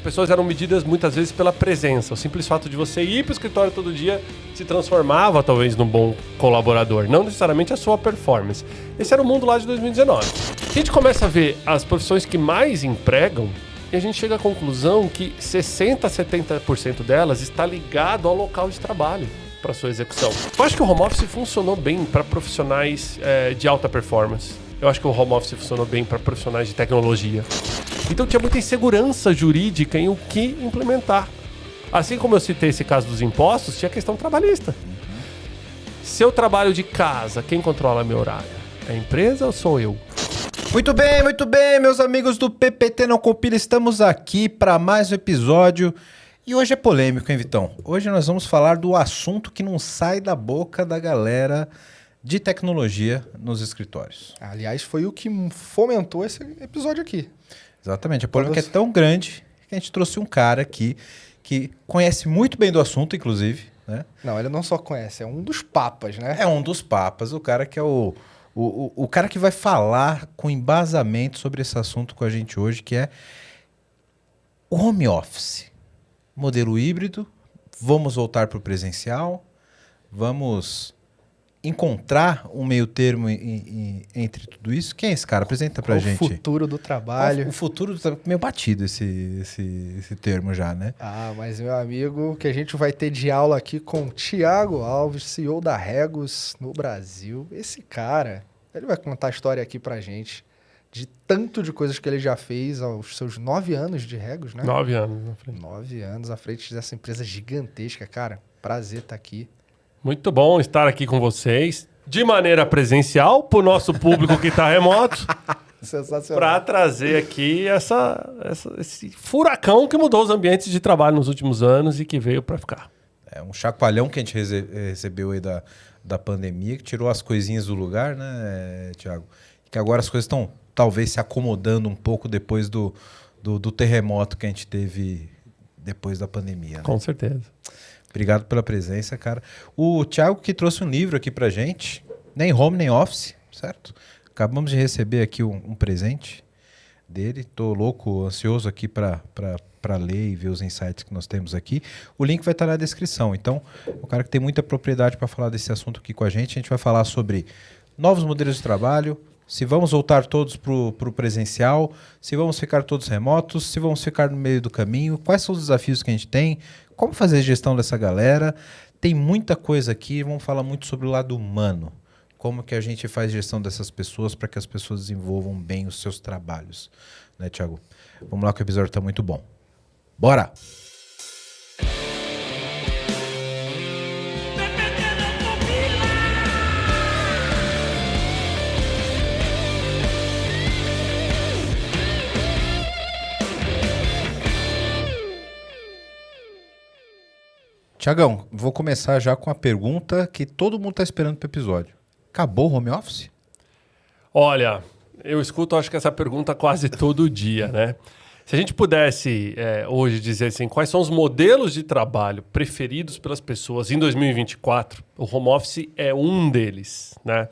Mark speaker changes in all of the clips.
Speaker 1: Pessoas eram medidas muitas vezes pela presença. O simples fato de você ir para o escritório todo dia se transformava talvez num bom colaborador, não necessariamente a sua performance. Esse era o mundo lá de 2019. A gente começa a ver as profissões que mais empregam e a gente chega à conclusão que 60% a 70% delas está ligado ao local de trabalho para sua execução. Eu acho que o home office funcionou bem para profissionais de alta performance. Eu acho que o home office funcionou bem para profissionais de tecnologia. Então tinha muita insegurança jurídica em o que implementar. Assim como eu citei esse caso dos impostos, tinha a questão trabalhista. Se eu trabalho de casa, quem controla meu horário? É a empresa ou sou eu?
Speaker 2: Muito bem, meus amigos do PPT Não Compila, estamos aqui para mais um episódio. E hoje é polêmico, hein, Vitão? Hoje nós vamos falar do assunto que não sai da boca da galera de tecnologia nos escritórios.
Speaker 3: Aliás, foi o que fomentou esse episódio aqui.
Speaker 2: Exatamente, a polêmica é tão grande que a gente trouxe um cara aqui que conhece muito bem do assunto, inclusive, né?
Speaker 3: Não, ele não só conhece, é um dos papas, né?
Speaker 2: É um dos papas, o cara que é o cara que vai falar com embasamento sobre esse assunto com a gente hoje, que é o home office. Modelo híbrido, vamos voltar para o presencial, vamos encontrar um meio termo entre tudo isso. Quem é esse cara? Apresenta pra gente.
Speaker 3: O futuro do trabalho.
Speaker 2: O futuro do trabalho. Meio batido esse termo já, né?
Speaker 3: Ah, mas meu amigo, que a gente vai ter de aula aqui com Thiago Alves, CEO da Regus no Brasil. Esse cara, ele vai contar a história aqui pra gente de tanto de coisas que ele já fez aos seus 9 anos de Regus, né?
Speaker 1: 9 anos na frente.
Speaker 3: 9 anos à frente dessa empresa gigantesca, cara. Prazer estar aqui.
Speaker 1: Muito bom estar aqui com vocês, de maneira presencial, para o nosso público que está remoto.
Speaker 3: Sensacional.
Speaker 1: Para trazer aqui esse furacão que mudou os ambientes de trabalho nos últimos anos e que veio para ficar.
Speaker 2: É um chacoalhão que a gente recebeu aí da pandemia, que tirou as coisinhas do lugar, né, Thiago? Que agora as coisas estão talvez se acomodando um pouco depois do terremoto que a gente teve depois da pandemia. Né?
Speaker 1: Com certeza.
Speaker 2: Obrigado pela presença, cara. O Thiago que trouxe um livro aqui pra gente, nem home nem office, certo? Acabamos de receber aqui um presente dele. Tô louco, ansioso aqui para ler e ver os insights que nós temos aqui. O link vai estar na descrição. Então, o cara que tem muita propriedade para falar desse assunto aqui com a gente vai falar sobre novos modelos de trabalho, se vamos voltar todos para o presencial, se vamos ficar todos remotos, se vamos ficar no meio do caminho, quais são os desafios que a gente tem, como fazer a gestão dessa galera. Tem muita coisa aqui, vamos falar muito sobre o lado humano. Como que a gente faz gestão dessas pessoas para que as pessoas desenvolvam bem os seus trabalhos. Né, Thiago? Vamos lá que o episódio está muito bom. Bora! Tiagão, vou começar já com a pergunta que todo mundo está esperando para o episódio. Acabou o home office?
Speaker 1: Olha, eu escuto, acho que essa pergunta quase todo dia, né? Se a gente pudesse hoje dizer assim, quais são os modelos de trabalho preferidos pelas pessoas em 2024, o home office é um deles, né?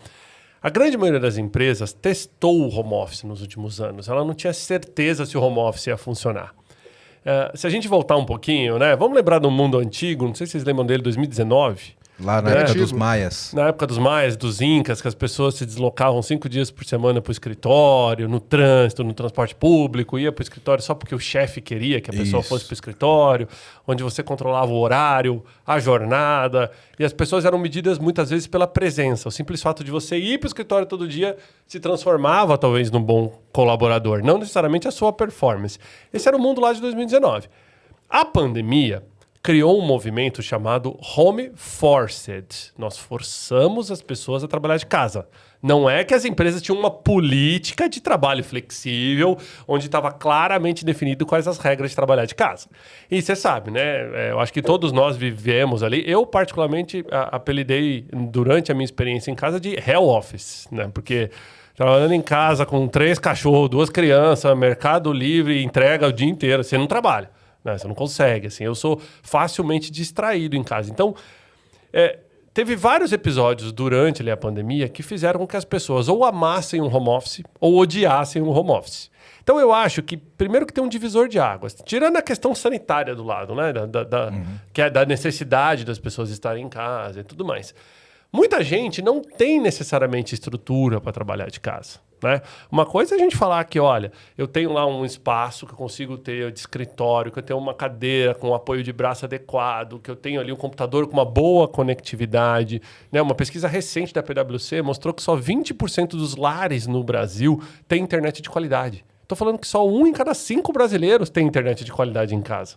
Speaker 1: A grande maioria das empresas testou o home office nos últimos anos. Ela não tinha certeza se o home office ia funcionar. Se a gente voltar um pouquinho, né? Vamos lembrar do mundo antigo, não sei se vocês lembram dele, 2019.
Speaker 2: Lá na época dos maias.
Speaker 1: Na época dos maias, dos incas, que as pessoas se deslocavam 5 dias por semana para o escritório, no trânsito, no transporte público, ia para o escritório só porque o chefe queria que a pessoa fosse para o escritório, onde você controlava o horário, a jornada, e as pessoas eram medidas muitas vezes pela presença. O simples fato de você ir para o escritório todo dia se transformava talvez num bom colaborador, não necessariamente a sua performance. Esse era o mundo lá de 2019. A pandemia criou um movimento chamado Home Forced. Nós forçamos as pessoas a trabalhar de casa. Não é que as empresas tinham uma política de trabalho flexível, onde estava claramente definido quais as regras de trabalhar de casa. E você sabe, né? Eu acho que todos nós vivemos ali. Eu, particularmente, apelidei durante a minha experiência em casa de Hell Office, né? Porque trabalhando em casa com 3 cachorros, 2 crianças, Mercado Livre, entrega o dia inteiro, você não trabalha. Você não consegue, assim. Eu sou facilmente distraído em casa. Então, teve vários episódios durante ali, a pandemia que fizeram com que as pessoas ou amassem um home office ou odiassem um home office. Então eu acho que, primeiro que tem um divisor de águas, tirando a questão sanitária do lado, né? Que é da necessidade das pessoas estarem em casa e tudo mais. Muita gente não tem necessariamente estrutura para trabalhar de casa. Né? Uma coisa é a gente falar que, olha, eu tenho lá um espaço que eu consigo ter de escritório, que eu tenho uma cadeira com apoio de braço adequado, que eu tenho ali um computador com uma boa conectividade. Né? Uma pesquisa recente da PwC mostrou que só 20% dos lares no Brasil tem internet de qualidade. Estou falando que só 1 em cada 5 brasileiros tem internet de qualidade em casa.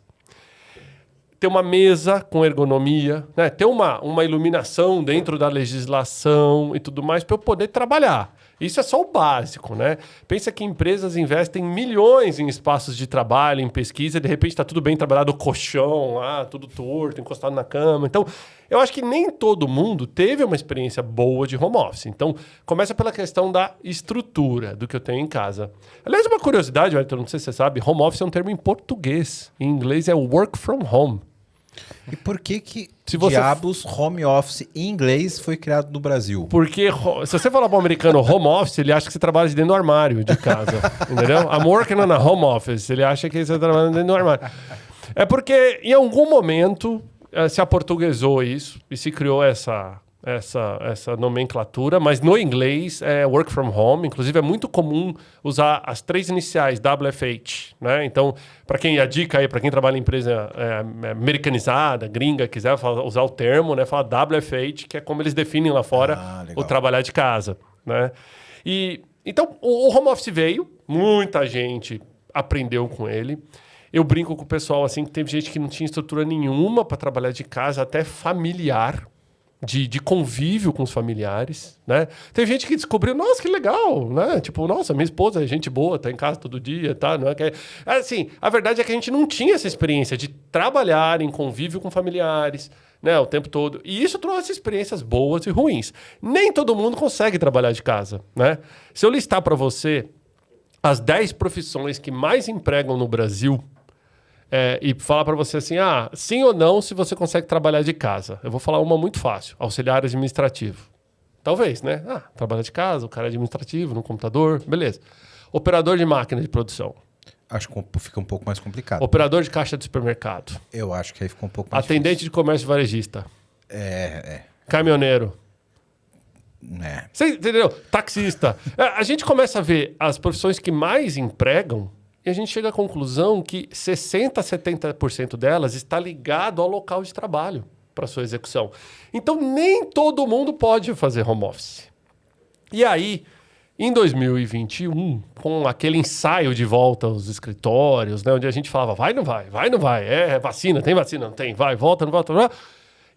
Speaker 1: Ter uma mesa com ergonomia, né? Ter uma iluminação dentro da legislação e tudo mais para eu poder trabalhar. Isso é só o básico, né? Pensa que empresas investem milhões em espaços de trabalho, em pesquisa, de repente está tudo bem trabalhado, o colchão lá, tudo torto, encostado na cama. Então, eu acho que nem todo mundo teve uma experiência boa de home office. Então, começa pela questão da estrutura do que eu tenho em casa. Aliás, uma curiosidade, Wellington, não sei se você sabe, home office é um termo em português. Em inglês é work from home.
Speaker 2: E por que diabos home office em inglês foi criado no Brasil?
Speaker 1: Porque se você falar para um americano home office, ele acha que você trabalha de dentro do armário de casa, entendeu? I'm working on a home office. Ele acha que você trabalha dentro do armário. É porque em algum momento se aportuguesou isso e se criou essa nomenclatura, mas no inglês é work from home. Inclusive é muito comum usar as 3 iniciais, WFH, né? Então, a dica aí, para quem trabalha em empresa americanizada, gringa, quiser usar o termo, né? Fala WFH, que é como eles definem lá fora o trabalhar de casa, né? Então, o home office veio, muita gente aprendeu com ele. Eu brinco com o pessoal, assim, que teve gente que não tinha estrutura nenhuma para trabalhar de casa, até familiar, de convívio com os familiares, né? Tem gente que descobriu, nossa, que legal, né? Tipo, nossa, minha esposa é gente boa, tá em casa todo dia, tá? Não é que... Assim, a verdade é que a gente não tinha essa experiência de trabalhar em convívio com familiares, né? O tempo todo. E isso trouxe experiências boas e ruins. Nem todo mundo consegue trabalhar de casa, né? Se eu listar para você as 10 profissões que mais empregam no Brasil... e falar para você assim, sim ou não se você consegue trabalhar de casa. Eu vou falar uma muito fácil, auxiliar administrativo. Talvez, né? Trabalha de casa, o cara é administrativo, no computador, beleza. Operador de máquina de produção.
Speaker 2: Acho que fica um pouco mais complicado.
Speaker 1: Operador de caixa de supermercado.
Speaker 2: Eu acho que aí ficou um pouco mais
Speaker 1: Atendente
Speaker 2: difícil.
Speaker 1: de comércio varejista. Caminhoneiro. Você entendeu? Taxista. A gente começa a ver as profissões que mais empregam e a gente chega à conclusão que 60% a 70% delas está ligado ao local de trabalho para sua execução. Então, nem todo mundo pode fazer home office. E aí, em 2021, com aquele ensaio de volta aos escritórios, né, onde a gente falava, vai, não vai, vacina, tem vacina, não tem, vai, volta, não volta, não.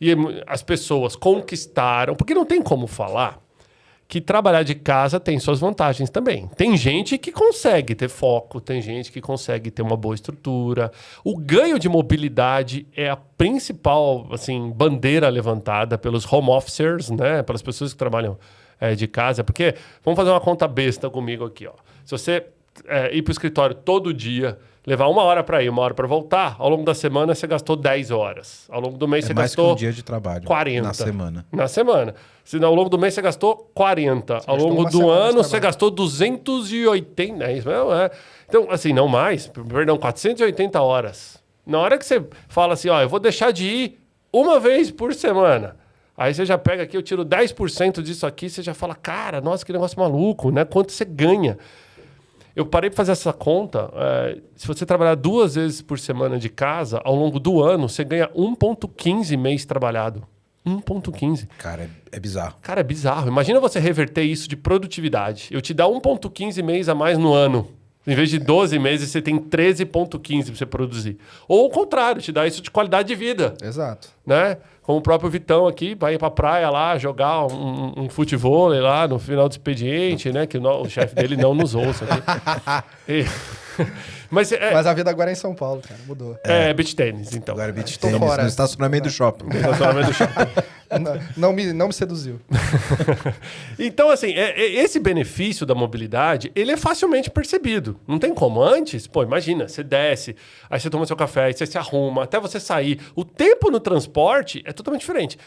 Speaker 1: E as pessoas conquistaram, porque não tem como falar que trabalhar de casa tem suas vantagens também. Tem gente que consegue ter foco, tem gente que consegue ter uma boa estrutura. O ganho de mobilidade é a principal, assim, bandeira levantada pelos home officers, né? Pelas pessoas que trabalham de casa. Porque, vamos fazer uma conta besta comigo aqui, ó. Se você ir para o escritório todo dia, levar 1 hora para ir, 1 hora para voltar, ao longo da semana você gastou 10 horas. Ao longo do mês você gastou
Speaker 2: mais que um dia de trabalho
Speaker 1: 40.
Speaker 2: Na semana.
Speaker 1: Se ao longo do mês você gastou 40. Ao longo do ano você gastou 280. É isso mesmo? Então, assim, não mais. Perdão, 480 horas. Na hora que você fala assim, eu vou deixar de ir 1 vez por semana. Aí você já pega aqui, eu tiro 10% disso aqui, você já fala, cara, nossa, que negócio maluco, né? Quanto você ganha? Eu parei para fazer essa conta. Se você trabalhar 2 vezes por semana de casa, ao longo do ano, você ganha 1,15 mês trabalhado. 1,15.
Speaker 2: Cara, é bizarro.
Speaker 1: Cara, é bizarro. Imagina você reverter isso de produtividade. Eu te dar 1,15 mês a mais no ano. Em vez de 12 meses, você tem 13,15 para você produzir. Ou o contrário, te dá isso de qualidade de vida.
Speaker 3: Exato.
Speaker 1: Né? Como o próprio Vitão aqui, vai ir pra praia lá, jogar um futevôlei lá no final do expediente, né? Que o chefe dele não nos ouça aqui. Mas
Speaker 3: a vida agora é em São Paulo, cara. Mudou.
Speaker 1: Beach tênis, então.
Speaker 2: Agora é beach tênis, no estacionamento do shopping.
Speaker 1: No estacionamento do shopping.
Speaker 3: Não me seduziu.
Speaker 1: Então, assim, esse benefício da mobilidade, ele é facilmente percebido. Não tem como. Antes, pô, imagina, você desce, aí você toma seu café, aí você se arruma, até você sair. O tempo no transporte é totalmente diferente.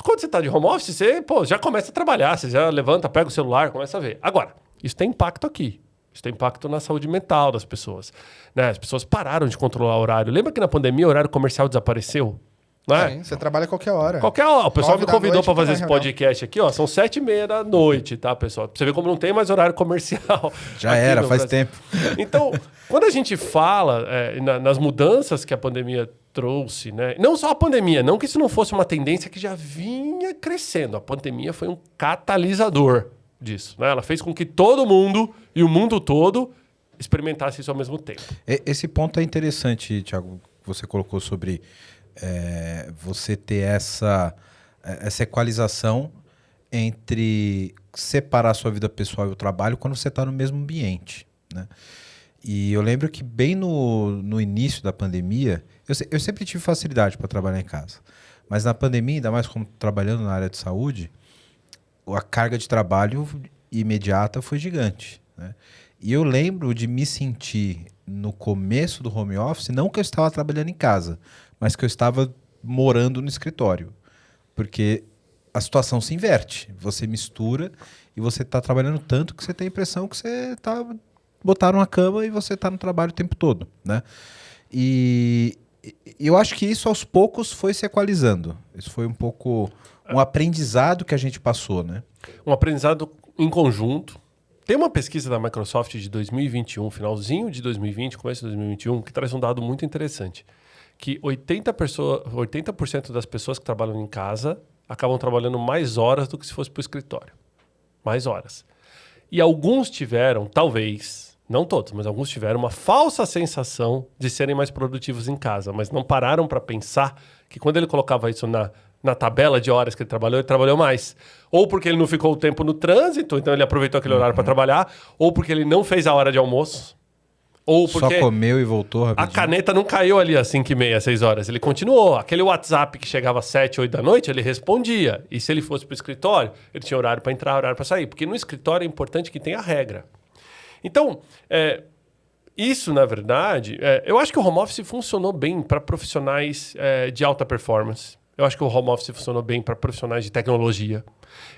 Speaker 1: Quando você tá de home office, você, pô, já começa a trabalhar, você já levanta, pega o celular, começa a ver. Agora, isso tem impacto aqui. Isso tem impacto na saúde mental das pessoas. Né? As pessoas pararam de controlar o horário. Lembra que na pandemia o horário comercial desapareceu? Né?
Speaker 3: Você trabalha a qualquer hora.
Speaker 1: Qualquer hora. O pessoal me convidou para fazer esse
Speaker 3: reunião.
Speaker 1: podcast aqui, ó. São 7h30 tá, pessoal? Pra você ver como não tem mais horário comercial.
Speaker 2: Já era, faz
Speaker 1: Brasil.
Speaker 2: tempo.
Speaker 1: Então, quando a gente fala nas mudanças que a pandemia trouxe, né? Não só a pandemia, não que isso não fosse uma tendência que já vinha crescendo. A pandemia foi um catalisador disso, né? Ela fez com que todo mundo e o mundo todo experimentasse isso ao mesmo tempo.
Speaker 2: Esse ponto é interessante, Thiago, que você colocou sobre você ter essa equalização entre separar a sua vida pessoal e o trabalho quando você está no mesmo ambiente, né? E eu lembro que bem no início da pandemia, eu sempre tive facilidade para trabalhar em casa, mas na pandemia, ainda mais como trabalhando na área de saúde, a carga de trabalho imediata foi gigante, né? E eu lembro de me sentir no começo do home office, não que eu estava trabalhando em casa, mas que eu estava morando no escritório. Porque a situação se inverte. Você mistura e você está trabalhando tanto que você tem a impressão que você está botaram uma cama e você está no trabalho o tempo todo, né? E eu acho que isso aos poucos foi se equalizando. Isso foi um pouco um aprendizado que a gente passou, né?
Speaker 1: Um aprendizado em conjunto. Tem uma pesquisa da Microsoft de 2021, finalzinho de 2020, começo de 2021, que traz um dado muito interessante. Que 80% das pessoas que trabalham em casa acabam trabalhando mais horas do que se fosse para o escritório. Mais horas. E alguns tiveram, talvez, não todos, mas alguns tiveram uma falsa sensação de serem mais produtivos em casa, mas não pararam para pensar que quando ele colocava isso na tabela de horas que ele trabalhou mais. Ou porque ele não ficou o tempo no trânsito, então ele aproveitou aquele horário para trabalhar, ou porque ele não fez a hora de almoço, ou porque
Speaker 2: só comeu e voltou rapidinho.
Speaker 1: A caneta não caiu ali às 5h30, 6 horas. Ele continuou. Aquele WhatsApp que chegava às 7, 8 da noite, ele respondia. E se ele fosse para o escritório, ele tinha horário para entrar, horário para sair. Porque no escritório é importante que tenha regra. Então, isso, na verdade, eu acho que o home office funcionou bem para profissionais de alta performance. Eu acho que o home office funcionou bem para profissionais de tecnologia.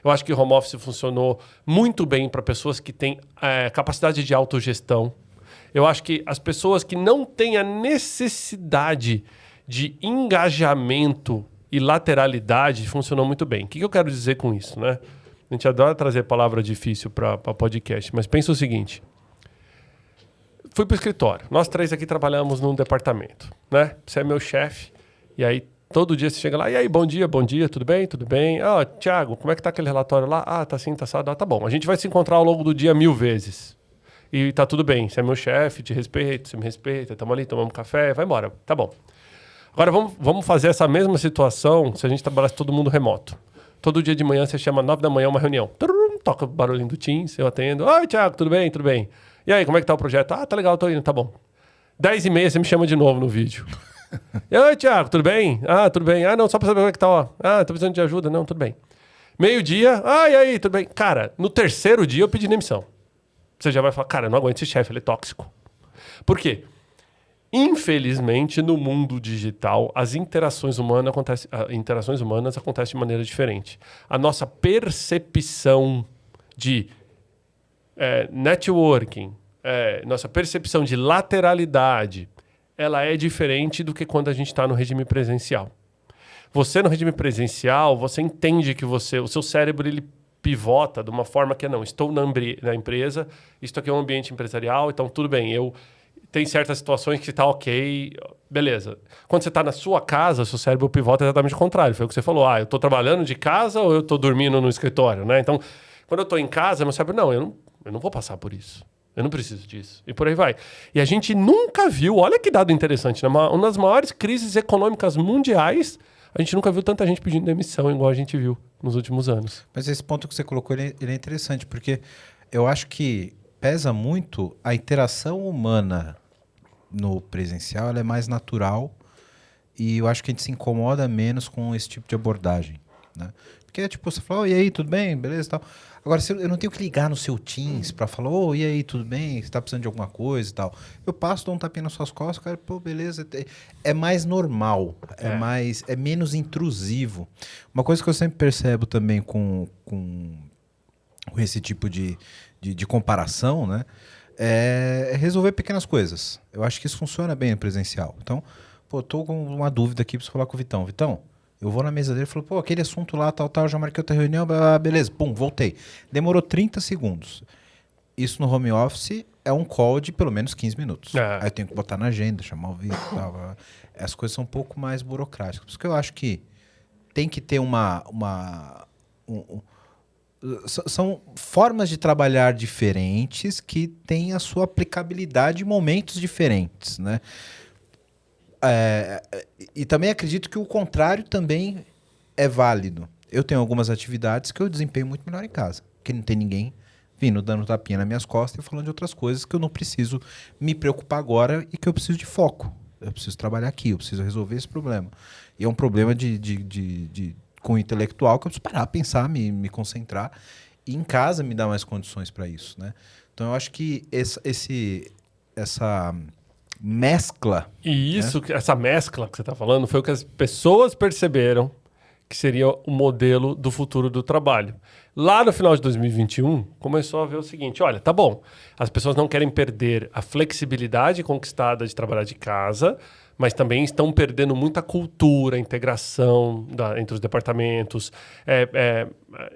Speaker 1: Eu acho que o home office funcionou muito bem para pessoas que têm capacidade de autogestão. Eu acho que as pessoas que não têm a necessidade de engajamento e lateralidade funcionam muito bem. O que eu quero dizer com isso, né? A gente adora trazer palavra difícil para podcast, mas pensa o seguinte. Fui para o escritório. Nós três aqui trabalhamos num departamento, né? Você é meu chefe, e aí todo dia você chega lá, e aí, bom dia, tudo bem? Tudo bem? Ah, Thiago, como é que tá aquele relatório lá? Ah, tá assim, tá assado, tá bom. A gente vai se encontrar ao longo do dia 1000 vezes. E tá tudo bem, você é meu chefe, te respeito, você me respeita, estamos ali, tomamos café, vai embora, tá bom. Agora vamos fazer essa mesma situação se a gente trabalhasse todo mundo remoto. Todo dia de manhã você chama 9 da manhã uma reunião. Turum, toca o barulhinho do Teams, eu atendo. Oi, Thiago, tudo bem? Tudo bem. E aí, como é que tá o projeto? Ah, tá legal, tô indo, tá bom. 10h30 você me chama de novo no vídeo. Oi, Thiago, tudo bem? Ah, tudo bem. Ah, não, só pra saber como é que tá, ó. Ah, tô precisando de ajuda. Não, tudo bem. Meio-dia. Ah, e aí, tudo bem? Cara, no terceiro dia eu pedi demissão. Você já vai falar, cara, eu não aguento esse chefe, ele é tóxico. Por quê? Infelizmente, no mundo digital, as interações humanas acontecem de maneira diferente. A nossa percepção de networking, nossa percepção de lateralidade, ela é diferente do que quando a gente está no regime presencial. Você no regime presencial, você entende que o seu cérebro, ele pivota de uma forma que estou na empresa, isso aqui é um ambiente empresarial, então tudo bem, tem certas situações que está ok, beleza. Quando você está na sua casa, seu cérebro pivota exatamente o contrário, foi o que você falou, eu estou trabalhando de casa ou eu estou dormindo no escritório, né? Então, quando eu estou em casa, meu cérebro, eu não vou passar por isso, eu não preciso disso, e por aí vai. E a gente nunca viu, olha que dado interessante, uma das maiores crises econômicas mundiais, a gente nunca viu tanta gente pedindo demissão igual a gente viu nos últimos anos.
Speaker 2: Mas esse ponto que você colocou, ele é interessante, porque eu acho que pesa muito a interação humana no presencial, ela é mais natural e eu acho que a gente se incomoda menos com esse tipo de abordagem, né? Porque, tipo, você fala, e aí, tudo bem? Beleza e tal. Agora, eu não tenho que ligar no seu Teams pra falar, e aí, tudo bem? Você tá precisando de alguma coisa e tal. Eu passo, dou um tapinha nas suas costas, cara, beleza. É mais normal, é menos intrusivo. Uma coisa que eu sempre percebo também com esse tipo de comparação, né? É resolver pequenas coisas. Eu acho que isso funciona bem no presencial. Então, tô com uma dúvida aqui, preciso falar com o Vitão. Vitão, eu vou na mesa dele e falo, aquele assunto lá, tal, já marquei outra reunião, beleza, pum, voltei. Demorou 30 segundos. Isso no home office é um call de pelo menos 15 minutos. Aí eu tenho que botar na agenda, chamar o vídeo e tal. As coisas são um pouco mais burocráticas. Por isso que eu acho que tem que ter são formas de trabalhar diferentes que têm a sua aplicabilidade em momentos diferentes, né? E também acredito que o contrário também é válido. Eu tenho algumas atividades que eu desempenho muito melhor em casa, que não tem ninguém vindo dando tapinha nas minhas costas e falando de outras coisas que eu não preciso me preocupar agora e que eu preciso de foco. Eu preciso trabalhar aqui, eu preciso resolver esse problema. E é um problema com o intelectual que eu preciso parar, pensar, me concentrar. E em casa me dá mais condições para isso, né? Então eu acho que essa mescla...
Speaker 1: E isso, né? Essa mescla que você está falando foi o que as pessoas perceberam que seria o modelo do futuro do trabalho. Lá no final de 2021, começou a ver o seguinte, olha, tá bom, as pessoas não querem perder a flexibilidade conquistada de trabalhar de casa, mas também estão perdendo muita cultura, integração entre os departamentos,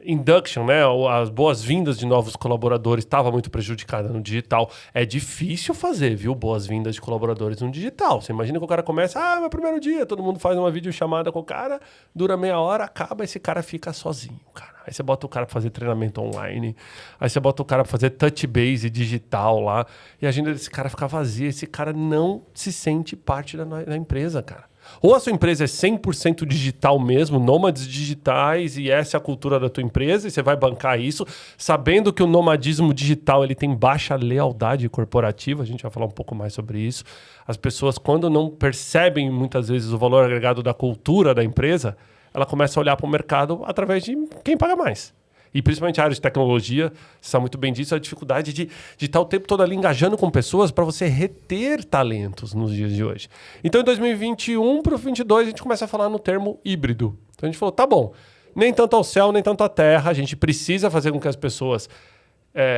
Speaker 1: induction, né? As boas-vindas de novos colaboradores estava muito prejudicada no digital. É difícil fazer, viu? Boas-vindas de colaboradores no digital. Você imagina que o cara começa, meu primeiro dia, todo mundo faz uma videochamada com o cara, dura meia hora, acaba, esse cara fica sozinho, cara. Aí você bota o cara para fazer treinamento online, aí você bota o cara para fazer touch base digital lá, e a agenda desse cara fica vazia, esse cara não se sente parte da empresa, cara. Ou a sua empresa é 100% digital mesmo, nômades digitais, e essa é a cultura da tua empresa, e você vai bancar isso, sabendo que o nomadismo digital ele tem baixa lealdade corporativa, a gente vai falar um pouco mais sobre isso. As pessoas, quando não percebem muitas vezes o valor agregado da cultura da empresa, ela começa a olhar para o mercado através de quem paga mais. E principalmente a área de tecnologia, você sabe muito bem disso, a dificuldade de estar o tempo todo ali engajando com pessoas para você reter talentos nos dias de hoje. Então, em 2021 para o 2022, a gente começa a falar no termo híbrido. Então, a gente falou, tá bom, nem tanto ao céu, nem tanto à terra, a gente precisa fazer com que as pessoas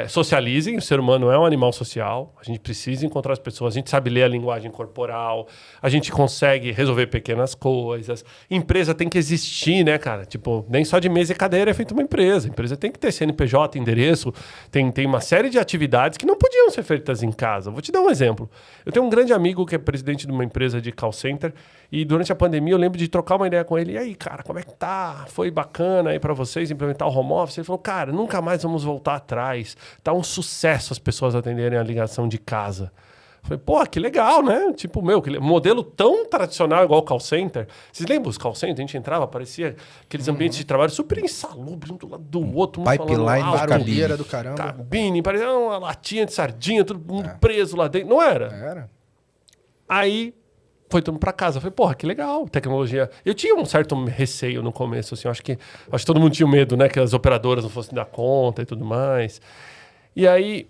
Speaker 1: socializem, o ser humano é um animal social, a gente precisa encontrar as pessoas, a gente sabe ler a linguagem corporal, a gente consegue resolver pequenas coisas, empresa tem que existir, né, cara? Tipo, nem só de mesa e cadeira é feita uma empresa, a empresa tem que ter CNPJ, endereço, tem uma série de atividades que não podiam ser feitas em casa. Vou te dar um exemplo. Eu tenho um grande amigo que é presidente de uma empresa de call center e durante a pandemia eu lembro de trocar uma ideia com ele. E aí, cara, como é que tá? Foi bacana aí pra vocês implementar o home office? Ele falou, cara, nunca mais vamos voltar atrás. Tá um sucesso as pessoas atenderem a ligação de casa. Eu falei, que legal, né? Tipo, modelo tão tradicional igual o call center. Vocês lembram os call centers? A gente entrava, parecia aqueles ambientes de trabalho super insalubres, um do lado do outro.
Speaker 2: Pipeline da cabine.
Speaker 3: Do caramba.
Speaker 1: Cabine, parecia uma latinha de sardinha, todo mundo preso lá dentro. Não era?
Speaker 3: Era.
Speaker 1: Aí foi todo mundo pra casa. Eu falei, que legal, tecnologia. Eu tinha um certo receio no começo, assim. Acho que todo mundo tinha medo, né? Que as operadoras não fossem dar conta e tudo mais. E aí,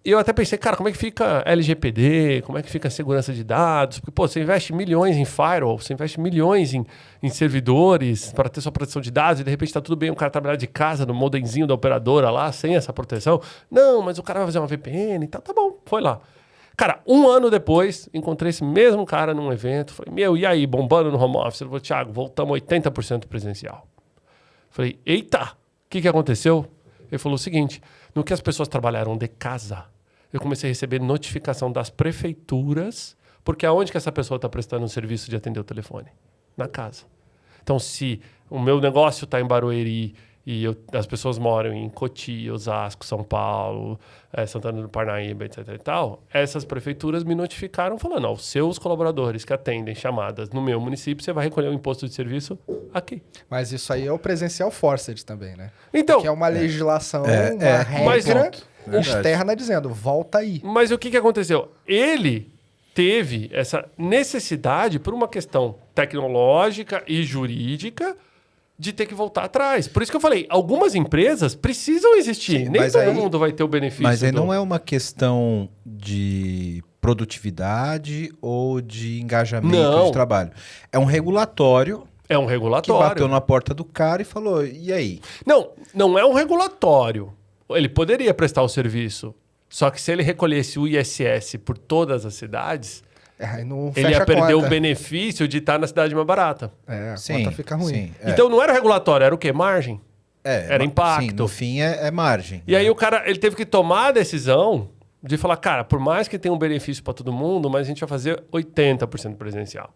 Speaker 1: eu até pensei, cara, como é que fica LGPD? Como é que fica a segurança de dados? Porque, você investe milhões em firewall, você investe milhões em servidores para ter sua proteção de dados e, de repente, tá tudo bem o cara trabalhar de casa no modemzinho da operadora lá, sem essa proteção. Não, mas o cara vai fazer uma VPN e tal. Tá bom, foi lá. Cara, 1 ano depois, encontrei esse mesmo cara num evento. Falei, e aí, bombando no home office? Ele falou, Thiago, voltamos 80% presencial. Falei, eita, o que aconteceu? Ele falou o seguinte, no que as pessoas trabalharam de casa, eu comecei a receber notificação das prefeituras, porque aonde que essa pessoa está prestando um serviço de atender o telefone? Na casa. Então, se o meu negócio está em Barueri e as pessoas moram em Cotia, Osasco, São Paulo, Santana do Parnaíba, etc. e tal, essas prefeituras me notificaram falando, os seus colaboradores que atendem chamadas no meu município, você vai recolher o imposto de serviço aqui.
Speaker 3: Mas isso aí é o presencial forced também, né?
Speaker 1: Então,
Speaker 3: que é uma legislação, uma regra externa dizendo, volta aí.
Speaker 1: Mas o que aconteceu? Ele teve essa necessidade por uma questão tecnológica e jurídica de ter que voltar atrás. Por isso que eu falei, algumas empresas precisam existir.
Speaker 2: Sim,
Speaker 1: nem todo mundo vai ter o benefício.
Speaker 2: Mas aí não é uma questão de produtividade ou de engajamento de trabalho. É um regulatório.
Speaker 1: É um regulatório.
Speaker 2: Que bateu na porta do cara e falou, e aí?
Speaker 1: Não é um regulatório. Ele poderia prestar o serviço. Só que se ele recolhesse o ISS por todas as cidades, ele ia perder o benefício de estar na cidade mais barata.
Speaker 3: A conta fica ruim.
Speaker 2: Sim,
Speaker 1: Então não era regulatório, era o quê? Margem. Era impacto.
Speaker 2: Sim, no fim é margem.
Speaker 1: E aí o cara ele teve que tomar a decisão de falar, cara, por mais que tenha um benefício para todo mundo, mas a gente vai fazer 80% presencial.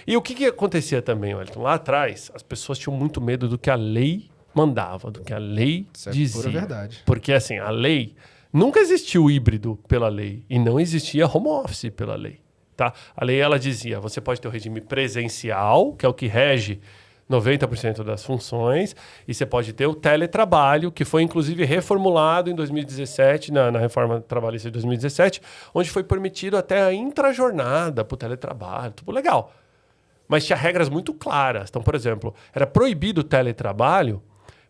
Speaker 1: E o que acontecia também, Wellington? Lá atrás, as pessoas tinham muito medo do que a lei mandava, do que a lei dizia.
Speaker 3: Isso é pura verdade.
Speaker 1: Porque assim, a lei... Nunca existiu híbrido pela lei e não existia home office pela lei. Tá? A lei ela dizia, você pode ter o regime presencial, que é o que rege 90% das funções, e você pode ter o teletrabalho, que foi inclusive reformulado em 2017, na reforma trabalhista de 2017, onde foi permitido até a intrajornada para o teletrabalho, tudo legal. Mas tinha regras muito claras. Então, por exemplo, era proibido o teletrabalho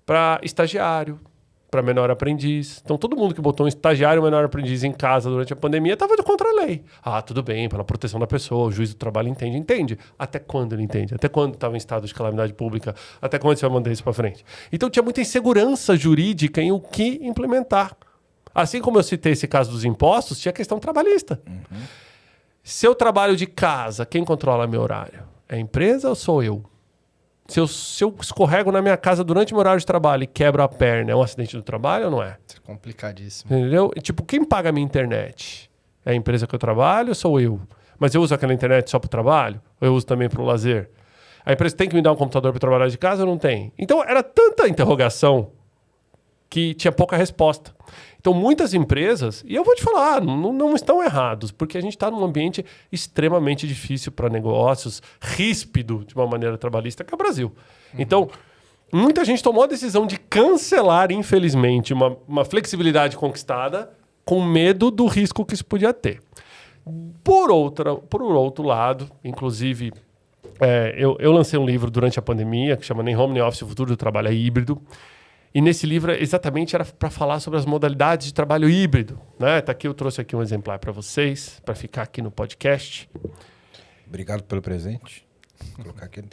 Speaker 1: para estagiário, para menor aprendiz. Então, todo mundo que botou um estagiário menor aprendiz em casa durante a pandemia estava contra a lei. Ah, tudo bem, pela proteção da pessoa, o juiz do trabalho entende. Até quando ele entende? Até quando estava em estado de calamidade pública? Até quando você vai mandar isso para frente? Então, tinha muita insegurança jurídica em o que implementar. Assim como eu citei esse caso dos impostos, tinha a questão trabalhista. Uhum. Se eu trabalho de casa, quem controla meu horário? É a empresa ou sou eu? Se eu escorrego na minha casa durante o meu horário de trabalho e quebro a perna, é um acidente do trabalho ou não é?
Speaker 3: Isso é complicadíssimo.
Speaker 1: Entendeu? E, tipo, quem paga a minha internet? É a empresa que eu trabalho ou sou eu? Mas eu uso aquela internet só para o trabalho? Ou eu uso também para o lazer? A empresa tem que me dar um computador para trabalhar de casa ou não tem? Então, era tanta interrogação que tinha pouca resposta. Então, muitas empresas, e eu vou te falar, não estão errados, porque a gente está num ambiente extremamente difícil para negócios, ríspido de uma maneira trabalhista, que é o Brasil. Então, muita gente tomou a decisão de cancelar, infelizmente, uma flexibilidade conquistada com medo do risco que isso podia ter. Por outro lado, inclusive, eu lancei um livro durante a pandemia, que chama Nem Home Nem Office, o futuro do trabalho é híbrido. E nesse livro, exatamente, era para falar sobre as modalidades de trabalho híbrido. Né? Tá aqui, eu trouxe aqui um exemplar para vocês, para ficar aqui no podcast.
Speaker 2: Obrigado pelo presente. Vou colocar aqui.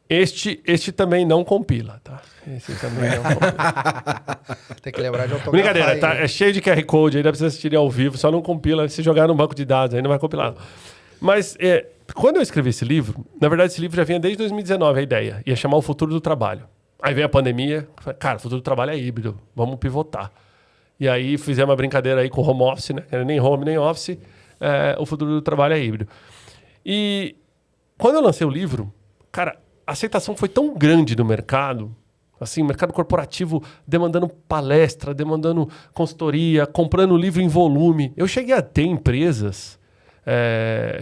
Speaker 1: Este também não compila, tá? Esse também não compila.
Speaker 3: Tem que lembrar de autografar.
Speaker 1: Brincadeira, tá? É cheio de QR Code, ainda precisa assistir ao vivo, só não compila. Se jogar no banco de dados, aí não vai compilar. Mas quando eu escrevi esse livro, na verdade esse livro já vinha desde 2019, a ideia. Ia chamar O Futuro do Trabalho. Aí veio a pandemia, cara, o futuro do trabalho é híbrido, vamos pivotar. E aí fizemos uma brincadeira aí com o home office, né? Nem home, nem office, o futuro do trabalho é híbrido. E quando eu lancei o livro, cara, a aceitação foi tão grande do mercado, assim, mercado corporativo demandando palestra, demandando consultoria, comprando livro em volume. Eu cheguei a ter empresas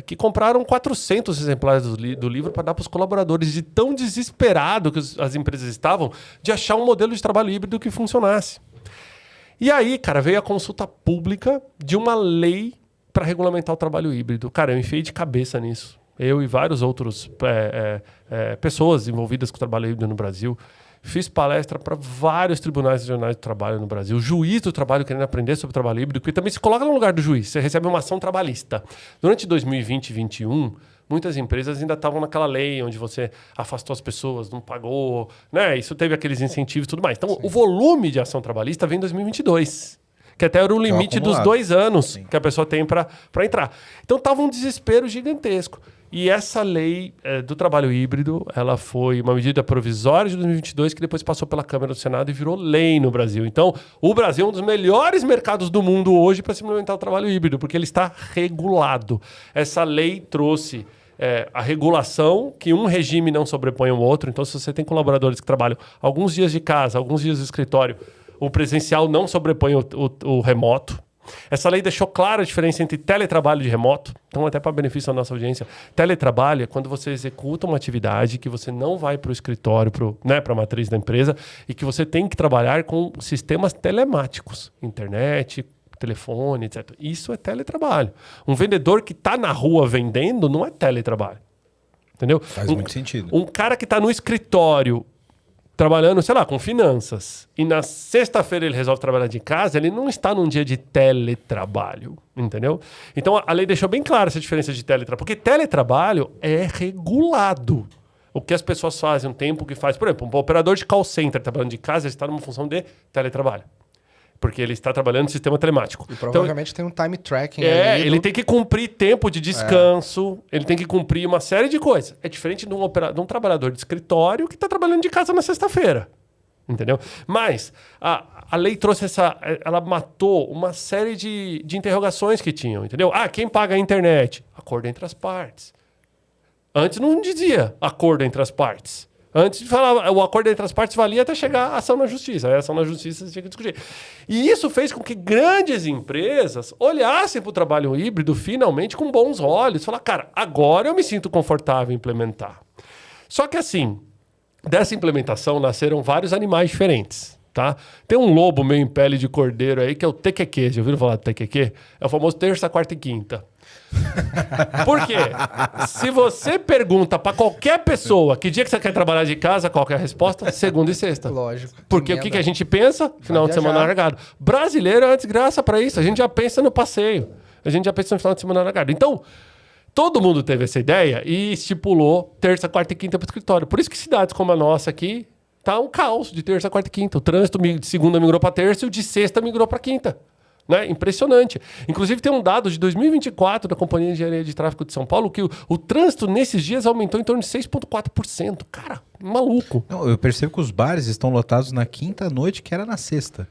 Speaker 1: que compraram 400 exemplares do livro para dar para os colaboradores, de tão desesperado que as empresas estavam de achar um modelo de trabalho híbrido que funcionasse. E aí, cara, veio a consulta pública de uma lei para regulamentar o trabalho híbrido. Cara, eu enfiei de cabeça nisso. Eu e vários outros pessoas envolvidas com o trabalho híbrido no Brasil. Fiz palestra para vários tribunais regionais do trabalho no Brasil. Juiz do trabalho querendo aprender sobre o trabalho híbrido, que também se coloca no lugar do juiz. Você recebe uma ação trabalhista. Durante 2020 e 2021, muitas empresas ainda estavam naquela lei onde você afastou as pessoas, não pagou, né? Isso teve aqueles incentivos e tudo mais. Então, Sim. O volume de ação trabalhista vem em 2022. Que até era o limite dos 2 anos Sim. que a pessoa tem para entrar. Então, estava um desespero gigantesco. E essa lei do trabalho híbrido, ela foi uma medida provisória de 2022 que depois passou pela Câmara do Senado e virou lei no Brasil. Então, o Brasil é um dos melhores mercados do mundo hoje para se implementar o trabalho híbrido, porque ele está regulado. Essa lei trouxe a regulação, que um regime não sobrepõe ao outro. Então, se você tem colaboradores que trabalham alguns dias de casa, alguns dias do escritório, o presencial não sobrepõe o remoto. Essa lei deixou clara a diferença entre teletrabalho e remoto. Então, até para benefício da nossa audiência, teletrabalho é quando você executa uma atividade que você não vai para o escritório, para a matriz da empresa, e que você tem que trabalhar com sistemas telemáticos, internet, telefone, etc. Isso é teletrabalho. Um vendedor que está na rua vendendo não é teletrabalho. Entendeu?
Speaker 2: Faz muito sentido.
Speaker 1: Um cara que está no escritório trabalhando, sei lá, com finanças, e na sexta-feira ele resolve trabalhar de casa, ele não está num dia de teletrabalho, entendeu? Então a lei deixou bem clara essa diferença de teletrabalho, porque teletrabalho é regulado. O que as pessoas fazem, o tempo que faz. Por exemplo, um operador de call center trabalhando de casa, ele está numa função de teletrabalho. Porque ele está trabalhando no sistema telemático.
Speaker 3: E provavelmente tem um time tracking
Speaker 1: ele tem que cumprir tempo de descanso, ele tem que cumprir uma série de coisas. É diferente de um trabalhador de escritório que está trabalhando de casa na sexta-feira. Entendeu? Mas a lei trouxe ela matou uma série de interrogações que tinham, entendeu? Quem paga a internet? Acordo entre as partes. Antes não dizia acordo entre as partes. Antes de falar, o acordo entre as partes valia até chegar a ação na justiça. Aí a ação na justiça você tinha que discutir. E isso fez com que grandes empresas olhassem para o trabalho híbrido finalmente com bons olhos. Falar, cara, agora eu me sinto confortável em implementar. Só que assim, dessa implementação nasceram vários animais diferentes. Tá? Tem um lobo meio em pele de cordeiro aí que é o TQQ. Já ouviram falar do TQQ? É o famoso terça, quarta e quinta. Por quê? Se você pergunta pra qualquer pessoa que dia que você quer trabalhar de casa, qual que é a resposta? Segunda e sexta.
Speaker 3: Lógico.
Speaker 1: Porque o que a gente pensa? Final de semana largado. Brasileiro é uma desgraça pra isso. A gente já pensa no passeio. A gente já pensa no final de semana largado. Então, todo mundo teve essa ideia e estipulou terça, quarta e quinta pro escritório. Por isso que cidades como a nossa aqui tá um caos de terça, quarta e quinta. O trânsito de segunda migrou pra terça e o de sexta migrou pra quinta. Né? Impressionante. Inclusive, tem um dado de 2024 da Companhia de Engenharia de Tráfego de São Paulo que o trânsito nesses dias aumentou em torno de 6,4%. Cara, maluco.
Speaker 2: Não, eu percebo que os bares estão lotados na quinta noite, que era na sexta.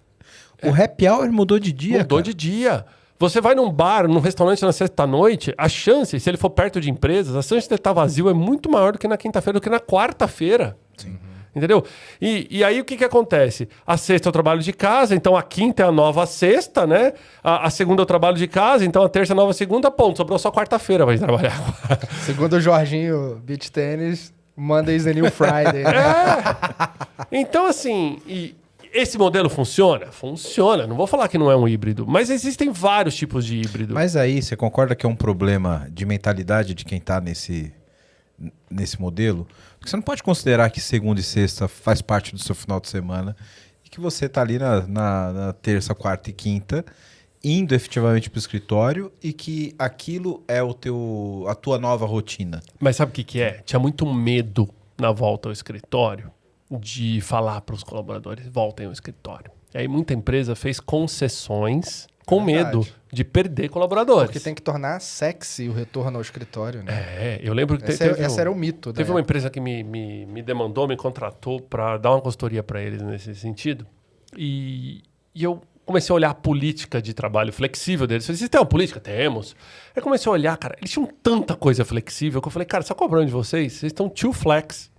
Speaker 2: O happy hour mudou de dia,
Speaker 1: Mudou de dia. Você vai num bar, num restaurante na sexta-noite, a chance, se ele for perto de empresas, a chance de ele estar vazio é muito maior do que na quinta-feira, do que na quarta-feira. Sim. Entendeu? E aí o que acontece? A sexta eu trabalho de casa, então a quinta é a nova sexta, né? A segunda eu trabalho de casa, então a terça é a nova segunda, ponto. Sobrou só quarta-feira pra trabalhar.
Speaker 3: Segundo o Jorginho, beach tênis, Monday's the new Friday. Né?
Speaker 1: Então, assim, esse modelo funciona? Funciona. Não vou falar que não é um híbrido, mas existem vários tipos de híbrido.
Speaker 2: Mas aí, você concorda que é um problema de mentalidade de quem tá nesse modelo? Porque você não pode considerar que segunda e sexta faz parte do seu final de semana e que você tá ali na terça, quarta e quinta indo efetivamente para o escritório e que aquilo é a tua nova rotina.
Speaker 1: Mas sabe o que é? Tinha muito medo na volta ao escritório de falar para os colaboradores, voltem ao escritório. E aí muita empresa fez concessões com medo de perder colaboradores.
Speaker 3: Porque tem que tornar sexy o retorno ao escritório, né?
Speaker 1: Eu lembro que
Speaker 3: esse era o mito.
Speaker 1: Teve uma empresa que me demandou, me contratou para dar uma consultoria para eles nesse sentido. E eu comecei a olhar a política de trabalho flexível deles. Eu falei, vocês têm uma política? Temos. Aí comecei a olhar, cara, eles tinham tanta coisa flexível que eu falei, cara, sabe qual é o problema de vocês? Vocês estão too flex.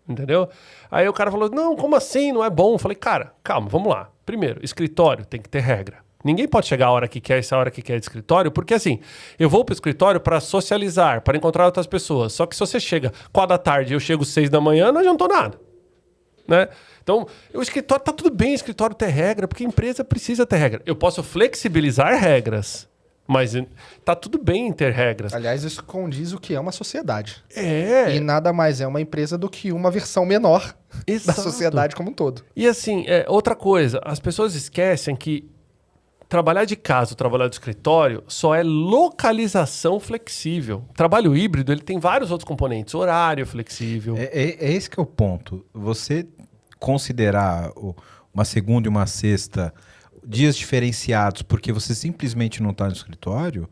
Speaker 1: Entendeu? Aí o cara falou, não, como assim? Não é bom. Eu falei, cara, calma, vamos lá. Primeiro, escritório tem que ter regra. Ninguém pode chegar a hora que quer, essa hora que quer de escritório, porque assim, eu vou para o escritório para socializar, para encontrar outras pessoas. Só que se você chega 4 da tarde e eu chego 6 da manhã, não adiantou nada. Né? Então, o escritório, tá tudo bem o escritório ter regra, porque a empresa precisa ter regra. Eu posso flexibilizar regras, mas tá tudo bem em ter regras.
Speaker 3: Aliás, isso condiz o que é uma sociedade.
Speaker 1: E
Speaker 3: nada mais é uma empresa do que uma versão menor da sociedade como um todo.
Speaker 1: E assim, outra coisa, as pessoas esquecem que trabalhar de casa, trabalhar do escritório, só é localização flexível. Trabalho híbrido, ele tem vários outros componentes. Horário flexível.
Speaker 2: É esse que é o ponto. Você considerar uma segunda e uma sexta dias diferenciados porque você simplesmente não está no escritório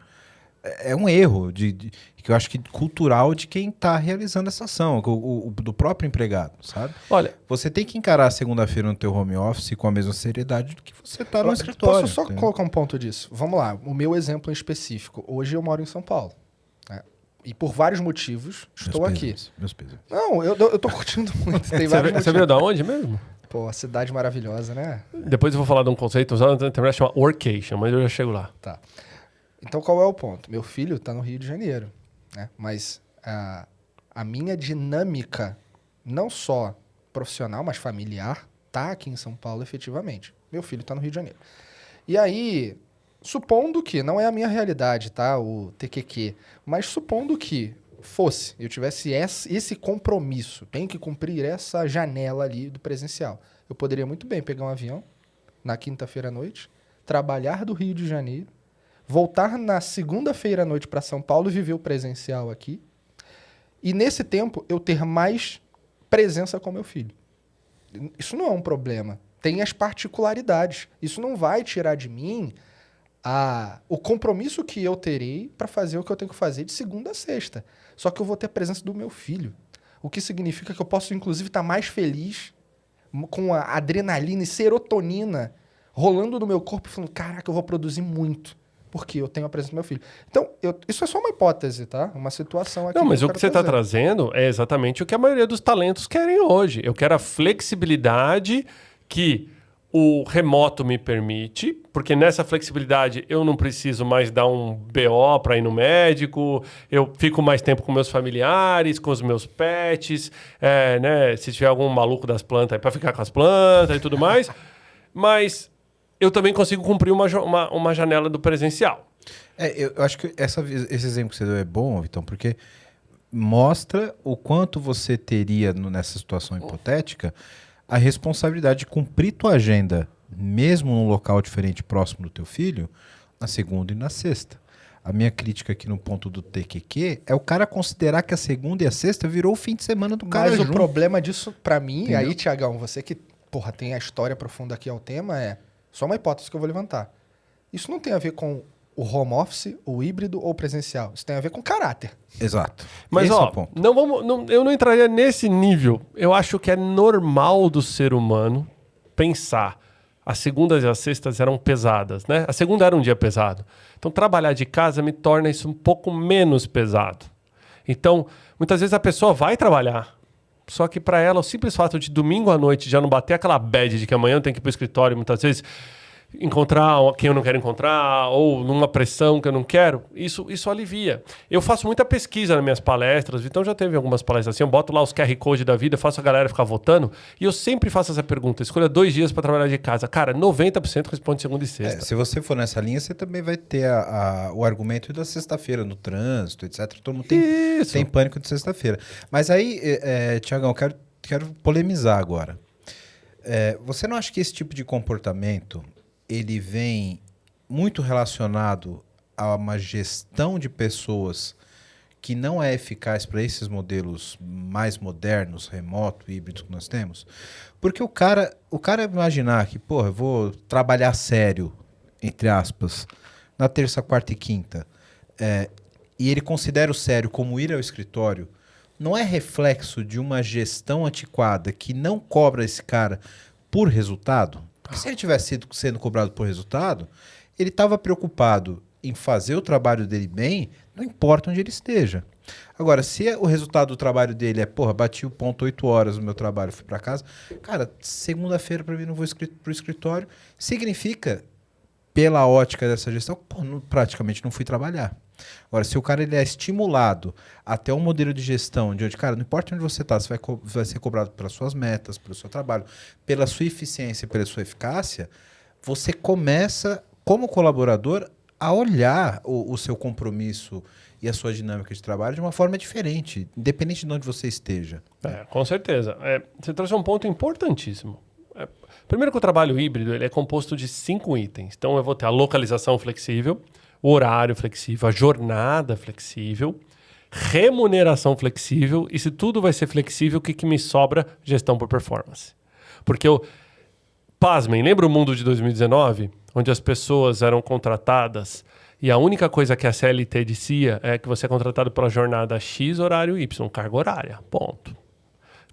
Speaker 2: é um erro que eu acho que cultural de quem está realizando essa ação, do próprio empregado, sabe?
Speaker 1: Olha,
Speaker 2: você tem que encarar a segunda-feira no teu home office com a mesma seriedade do que você está no escritório.
Speaker 3: Posso só colocar um ponto disso? Vamos lá, o meu exemplo em específico. Hoje eu moro em São Paulo. Né? E por vários motivos estou aqui.
Speaker 2: Meus pesos.
Speaker 3: Não, eu tô curtindo muito. Tem vários motivos.
Speaker 1: Você veio da onde mesmo?
Speaker 3: Pô, a cidade maravilhosa, né?
Speaker 1: Depois eu vou falar de um conceito usado na internet chama workation, mas eu já chego lá.
Speaker 3: Tá. Então qual é o ponto? Meu filho está no Rio de Janeiro, né? Mas a minha dinâmica, não só profissional, mas familiar, tá aqui em São Paulo efetivamente. Meu filho está no Rio de Janeiro. E aí, supondo que, não é a minha realidade, tá? O TQQ, mas supondo que eu tivesse esse compromisso, tenho que cumprir essa janela ali do presencial, eu poderia muito bem pegar um avião na quinta-feira à noite, trabalhar do Rio de Janeiro, voltar na segunda-feira à noite para São Paulo e viver o presencial aqui. E nesse tempo eu ter mais presença com meu filho. Isso não é um problema. Tem as particularidades. Isso não vai tirar de mim o compromisso que eu terei para fazer o que eu tenho que fazer de segunda a sexta. Só que eu vou ter a presença do meu filho. O que significa que eu posso, inclusive, estar mais feliz com a adrenalina e serotonina rolando no meu corpo e falando, caraca, eu vou produzir muito. Porque eu tenho a presença do meu filho. Então, isso é só uma hipótese, tá? Uma situação aqui.
Speaker 1: Não, mas o que você está trazendo é exatamente o que a maioria dos talentos querem hoje. Eu quero a flexibilidade que o remoto me permite, porque nessa flexibilidade eu não preciso mais dar um BO para ir no médico, eu fico mais tempo com meus familiares, com os meus pets, né? Se tiver algum maluco das plantas, é para ficar com as plantas e tudo mais. Mas eu também consigo cumprir uma janela do presencial.
Speaker 2: Eu acho que esse exemplo que você deu é bom, Vitão, porque mostra o quanto você teria, nessa situação hipotética, a responsabilidade de cumprir tua agenda, mesmo num local diferente próximo do teu filho, na segunda e na sexta. A minha crítica aqui no ponto do TQQ é o cara considerar que a segunda e a sexta virou o fim de semana do cara.
Speaker 3: Mas o problema disso, pra mim, entendeu? Aí, Tiagão, você que tem a história profunda aqui ao tema, só uma hipótese que eu vou levantar. Isso não tem a ver com o home office, o híbrido ou presencial. Isso tem a ver com caráter.
Speaker 2: Exato.
Speaker 1: Mas, eu não entraria nesse nível. Eu acho que é normal do ser humano pensar. As segundas e as sextas eram pesadas, né? A segunda era um dia pesado. Então, trabalhar de casa me torna isso um pouco menos pesado. Então, muitas vezes a pessoa vai trabalhar. Só que para ela, o simples fato de domingo à noite já não bater aquela bad de que amanhã eu tenho que ir para o escritório, muitas vezes encontrar quem eu não quero encontrar, ou numa pressão que eu não quero, isso alivia. Eu faço muita pesquisa nas minhas palestras, então já teve algumas palestras assim, eu boto lá os QR Code da vida, faço a galera ficar votando, e eu sempre faço essa pergunta, escolha 2 dias para trabalhar de casa. Cara, 90% responde segunda e sexta.
Speaker 2: Se você for nessa linha, você também vai ter o argumento da sexta-feira, no trânsito, etc. Todo mundo tem pânico de sexta-feira. Mas aí, Tiagão, eu quero polemizar agora. Você não acha que esse tipo de comportamento ele vem muito relacionado a uma gestão de pessoas que não é eficaz para esses modelos mais modernos, remoto, híbridos que nós temos? Porque o cara imaginar que, eu vou trabalhar sério, entre aspas, na terça, quarta e quinta, e ele considera o sério como ir ao escritório, não é reflexo de uma gestão antiquada que não cobra esse cara por resultado? Porque se ele tivesse sendo cobrado por resultado, ele estava preocupado em fazer o trabalho dele bem, não importa onde ele esteja. Agora, se o resultado do trabalho dele bati o ponto 8 horas no meu trabalho, fui para casa, cara, segunda-feira para mim não vou para o escritório, significa, pela ótica dessa gestão, praticamente não fui trabalhar. Agora, se o cara ele é estimulado até um modelo de gestão onde, cara, não importa onde você está, você vai ser cobrado pelas suas metas, pelo seu trabalho, pela sua eficiência, pela sua eficácia, você começa, como colaborador, a olhar o seu compromisso e a sua dinâmica de trabalho de uma forma diferente, independente de onde você esteja.
Speaker 1: Com certeza. Você trouxe um ponto importantíssimo. Primeiro que o trabalho híbrido ele é composto de 5 itens. Então, eu vou ter a localização flexível, o horário flexível, a jornada flexível, remuneração flexível, e se tudo vai ser flexível, o que me sobra? Gestão por performance. Porque pasmem, lembra o mundo de 2019? Onde as pessoas eram contratadas e a única coisa que a CLT dizia é que você é contratado pela jornada X, horário Y, carga horária, ponto.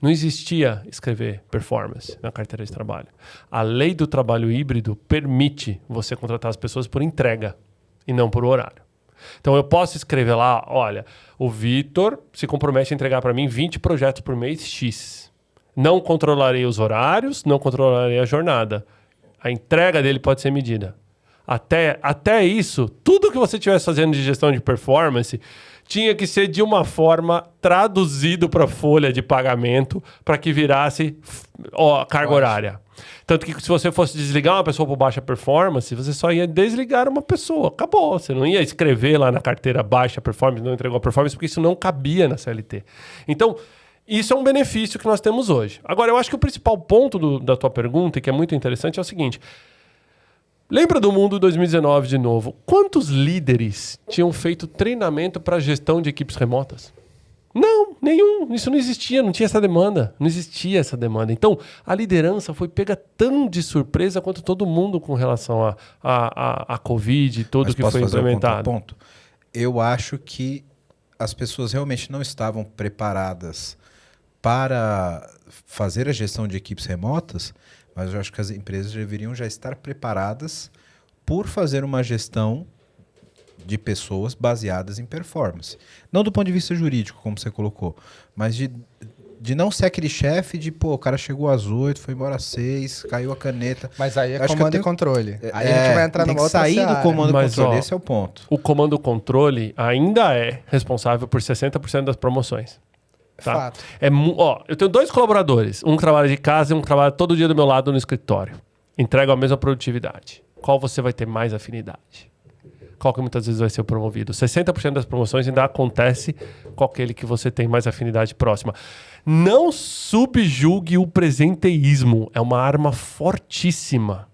Speaker 1: Não existia escrever performance na carteira de trabalho. A lei do trabalho híbrido permite você contratar as pessoas por entrega e não por horário. Então eu posso escrever lá, olha, o Vitor se compromete a entregar para mim 20 projetos por mês X. Não controlarei os horários, não controlarei a jornada. A entrega dele pode ser medida. Até isso, tudo que você estivesse fazendo de gestão de performance tinha que ser de uma forma traduzido para folha de pagamento para que virasse carga horária. Tanto que se você fosse desligar uma pessoa por baixa performance, você só ia desligar uma pessoa. Acabou. Você não ia escrever lá na carteira baixa performance, não entregou a performance, porque isso não cabia na CLT. Então, isso é um benefício que nós temos hoje. Agora, eu acho que o principal ponto da tua pergunta, e que é muito interessante, é o seguinte. Lembra do mundo 2019 de novo? Quantos líderes tinham feito treinamento para gestão de equipes remotas? Não, nenhum. Isso não existia, não tinha essa demanda. Não existia essa demanda. Então, a liderança foi pega tão de surpresa quanto todo mundo com relação a Covid e tudo que foi implementado.
Speaker 2: Ponto. Eu acho que as pessoas realmente não estavam preparadas para fazer a gestão de equipes remotas, mas eu acho que as empresas deveriam já estar preparadas por fazer uma gestão de pessoas baseadas em performance. Não do ponto de vista jurídico, como você colocou, mas de não ser aquele chefe de, pô, o cara chegou às 8, foi embora às 6, caiu a caneta.
Speaker 3: Mas aí é comando e controle. Aí a gente vai entrar numa outra
Speaker 2: sair do comando e controle, esse é o ponto.
Speaker 1: O comando controle ainda é responsável por 60% das promoções. Tá?
Speaker 3: Fato.
Speaker 1: Eu tenho 2 colaboradores. Um trabalha de casa e um trabalha todo dia do meu lado no escritório. Entregam a mesma produtividade. Qual você vai ter mais afinidade? Qual que muitas vezes vai ser promovido? 60% das promoções ainda acontece com aquele que você tem mais afinidade próxima. Não subjugue o presenteísmo. É uma arma fortíssima.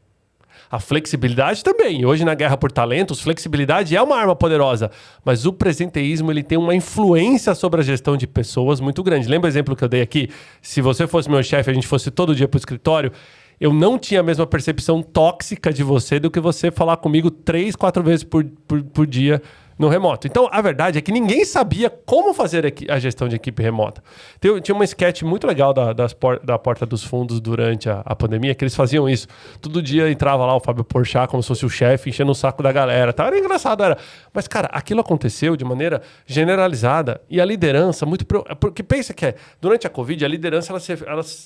Speaker 1: A flexibilidade também. Hoje, na guerra por talentos, flexibilidade é uma arma poderosa. Mas o presenteísmo ele tem uma influência sobre a gestão de pessoas muito grande. Lembra o exemplo que eu dei aqui? Se você fosse meu chefe, a gente fosse todo dia para o escritório, eu não tinha a mesma percepção tóxica de você do que você falar comigo 3, 4 vezes por dia no remoto. Então, a verdade é que ninguém sabia como fazer a gestão de equipe remota. Tinha uma sketch muito legal da Porta dos Fundos durante a pandemia, que eles faziam isso. Todo dia entrava lá o Fábio Porchat como se fosse o chefe, enchendo o saco da galera. Tá? Era engraçado, era. Mas, cara, aquilo aconteceu de maneira generalizada. E a liderança, porque pensa que durante a Covid, a liderança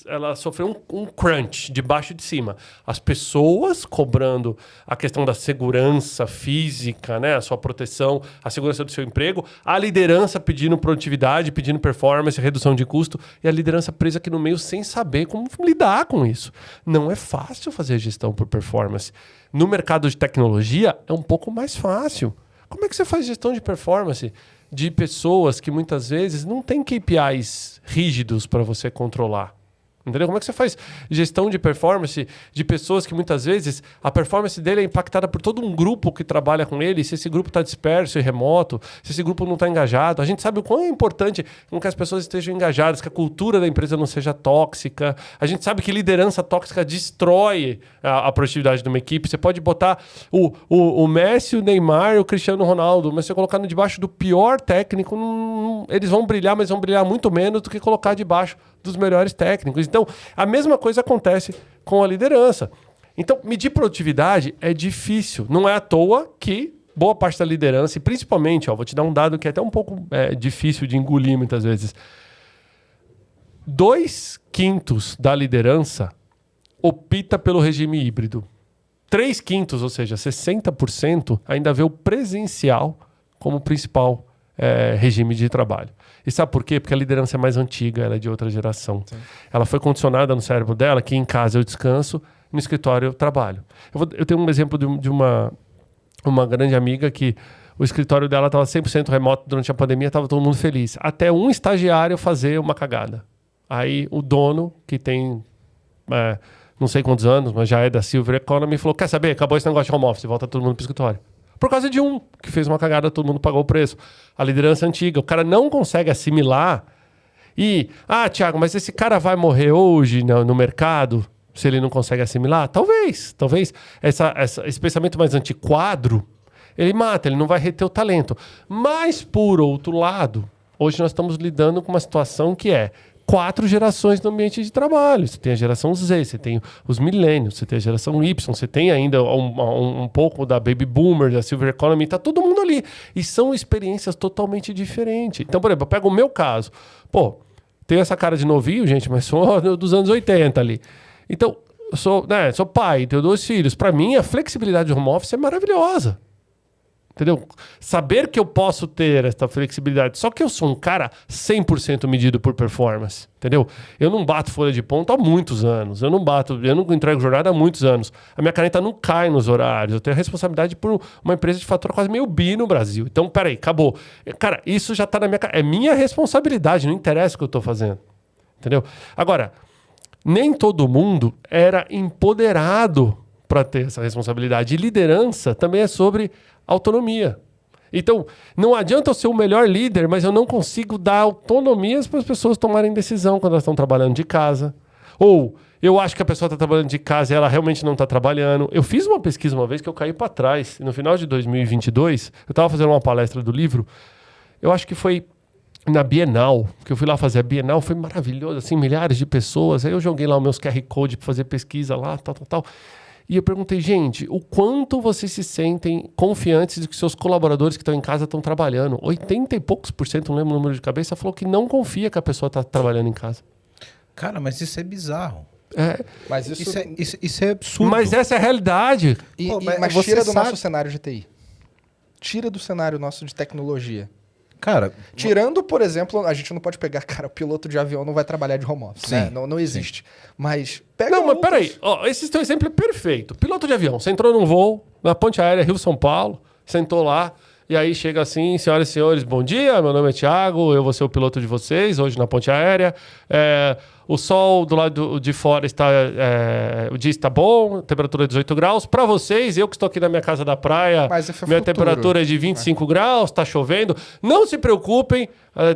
Speaker 1: ela sofreu um crunch de baixo e de cima. As pessoas cobrando a questão da segurança física, né? A sua proteção, a segurança do seu emprego, a liderança pedindo produtividade, pedindo performance, redução de custo, e a liderança presa aqui no meio sem saber como lidar com isso. Não é fácil fazer gestão por performance. No mercado de tecnologia, é um pouco mais fácil. Como é que você faz gestão de performance de pessoas que muitas vezes não têm KPIs rígidos para você controlar? Entendeu? Como é que você faz gestão de performance de pessoas que muitas vezes a performance dele é impactada por todo um grupo que trabalha com ele, se esse grupo está disperso e remoto, se esse grupo não está engajado. A gente sabe o quão é importante que as pessoas estejam engajadas, que a cultura da empresa não seja tóxica. A gente sabe que liderança tóxica destrói a produtividade de uma equipe. Você pode botar o Messi, o Neymar e o Cristiano Ronaldo, mas se você colocar debaixo do pior técnico, eles vão brilhar, mas vão brilhar muito menos do que colocar debaixo dos melhores técnicos. Então, a mesma coisa acontece com a liderança. Então, medir produtividade é difícil. Não é à toa que boa parte da liderança, e principalmente, vou te dar um dado que é até um pouco difícil de engolir muitas vezes. 2/5 da liderança opta pelo regime híbrido. 3/5, ou seja, 60%, ainda vê o presencial como principal regime de trabalho. E sabe por quê? Porque a liderança é mais antiga, ela é de outra geração. Sim. Ela foi condicionada no cérebro dela que em casa eu descanso, no escritório eu trabalho. Eu tenho um exemplo de uma grande amiga que o escritório dela estava 100% remoto durante a pandemia, estava todo mundo feliz. Até um estagiário fazer uma cagada. Aí o dono, que tem não sei quantos anos, mas já é da Silver Economy, falou, quer saber? Acabou esse negócio de home office, volta todo mundo para o escritório. Por causa de um que fez uma cagada, todo mundo pagou o preço. A liderança antiga, o cara não consegue assimilar. E, Thiago, mas esse cara vai morrer hoje no mercado se ele não consegue assimilar? Talvez. Esse pensamento mais antiquado, ele mata, ele não vai reter o talento. Mas, por outro lado, hoje nós estamos lidando com uma situação que 4 gerações no ambiente de trabalho. Você tem a geração Z, você tem os milênios, você tem a geração Y, você tem ainda um pouco da Baby Boomer, da Silver Economy, tá todo mundo ali. E são experiências totalmente diferentes. Então, por exemplo, eu pego o meu caso. Pô, tenho essa cara de novinho, gente, mas sou dos anos 80 ali. Então, eu sou pai, tenho 2 filhos. Para mim, a flexibilidade de home office é maravilhosa. Entendeu? Saber que eu posso ter essa flexibilidade. Só que eu sou um cara 100% medido por performance. Entendeu? Eu não bato folha de ponta há muitos anos. Eu não entrego jornada há muitos anos. A minha caneta não cai nos horários. Eu tenho a responsabilidade por uma empresa de fatura quase meio bi no Brasil. Então, peraí, acabou. Cara, isso já tá na minha... É minha responsabilidade, não interessa o que eu tô fazendo. Entendeu? Agora, nem todo mundo era empoderado para ter essa responsabilidade. E liderança também é sobre autonomia. Então, não adianta eu ser o melhor líder, mas eu não consigo dar autonomias para as pessoas tomarem decisão quando elas estão trabalhando de casa. Ou eu acho que a pessoa está trabalhando de casa e ela realmente não está trabalhando. Eu fiz uma pesquisa uma vez que eu caí para trás. No final de 2022, eu estava fazendo uma palestra do livro. Eu acho que foi na Bienal, que eu fui lá fazer a Bienal. Foi maravilhoso, assim, milhares de pessoas. Aí eu joguei lá os meus QR Code para fazer pesquisa lá, tal. E eu perguntei, gente, o quanto vocês se sentem confiantes de que seus colaboradores que estão em casa estão trabalhando? 80 e poucos %, não lembro o número de cabeça, falou que não confia que a pessoa está trabalhando em casa.
Speaker 2: Cara, mas isso é bizarro.
Speaker 3: Mas
Speaker 2: isso é absurdo.
Speaker 1: Mas essa é a realidade.
Speaker 3: Mas tira do nosso cenário de TI. Tira do cenário nosso de tecnologia.
Speaker 2: Cara,
Speaker 3: tirando, por exemplo, a gente não pode pegar, cara, o piloto de avião não vai trabalhar de home office, né? Não existe. Mas pega
Speaker 1: Não, mas peraí. Ó, esse teu exemplo é perfeito. Piloto de avião. Você entrou num voo na ponte aérea Rio-São Paulo, sentou lá, e aí chega assim, senhoras e senhores, bom dia, meu nome é Thiago, eu vou ser o piloto de vocês hoje na ponte aérea. O sol do lado de fora está... o dia está bom, temperatura é 18 graus. Para vocês, eu que estou aqui na minha casa da praia, minha temperatura é de 25 graus, está chovendo. Não se preocupem,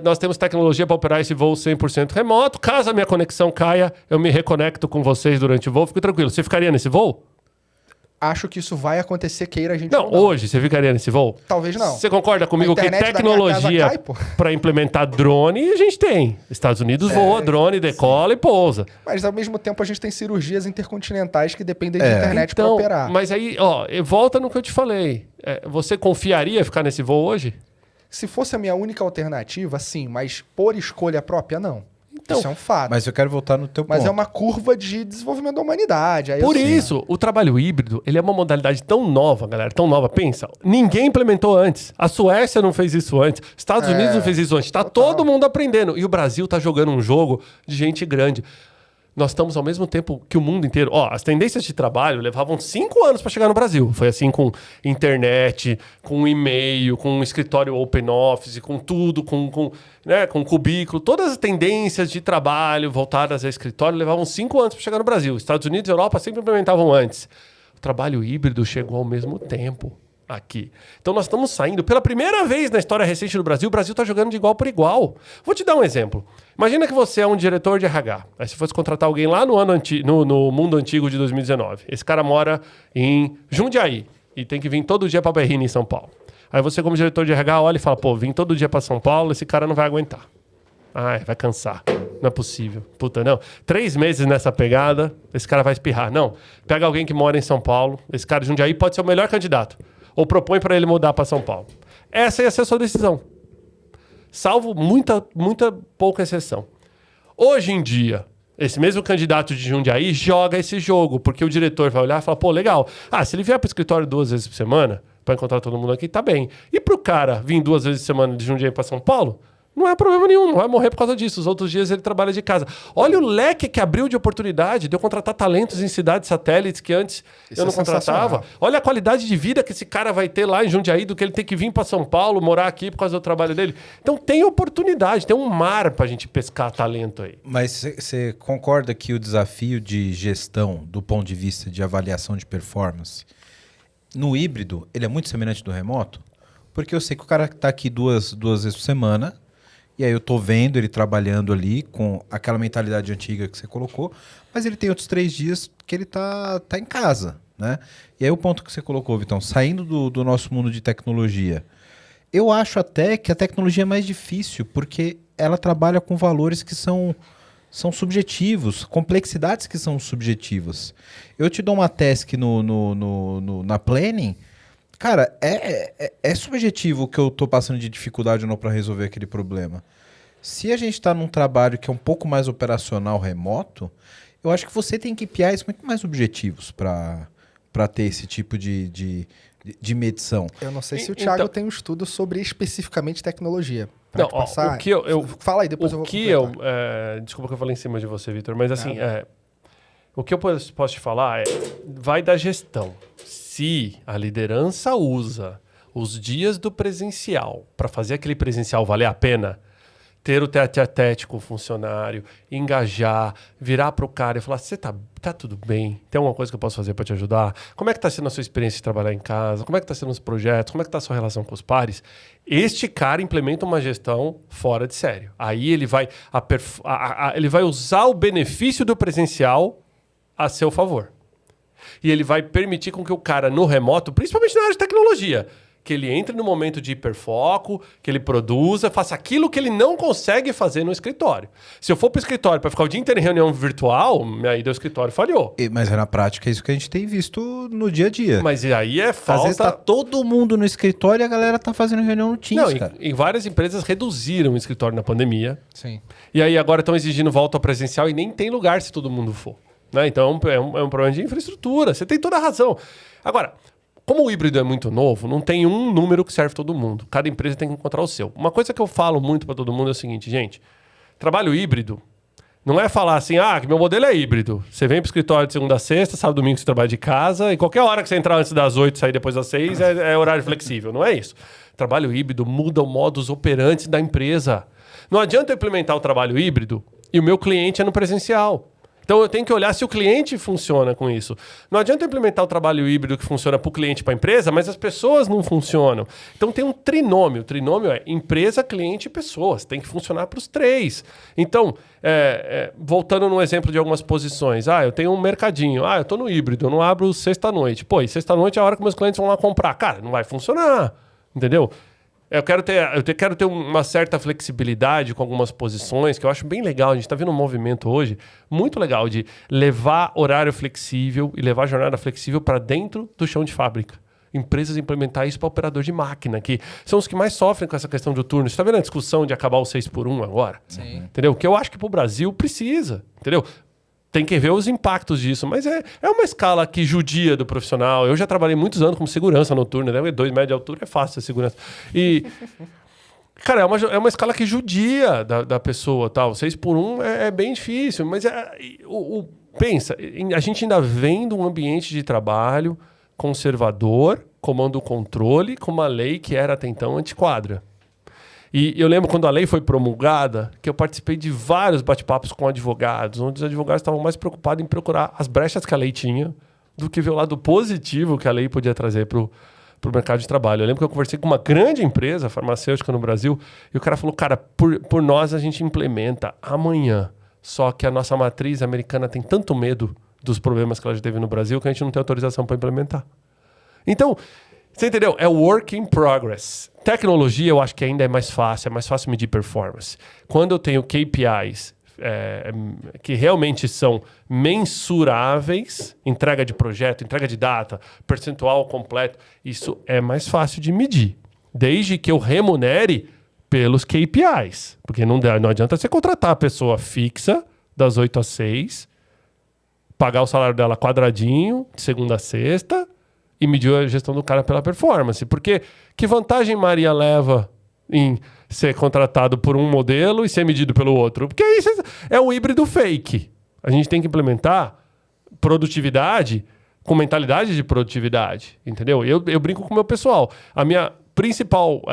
Speaker 1: nós temos tecnologia para operar esse voo 100% remoto. Caso a minha conexão caia, eu me reconecto com vocês durante o voo. Fique tranquilo. Você ficaria nesse voo?
Speaker 3: Acho que isso vai acontecer, queira a gente
Speaker 1: não. Hoje você ficaria nesse voo?
Speaker 3: Talvez não.
Speaker 1: Você concorda comigo que tecnologia para implementar drone a gente tem? Estados Unidos voa drone, decola e pousa.
Speaker 3: Mas ao mesmo tempo a gente tem cirurgias intercontinentais que dependem de internet para operar.
Speaker 1: Mas aí, volta no que eu te falei. Você confiaria ficar nesse voo hoje?
Speaker 3: Se fosse a minha única alternativa, sim. Mas por escolha própria, não.
Speaker 1: Então,
Speaker 3: isso é um fato.
Speaker 2: Mas eu quero voltar no teu ponto.
Speaker 3: Mas é uma curva de desenvolvimento da humanidade. Aí
Speaker 1: por isso, o trabalho híbrido, ele é uma modalidade tão nova, galera, tão nova. Pensa, ninguém implementou antes. A Suécia não fez isso antes. Estados Unidos não fez isso antes. Tá todo mundo aprendendo. E o Brasil tá jogando um jogo de gente grande. Nós estamos ao mesmo tempo que o mundo inteiro. As tendências de trabalho levavam 5 anos para chegar no Brasil. Foi assim com internet, com e-mail, com escritório open office, com tudo, com cubículo. Todas as tendências de trabalho voltadas a escritório levavam 5 anos para chegar no Brasil. Estados Unidos e Europa sempre implementavam antes. O trabalho híbrido chegou ao mesmo tempo aqui. Então nós estamos saindo. Pela primeira vez na história recente do Brasil, o Brasil está jogando de igual por igual. Vou te dar um exemplo. Imagina que você é um diretor de RH. Aí você fosse contratar alguém lá no mundo antigo de 2019. Esse cara mora em Jundiaí e tem que vir todo dia para Berrini, em São Paulo. Aí você, como diretor de RH, olha e fala, vim todo dia para São Paulo, esse cara não vai aguentar. Vai cansar. Não é possível. Puta, não. 3 meses nessa pegada, esse cara vai espirrar. Não. Pega alguém que mora em São Paulo, esse cara de Jundiaí pode ser o melhor candidato. Ou propõe para ele mudar para São Paulo. Essa ia ser a sua decisão. Salvo muita pouca exceção. Hoje em dia, esse mesmo candidato de Jundiaí joga esse jogo, porque o diretor vai olhar e fala, legal. Se ele vier para o escritório 2 vezes por semana, para encontrar todo mundo aqui, tá bem. E para o cara vir 2 vezes por semana de Jundiaí para São Paulo, não é problema nenhum, não vai morrer por causa disso. Os outros dias ele trabalha de casa. Olha o leque que abriu de oportunidade de eu contratar talentos em cidades satélites que antes eu não contratava. Olha a qualidade de vida que esse cara vai ter lá em Jundiaí do que ele tem que vir para São Paulo, morar aqui por causa do trabalho dele. Então tem oportunidade, tem um mar para a gente pescar talento aí.
Speaker 2: Mas você concorda que o desafio de gestão do ponto de vista de avaliação de performance no híbrido, ele é muito semelhante do remoto? Porque eu sei que o cara está aqui duas vezes por semana. E aí eu tô vendo ele trabalhando ali com aquela mentalidade antiga que você colocou, mas ele tem outros 3 dias que ele tá em casa, né? E aí o ponto que você colocou, Vitão, saindo do nosso mundo de tecnologia, eu acho até que a tecnologia é mais difícil, porque ela trabalha com valores que são subjetivos, complexidades que são subjetivas. Eu te dou uma task na planning. Cara, é subjetivo o que eu tô passando de dificuldade ou não para resolver aquele problema. Se a gente está num trabalho que é um pouco mais operacional, remoto, eu acho que você tem KPIs muito mais objetivos para ter esse tipo de de medição.
Speaker 3: Eu não sei se o Thiago
Speaker 1: Então,
Speaker 3: tem um estudo sobre especificamente tecnologia.
Speaker 1: Não, ó, o que
Speaker 3: Fala aí, depois eu vou
Speaker 1: desculpa que eu falei em cima de você, Vitor, mas assim, o que eu posso te falar vai da gestão. Se a liderança usa os dias do presencial para fazer aquele presencial valer a pena, ter o tete-a-tete com o funcionário, engajar, virar para o cara e falar, você tá tudo bem? Tem alguma coisa que eu posso fazer para te ajudar? Como é que está sendo a sua experiência de trabalhar em casa? Como é que está sendo os projetos? Como é que está a sua relação com os pares? Este cara implementa uma gestão fora de sério. Aí ele vai, ele vai usar o benefício do presencial a seu favor. E ele vai permitir com que o cara no remoto, principalmente na área de tecnologia, que ele entre no momento de hiperfoco, que ele produza, faça aquilo que ele não consegue fazer no escritório. Se eu for para o escritório para ficar o dia inteiro em reunião virtual, aí do escritório falhou.
Speaker 2: Mas na prática é isso que a gente tem visto no dia a dia.
Speaker 1: Mas aí é falta...
Speaker 2: Às vezes tá todo mundo no escritório e a galera tá fazendo reunião no Teams,
Speaker 1: não,
Speaker 2: cara.
Speaker 1: Em várias empresas reduziram o escritório na pandemia.
Speaker 3: Sim.
Speaker 1: E aí agora estão exigindo volta ao presencial e nem tem lugar se todo mundo for. Né? Então é um problema de infraestrutura. Você tem toda a razão. Agora... Como o híbrido é muito novo, não tem um número que serve todo mundo. Cada empresa tem que encontrar o seu. Uma coisa que eu falo muito para todo mundo é o seguinte, gente. Trabalho híbrido não é falar assim, que meu modelo é híbrido. Você vem para o escritório de segunda a sexta, sábado e domingo você trabalha de casa e qualquer hora que você entrar antes das 8 e sair depois das 6 é horário flexível. Não é isso. Trabalho híbrido muda o modus operandi da empresa. Não adianta eu implementar o trabalho híbrido e o meu cliente é no presencial. Então eu tenho que olhar se o cliente funciona com isso. Não adianta eu implementar o trabalho híbrido que funciona para o cliente e para a empresa, mas as pessoas não funcionam. Então tem um trinômio. O trinômio é empresa, cliente e pessoas. Tem que funcionar para os três. Então, voltando no exemplo de algumas posições. Eu tenho um mercadinho. Eu estou no híbrido, eu não abro sexta-noite. Pô, e sexta-noite é a hora que meus clientes vão lá comprar. Cara, não vai funcionar. Entendeu? Eu quero ter uma certa flexibilidade com algumas posições, que eu acho bem legal. A gente está vendo um movimento hoje muito legal de levar horário flexível e levar jornada flexível para dentro do chão de fábrica. Empresas implementar isso para operador de máquina, que são os que mais sofrem com essa questão do turno. Você está vendo a discussão de acabar o 6x1 agora?
Speaker 3: Sim.
Speaker 1: Entendeu? Que eu acho que para o Brasil precisa. Entendeu? Tem que ver os impactos disso, mas é uma escala que judia do profissional. Eu já trabalhei muitos anos como segurança noturna, né? 2 metros de altura é fácil ser segurança. E, cara, é uma escala que judia da pessoa, tal. 6x1 é bem difícil, mas pensa, a gente ainda vem de um ambiente de trabalho conservador, comando controle, com uma lei que era até então antiquadra. E eu lembro quando a lei foi promulgada, que eu participei de vários bate-papos com advogados, onde os advogados estavam mais preocupados em procurar as brechas que a lei tinha do que ver o lado positivo que a lei podia trazer para o mercado de trabalho. Eu lembro que eu conversei com uma grande empresa farmacêutica no Brasil e o cara falou, cara, por nós a gente implementa amanhã. Só que a nossa matriz americana tem tanto medo dos problemas que ela já teve no Brasil que a gente não tem autorização para implementar. Então... Você entendeu? É work in progress. Tecnologia eu acho que ainda é mais fácil medir performance. Quando eu tenho KPIs que realmente são mensuráveis, entrega de projeto, entrega de data, percentual completo, isso é mais fácil de medir. Desde que eu remunere pelos KPIs. Porque não adianta você contratar a pessoa fixa das 8 às 6, pagar o salário dela quadradinho, de segunda a sexta, e medir a gestão do cara pela performance. Porque que vantagem Maria leva em ser contratado por um modelo e ser medido pelo outro? Porque isso é um híbrido fake. A gente tem que implementar produtividade com mentalidade de produtividade. Entendeu? Eu brinco com o meu pessoal. A minha principal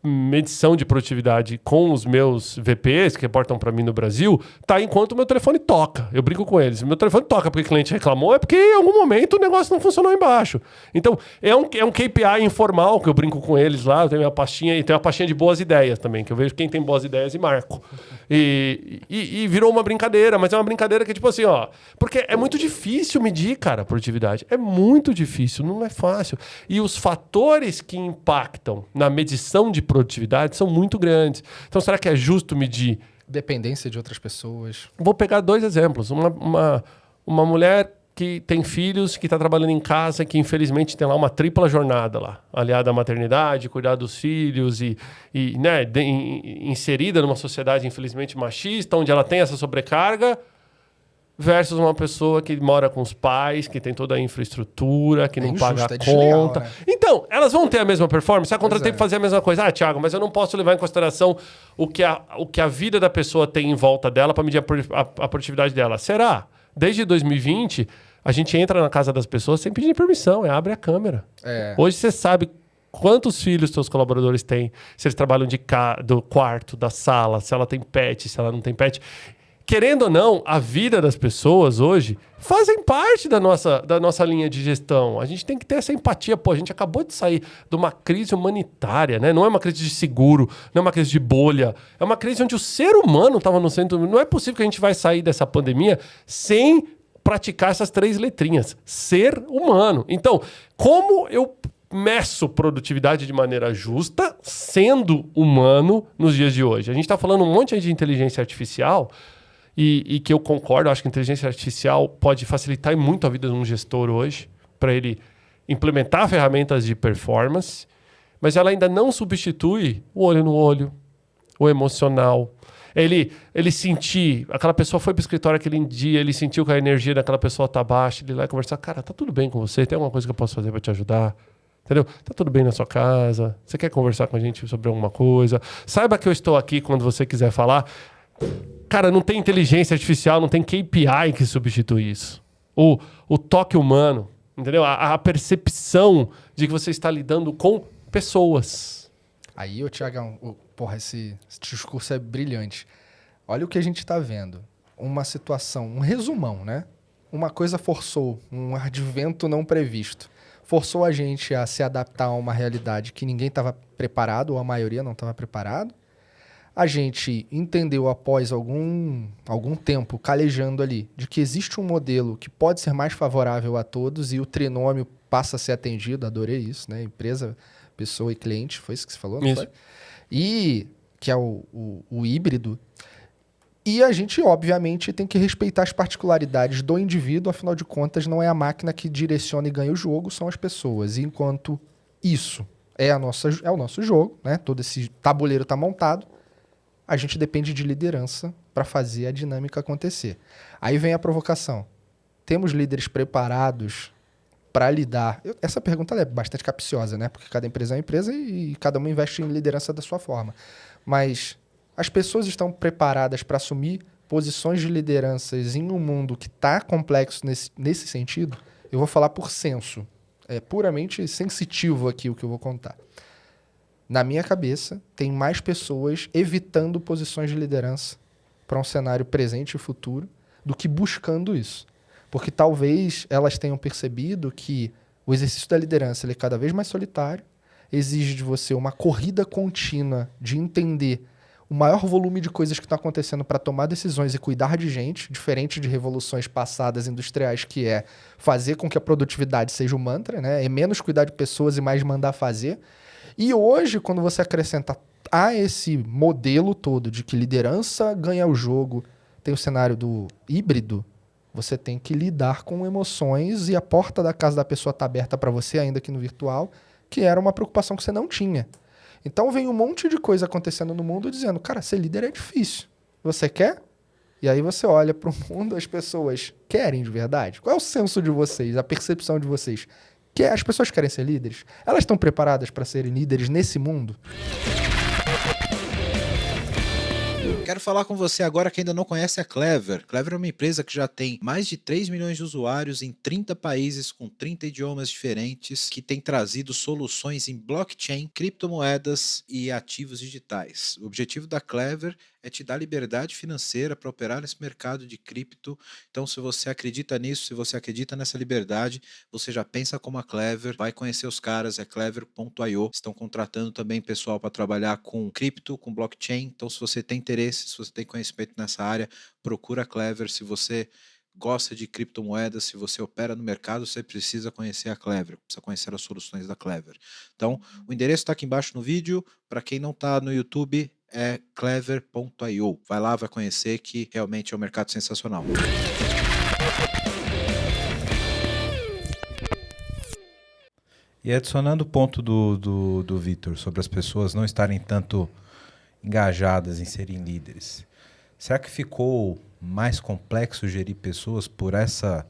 Speaker 1: medição de produtividade com os meus VPs que reportam para mim no Brasil tá enquanto o meu telefone toca. Eu brinco com eles. Meu telefone toca porque o cliente reclamou, é porque em algum momento o negócio não funcionou embaixo. Então, é um KPI informal que eu brinco com eles lá. Eu tenho minha pastinha e tenho uma pastinha de boas ideias também, que eu vejo quem tem boas ideias e marco. E virou uma brincadeira, mas é uma brincadeira que tipo assim, porque é muito difícil medir, cara, a produtividade. É muito difícil, não é fácil. E os fatores que impactam na medição de produtividade são muito grandes. Então, será que é justo medir?
Speaker 3: Dependência de outras pessoas.
Speaker 1: Vou pegar 2 exemplos. Uma mulher que tem filhos, que está trabalhando em casa, que infelizmente tem lá uma tripla jornada lá, aliada à maternidade, cuidar dos filhos e né, inserida numa sociedade infelizmente machista, onde ela tem essa sobrecarga, versus uma pessoa que mora com os pais, que tem toda a infraestrutura, que não paga a conta.
Speaker 3: Desleal, né?
Speaker 1: Então, elas vão ter a mesma performance? A Contra tem que
Speaker 3: é.
Speaker 1: fazer a mesma coisa. Ah, Thiago, mas eu não posso levar em consideração o que a vida da pessoa tem em volta dela para medir a produtividade dela. Será? Desde 2020, a gente entra na casa das pessoas sem pedir permissão, abre a câmera. Hoje você sabe quantos filhos seus colaboradores têm, se eles trabalham do quarto, da sala, se ela tem pet, se ela não tem pet. Querendo ou não, a vida das pessoas hoje fazem parte da nossa linha de gestão. A gente tem que ter essa empatia. Pô, a gente acabou de sair de uma crise humanitária, né? Não é uma crise de seguro, não é uma crise de bolha. É uma crise onde o ser humano estava no centro. Não é possível que a gente vai sair dessa pandemia sem praticar essas 3 letrinhas. Ser humano. Então, como eu meço produtividade de maneira justa, sendo humano nos dias de hoje? A gente está falando um monte de inteligência artificial e que eu concordo, acho que a inteligência artificial pode facilitar muito a vida de um gestor hoje, para ele implementar ferramentas de performance, mas ela ainda não substitui o olho no olho, o emocional. Ele sentir, aquela pessoa foi para o escritório aquele dia, ele sentiu que a energia daquela pessoa está baixa, ele vai conversar, cara, tá tudo bem com você? Tem alguma coisa que eu posso fazer para te ajudar? Entendeu? Tá tudo bem na sua casa? Você quer conversar com a gente sobre alguma coisa? Saiba que eu estou aqui quando você quiser falar. Cara, não tem inteligência artificial, não tem KPI que substitui isso. O toque humano, entendeu? A percepção de que você está lidando com pessoas.
Speaker 3: Aí, Thiagão, porra, esse discurso é brilhante. Olha o que a gente está vendo. Uma situação, um resumão, né? Uma coisa forçou, um advento não previsto. Forçou a gente a se adaptar a uma realidade que ninguém estava preparado, ou a maioria não estava preparado. A gente entendeu após algum tempo calejando ali de que existe um modelo que pode ser mais favorável a todos e o trinômio passa a ser atendido. Adorei isso, né? Empresa, pessoa e cliente, foi isso que você falou, não foi? E que é o híbrido. E a gente, obviamente, tem que respeitar as particularidades do indivíduo, afinal de contas, não é a máquina que direciona e ganha o jogo, são as pessoas. E enquanto isso é o nosso jogo, né? Todo esse tabuleiro está montado, a gente depende de liderança para fazer a dinâmica acontecer. Aí vem a provocação. Temos líderes preparados para lidar? Essa pergunta é bastante capciosa, né? Porque cada empresa é uma empresa e cada uma investe em liderança da sua forma. Mas as pessoas estão preparadas para assumir posições de lideranças em um mundo que está complexo nesse sentido? Eu vou falar por senso. É puramente sensitivo aqui o que eu vou contar. Na minha cabeça, tem mais pessoas evitando posições de liderança para um cenário presente e futuro do que buscando isso. Porque talvez elas tenham percebido que o exercício da liderança ele é cada vez mais solitário, exige de você uma corrida contínua de entender o maior volume de coisas que estão acontecendo para tomar decisões e cuidar de gente, diferente de revoluções passadas industriais, que é fazer com que a produtividade seja o mantra, né? É menos cuidar de pessoas e mais mandar fazer. E hoje, quando você acrescenta a esse modelo todo de que liderança ganha o jogo, tem o cenário do híbrido, você tem que lidar com emoções e a porta da casa da pessoa está aberta para você, ainda que no virtual, que era uma preocupação que você não tinha. Então vem um monte de coisa acontecendo no mundo dizendo, cara, ser líder é difícil. Você quer? E aí você olha para o mundo, as pessoas querem de verdade? Qual é o senso de vocês, a percepção de vocês? Que as pessoas querem ser líderes? Elas estão preparadas para serem líderes nesse mundo?
Speaker 2: Quero falar com você agora que ainda não conhece a Clever. Clever é uma empresa que já tem mais de 3 milhões de usuários em 30 países com 30 idiomas diferentes, que tem trazido soluções em blockchain, criptomoedas e ativos digitais. O objetivo da Clever é te dar liberdade financeira para operar nesse mercado de cripto. Então, se você acredita nisso, se você acredita nessa liberdade, você já pensa como a Clever, vai conhecer os caras, é clever.io. Estão contratando também pessoal para trabalhar com cripto, com blockchain. Então, se você tem interesse, se você tem conhecimento nessa área, procura a Clever. Se você gosta de criptomoedas, se você opera no mercado, você precisa conhecer a Clever, precisa conhecer as soluções da Clever. Então, o endereço está aqui embaixo no vídeo. Para quem não está no YouTube, é clever.io. Vai lá, vai conhecer, que realmente é um mercado sensacional. E adicionando o ponto do Vitor sobre as pessoas não estarem tanto engajadas em serem líderes, será que ficou mais complexo gerir pessoas por essa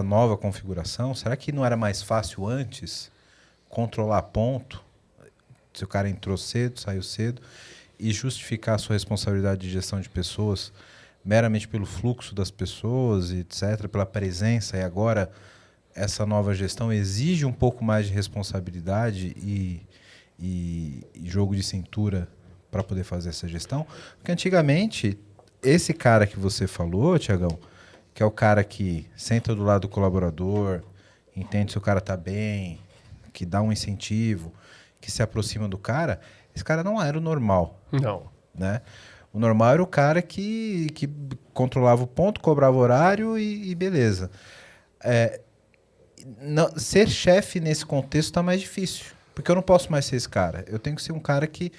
Speaker 2: nova configuração? Será que não era mais fácil antes controlar ponto, se o cara entrou cedo, saiu cedo, e justificar a sua responsabilidade de gestão de pessoas meramente pelo fluxo das pessoas, etc., pela presença, e agora essa nova gestão exige um pouco mais de responsabilidade e jogo de cintura para poder fazer essa gestão? Porque antigamente, esse cara que você falou, Tiagão, que é o cara que senta do lado do colaborador, entende se o cara está bem, que dá um incentivo, que se aproxima do cara, esse cara não era o normal.
Speaker 1: Não.
Speaker 2: Né? O normal era o cara que controlava o ponto, cobrava horário e beleza. Ser chefe nesse contexto está mais difícil, porque eu não posso mais ser esse cara. Eu tenho que ser um cara que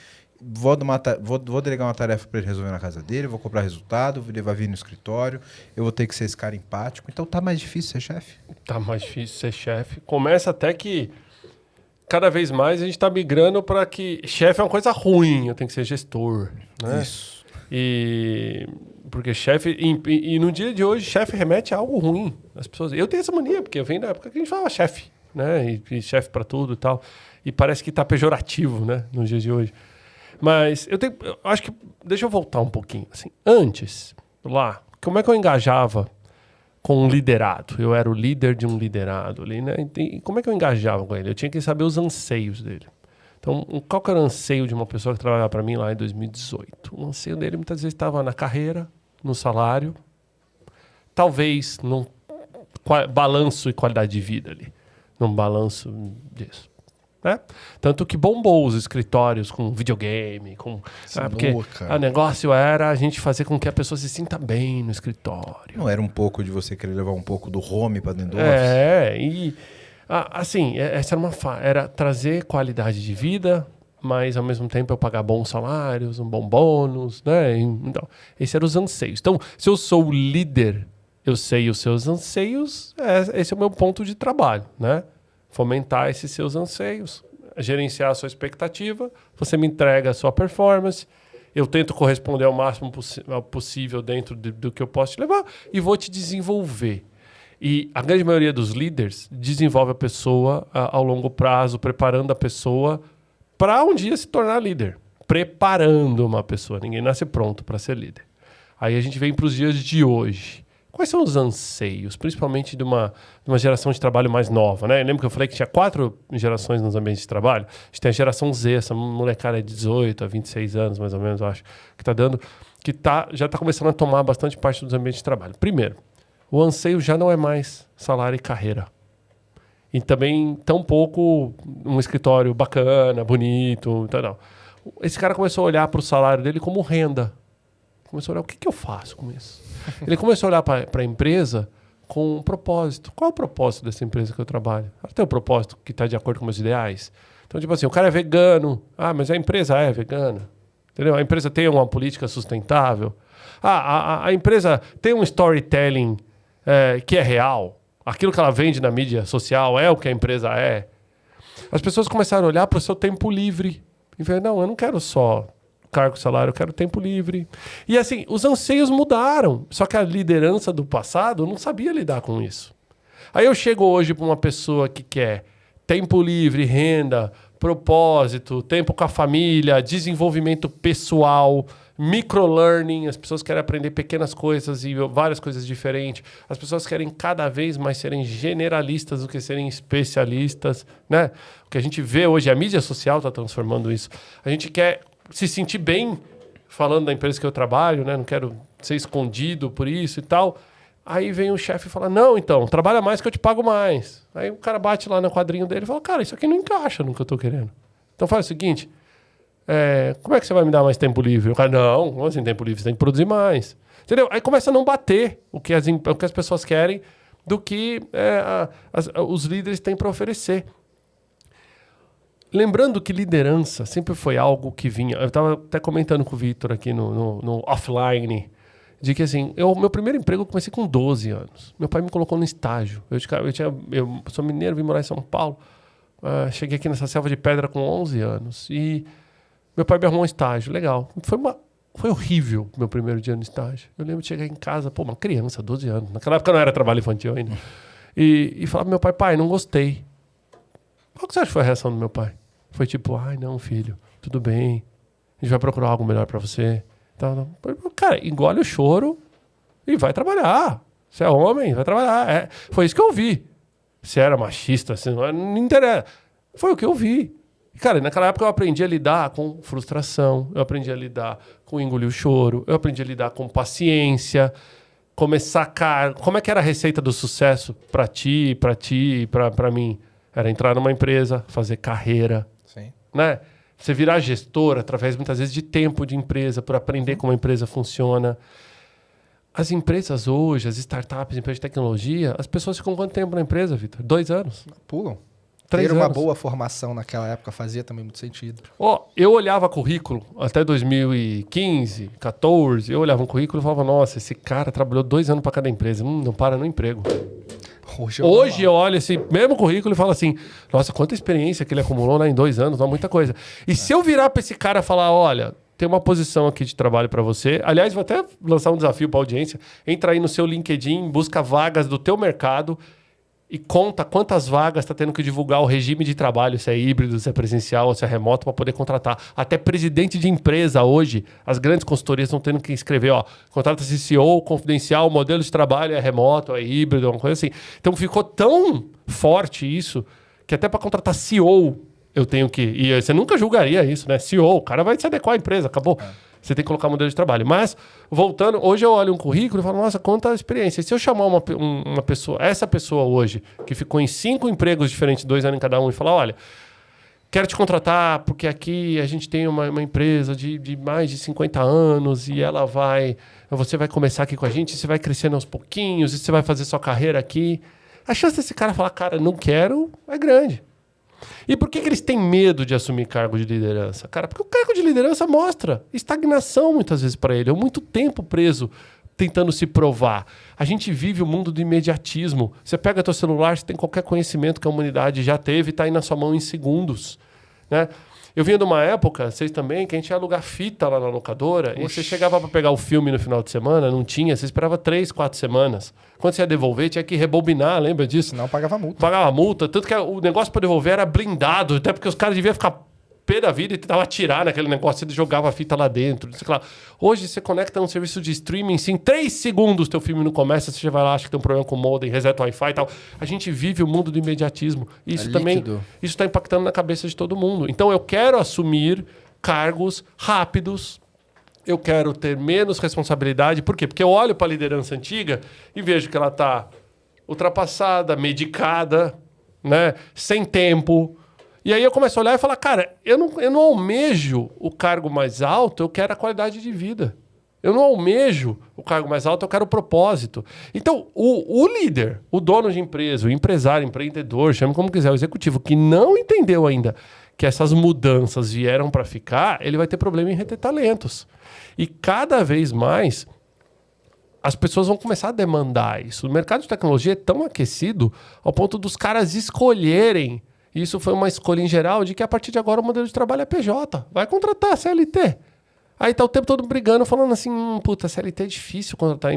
Speaker 2: vou delegar uma tarefa para ele resolver na casa dele, vou cobrar resultado, ele vai vir no escritório, eu vou ter que ser esse cara empático. Então tá mais difícil ser chefe?
Speaker 1: Tá mais difícil ser chefe. Começa até que cada vez mais a gente está migrando para que chefe é uma coisa ruim, eu tenho que ser gestor. Né?
Speaker 2: Isso.
Speaker 1: Porque chefe... E no dia de hoje, chefe remete a algo ruim. As pessoas, eu tenho essa mania, porque eu venho da época que a gente falava chefe, né? E chefe para tudo e tal. E parece que está pejorativo, né? Nos dias de hoje. Mas eu acho que... Deixa eu voltar um pouquinho. Assim, antes, lá, como é que eu engajava com um liderado? Eu era o líder de um liderado ali, né? E como é que eu engajava com ele? Eu tinha que saber os anseios dele. Então, qual que era o anseio de uma pessoa que trabalhava para mim lá em 2018? O anseio dele muitas vezes estava na carreira, no salário, talvez num balanço e qualidade de vida ali. Num balanço disso. Né? Tanto que bombou os escritórios com videogame, porque o negócio era a gente fazer com que a pessoa se sinta bem no escritório.
Speaker 2: Não era um pouco de você querer levar um pouco do home para dentro do office?
Speaker 1: Assim, essa era trazer qualidade de vida, mas ao mesmo tempo eu pagar bons salários, um bom bônus, né? Então, esses eram os anseios. Então, se eu sou o líder, eu sei os seus anseios, esse é o meu ponto de trabalho, né? Fomentar esses seus anseios, gerenciar a sua expectativa, você me entrega a sua performance, eu tento corresponder ao máximo possível dentro do que eu posso te levar e vou te desenvolver. E a grande maioria dos líderes desenvolve a pessoa ao longo prazo, preparando a pessoa para um dia se tornar líder. Preparando uma pessoa. Ninguém nasce pronto para ser líder. Aí a gente vem para os dias de hoje. Quais são os anseios, principalmente de uma geração de trabalho mais nova, né? Eu lembro que eu falei que tinha 4 gerações nos ambientes de trabalho. A gente tem a geração Z, essa molecada de 18 a 26 anos, mais ou menos, eu acho, que está dando, já está começando a tomar bastante parte dos ambientes de trabalho. Primeiro, o anseio já não é mais salário e carreira. E também, tampouco, um escritório bacana, bonito, então não. Esse cara começou a olhar para o salário dele como renda. Começou a olhar, o que eu faço com isso? Ele começou a olhar para a empresa com um propósito. Qual é o propósito dessa empresa que eu trabalho? Ela tem um propósito que está de acordo com meus ideais? Então, tipo assim, o cara é vegano. Ah, mas a empresa é vegana. Entendeu? A empresa tem uma política sustentável. A empresa tem um storytelling que é real. Aquilo que ela vende na mídia social é o que a empresa é. As pessoas começaram a olhar para o seu tempo livre. E ver, não, eu não quero só cargo, salário, eu quero tempo livre. E assim, os anseios mudaram. Só que a liderança do passado não sabia lidar com isso. Aí eu chego hoje para uma pessoa que quer tempo livre, renda, propósito, tempo com a família, desenvolvimento pessoal, microlearning. As pessoas querem aprender pequenas coisas e várias coisas diferentes. As pessoas querem cada vez mais serem generalistas do que serem especialistas, né? O que a gente vê hoje, a mídia social está transformando isso. A gente quer se sentir bem falando da empresa que eu trabalho, né? Não quero ser escondido por isso e tal. Aí vem o chefe e fala, não, então, trabalha mais que eu te pago mais. Aí o cara bate lá no quadrinho dele e fala, cara, isso aqui não encaixa no que eu tô querendo. Então faz o seguinte, como é que você vai me dar mais tempo livre? O cara, não, como assim tempo livre? Você tem que produzir mais. Entendeu? Aí começa a não bater o que as pessoas querem do que os líderes têm para oferecer. Lembrando que liderança sempre foi algo que vinha... Eu estava até comentando com o Vitor aqui no offline, de que assim, meu primeiro emprego eu comecei com 12 anos. Meu pai me colocou no estágio. Eu sou mineiro, vim morar em São Paulo. Cheguei aqui nessa selva de pedra com 11 anos. E meu pai me arrumou um estágio. Legal. Foi Foi horrível meu primeiro dia no estágio. Eu lembro de chegar em casa, pô, uma criança, 12 anos. Naquela época não era trabalho infantil ainda. E falar pro meu pai, não gostei. Qual que você acha que foi a reação do meu pai? Foi tipo, ai, não, filho, tudo bem. A gente vai procurar algo melhor pra você. Então, cara, engole o choro e vai trabalhar. Você é homem, vai trabalhar. Foi isso que eu vi. Se era machista, se não interessa. Foi o que eu vi. Cara, naquela época eu aprendi a lidar com frustração, eu aprendi a lidar com engolir o choro, eu aprendi a lidar com paciência, começar a... Como é que era a receita do sucesso pra ti, pra mim? Era entrar numa empresa, fazer carreira,
Speaker 2: Sim.
Speaker 1: né? Você virar gestor através, muitas vezes, de tempo de empresa, por aprender como a empresa funciona. As empresas hoje, as startups, empresas de tecnologia, as pessoas ficam quanto tempo na empresa, Vitor? 2 anos?
Speaker 3: Pulam.
Speaker 1: 3
Speaker 3: Ter uma
Speaker 1: anos.
Speaker 3: boa formação naquela época fazia também muito sentido.
Speaker 1: Eu olhava currículo até 2015, 14, eu olhava um currículo e falava, nossa, esse cara trabalhou 2 anos para cada empresa, não para no emprego. Hoje eu olho esse mesmo currículo e falo assim, nossa, quanta experiência que ele acumulou lá em 2 anos, não, muita coisa. E se eu virar para esse cara e falar, olha, tem uma posição aqui de trabalho para você, aliás, vou até lançar um desafio para a audiência, entra aí no seu LinkedIn, busca vagas do teu mercado e conta quantas vagas está tendo que divulgar o regime de trabalho, se é híbrido, se é presencial, se é remoto, para poder contratar. Até presidente de empresa hoje, as grandes consultorias estão tendo que escrever, ó, contrata-se CEO, confidencial, modelo de trabalho é remoto, é híbrido, uma coisa assim. Então ficou tão forte isso, que até para contratar CEO eu tenho que... E você nunca julgaria isso, né? CEO, o cara vai se adequar à empresa, acabou. Você tem que colocar modelo de trabalho. Mas, voltando, hoje eu olho um currículo e falo, nossa, quanta experiência. E se eu chamar uma pessoa, essa pessoa hoje, que ficou em 5 empregos diferentes, 2 anos em cada um, e falar, olha, quero te contratar porque aqui a gente tem uma empresa de mais de 50 anos e você vai começar aqui com a gente, você vai crescendo aos pouquinhos e você vai fazer sua carreira aqui. A chance desse cara falar, cara, não quero, é grande. E por que eles têm medo de assumir cargo de liderança? Cara, porque o cargo de liderança mostra estagnação muitas vezes para ele. É muito tempo preso tentando se provar. A gente vive o mundo do imediatismo. Você pega teu celular, você tem qualquer conhecimento que a humanidade já teve e está aí na sua mão em segundos, né? Eu vinha de uma época, vocês também, que a gente ia alugar fita lá na locadora. Oxi. E você chegava para pegar o filme no final de semana, não tinha, você esperava 3, 4 semanas. Quando você ia devolver, tinha que rebobinar, lembra disso?
Speaker 3: Senão pagava multa.
Speaker 1: Pagava multa, tanto que o negócio para devolver era blindado, até porque os caras deviam ficar pé da vida e tentavam atirar naquele negócio, você jogava a fita lá dentro. Hoje você conecta um serviço de streaming, em 3 segundos teu filme não começa, você já vai lá, acha que tem um problema com o modem, reseta o Wi-Fi e tal. A gente vive o mundo do imediatismo. Isso também está impactando na cabeça de todo mundo. Então eu quero assumir cargos rápidos, eu quero ter menos responsabilidade. Por quê? Porque eu olho para a liderança antiga e vejo que ela está ultrapassada, medicada, né? Sem tempo. E aí eu começo a olhar e falar, cara, eu não almejo o cargo mais alto, eu quero a qualidade de vida. Eu não almejo o cargo mais alto, eu quero o propósito. Então, o líder, o dono de empresa, o empresário, empreendedor, chame como quiser, o executivo, que não entendeu ainda que essas mudanças vieram para ficar, ele vai ter problema em reter talentos. E cada vez mais as pessoas vão começar a demandar isso. O mercado de tecnologia é tão aquecido ao ponto dos caras escolherem. Isso foi uma escolha em geral de que a partir de agora o modelo de trabalho é PJ. Vai contratar CLT. Aí tá o tempo todo brigando, falando assim, puta, CLT é difícil contratar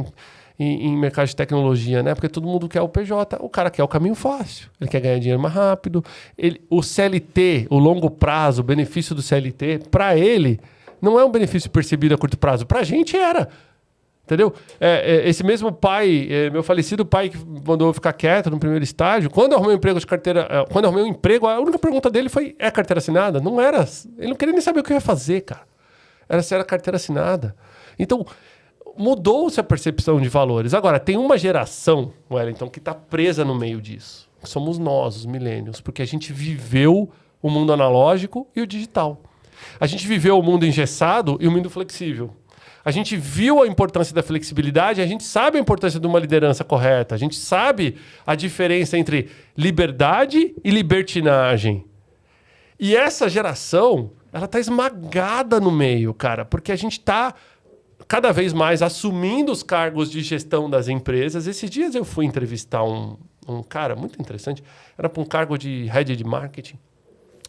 Speaker 1: em mercado de tecnologia, né? Porque todo mundo quer o PJ. O cara quer o caminho fácil. Ele quer ganhar dinheiro mais rápido. O CLT, o longo prazo, o benefício do CLT, para ele, não é um benefício percebido a curto prazo. Pra gente era. Entendeu? Esse mesmo pai, meu falecido pai que mandou eu ficar quieto no primeiro estágio, quando eu arrumei um emprego de carteira, quando eu arrumei um emprego, a única pergunta dele foi, é carteira assinada? Não era. Ele não queria nem saber o que eu ia fazer, cara. Era se era carteira assinada. Então, mudou-se a percepção de valores. Agora, tem uma geração, Wellington, que está presa no meio disso. Somos nós, os millennials, porque a gente viveu o mundo analógico e o digital. A gente viveu o mundo engessado e o mundo flexível. A gente viu a importância da flexibilidade, a gente sabe a importância de uma liderança correta, a gente sabe a diferença entre liberdade e libertinagem. E essa geração, ela está esmagada no meio, cara, porque a gente está cada vez mais assumindo os cargos de gestão das empresas. Esses dias eu fui entrevistar um cara muito interessante, era para um cargo de head de marketing.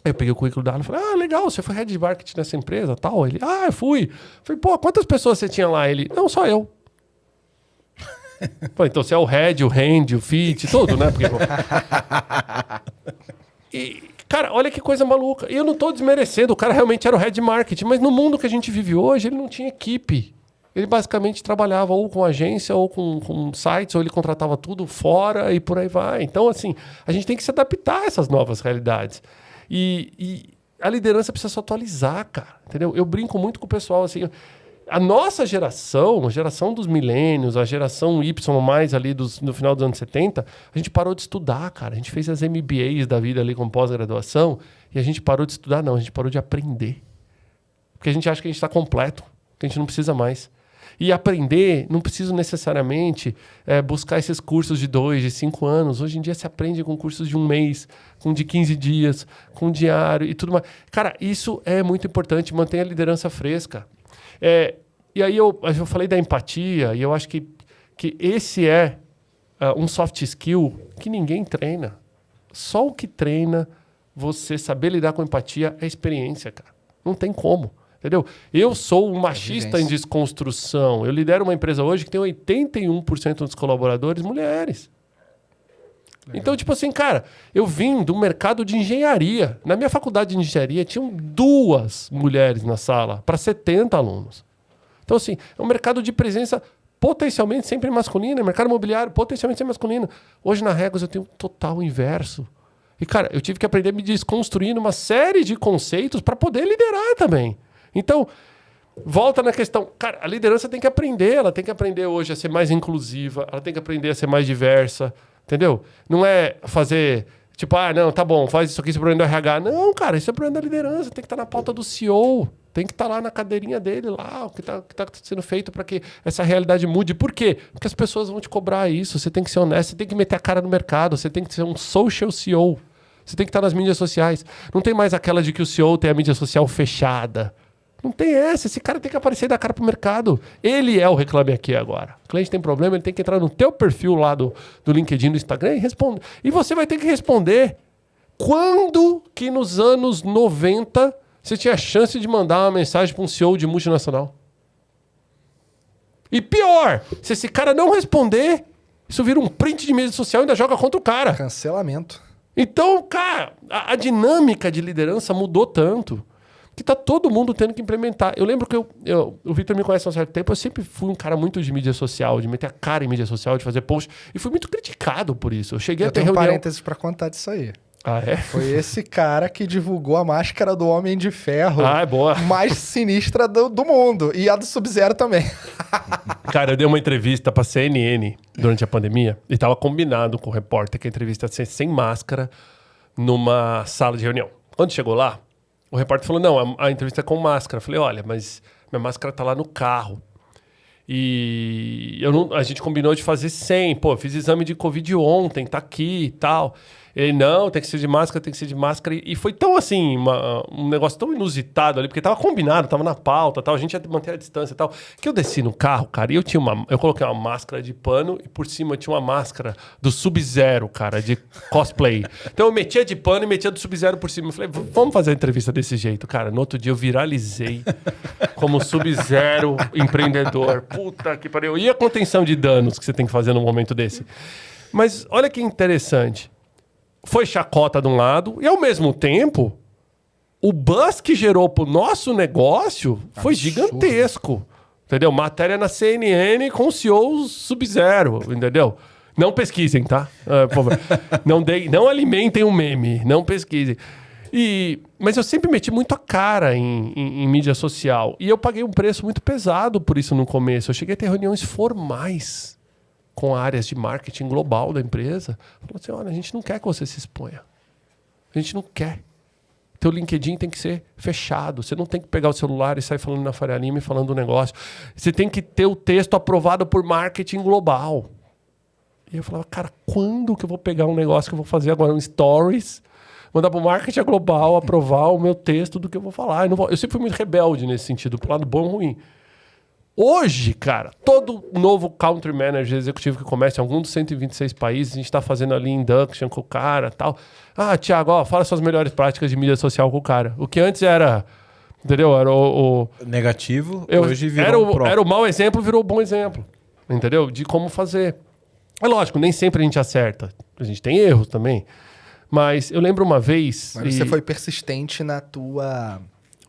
Speaker 1: Aí eu peguei o currículo dela e falei, legal, você foi head de marketing nessa empresa, tal? Ele, eu fui. Falei, pô, quantas pessoas você tinha lá? Ele, não, só eu. Falei, então você é o head, o hand, o fit, tudo, né? Porque... E, cara, olha que coisa maluca. E eu não tô desmerecendo, o cara realmente era o head de marketing, mas no mundo que a gente vive hoje, ele não tinha equipe. Ele basicamente trabalhava ou com agência, ou com sites, ou ele contratava tudo fora e por aí vai. Então, assim, a gente tem que se adaptar a essas novas realidades. E a liderança precisa se atualizar, cara. Entendeu? Eu brinco muito com o pessoal, assim... A nossa geração, a geração dos milênios, a geração Y mais ali no final dos anos 70, a gente parou de estudar, cara. A gente fez as MBAs da vida ali com pós-graduação e a gente parou de estudar, não. A gente parou de aprender. Porque a gente acha que a gente está completo, que a gente não precisa mais. E aprender, não preciso necessariamente buscar esses cursos de 2, de 5 anos. Hoje em dia se aprende com cursos de 1 mês, com de 15 dias, com diário e tudo mais. Cara, isso é muito importante, manter a liderança fresca. E aí eu falei da empatia e eu acho que esse é um soft skill que ninguém treina. Só o que treina você saber lidar com empatia é experiência, cara. Não tem como. Entendeu? Eu sou um machista em desconstrução. Eu lidero uma empresa hoje que tem 81% dos colaboradores mulheres. Legal. Então, tipo assim, cara, eu vim do mercado de engenharia. Na minha faculdade de engenharia, tinham 2 mulheres na sala para 70 alunos. Então, assim, é um mercado de presença potencialmente sempre masculina, mercado imobiliário potencialmente sempre masculino. Hoje, na Regus, eu tenho um total inverso. E, cara, eu tive que aprender a me desconstruir numa série de conceitos para poder liderar também. Então, volta na questão. Cara, a liderança tem que aprender. Ela tem que aprender hoje a ser mais inclusiva. Ela tem que aprender a ser mais diversa. Entendeu? Não é fazer... Tipo, não, tá bom, faz isso aqui, isso é problema do RH. Não, cara, isso é problema da liderança. Tem que estar na pauta do CEO. Tem que estar lá na cadeirinha dele, lá, o que tá sendo feito para que essa realidade mude. Por quê? Porque as pessoas vão te cobrar isso. Você tem que ser honesto, você tem que meter a cara no mercado, você tem que ser um social CEO. Você tem que estar nas mídias sociais. Não tem mais aquela de que o CEO tem a mídia social fechada. Não tem essa. Esse cara tem que aparecer e dar cara pro mercado. Ele é o Reclame Aqui agora. O cliente tem problema, ele tem que entrar no teu perfil lá do LinkedIn, do Instagram e responder. E você vai ter que responder. Quando que nos anos 90 você tinha a chance de mandar uma mensagem para um CEO de multinacional? E pior, se esse cara não responder, isso vira um print de mídia social e ainda joga contra o cara.
Speaker 3: Cancelamento.
Speaker 1: Então, cara, a dinâmica de liderança mudou tanto que tá todo mundo tendo que implementar. Eu lembro que o Victor me conhece há um certo tempo, eu sempre fui um cara muito de mídia social, de meter a cara em mídia social, de fazer post, e fui muito criticado por isso. Eu cheguei a ter reunião...
Speaker 3: Eu tenho parênteses pra contar disso aí.
Speaker 1: Ah, é?
Speaker 3: Foi esse cara que divulgou a máscara do Homem de Ferro
Speaker 1: boa.
Speaker 3: mais sinistra do mundo. E a do Sub-Zero também.
Speaker 1: Cara, eu dei uma entrevista pra CNN durante a pandemia e tava combinado com o repórter que a entrevista ia ser sem máscara numa sala de reunião. Quando chegou lá, o repórter falou, não, a entrevista é com máscara. Eu falei, olha, mas minha máscara tá lá no carro. E a gente combinou de fazer sem. Pô, eu fiz exame de Covid ontem, tá aqui e tal. Ele, não, tem que ser de máscara, tem que ser de máscara. E foi tão assim, um negócio tão inusitado ali, porque tava combinado, tava na pauta, tal, a gente ia manter a distância e tal, que eu desci no carro, cara, e eu coloquei uma máscara de pano e por cima tinha uma máscara do Sub-Zero, cara, de cosplay. Então eu metia de pano e metia do Sub-Zero por cima. Eu falei, vamos fazer a entrevista desse jeito, cara. No outro dia eu viralizei como Sub-Zero empreendedor. Puta que pariu. E a contenção de danos que você tem que fazer num momento desse? Mas olha que interessante. Foi chacota de um lado, e ao mesmo tempo, o buzz que gerou pro nosso negócio foi gigantesco. Entendeu? Matéria na CNN com o CEO Sub-Zero, entendeu? Não pesquisem, tá? Por favor. Não alimentem um meme, não pesquisem. Mas eu sempre meti muito a cara em mídia social. E eu paguei um preço muito pesado por isso no começo. Eu cheguei a ter reuniões formais com áreas de marketing global da empresa. Falou assim, olha, a gente não quer que você se exponha. A gente não quer. Teu LinkedIn tem que ser fechado. Você não tem que pegar o celular e sair falando na Faria Lima e falando do negócio. Você tem que ter o texto aprovado por marketing global. E eu falava, cara, quando que eu vou pegar um negócio que eu vou fazer agora, um stories, mandar para o marketing global, aprovar o meu texto do que eu vou falar? Eu sempre fui muito rebelde nesse sentido, pro lado bom e ruim. Hoje, cara, todo novo country manager executivo que começa em algum dos 126 países, a gente tá fazendo ali induction com o cara e tal. Ah, Thiago, ó, fala suas melhores práticas de mídia social com o cara. O que antes era, entendeu? Era o
Speaker 2: negativo, hoje virou
Speaker 1: era o mau exemplo, virou o bom exemplo. Entendeu? De como fazer. É lógico, nem sempre a gente acerta. A gente tem erros também. Mas eu lembro uma vez...
Speaker 3: Mas você foi persistente na tua...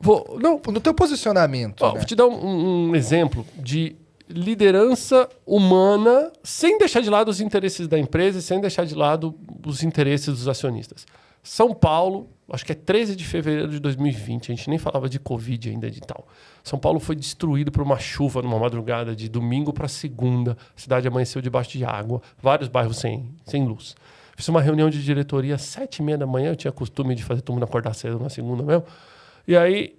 Speaker 3: no teu posicionamento.
Speaker 1: Ó,
Speaker 3: né?
Speaker 1: Vou te dar um exemplo de liderança humana sem deixar de lado os interesses da empresa e sem deixar de lado os interesses dos acionistas. São Paulo, acho que é 13 de fevereiro de 2020, a gente nem falava de Covid ainda de tal. São Paulo foi destruído por uma chuva numa madrugada de domingo para segunda. A cidade amanheceu debaixo de água, vários bairros sem luz. Fiz uma reunião de diretoria às 7h30 da manhã, eu tinha costume de fazer todo mundo acordar cedo na segunda mesmo. E aí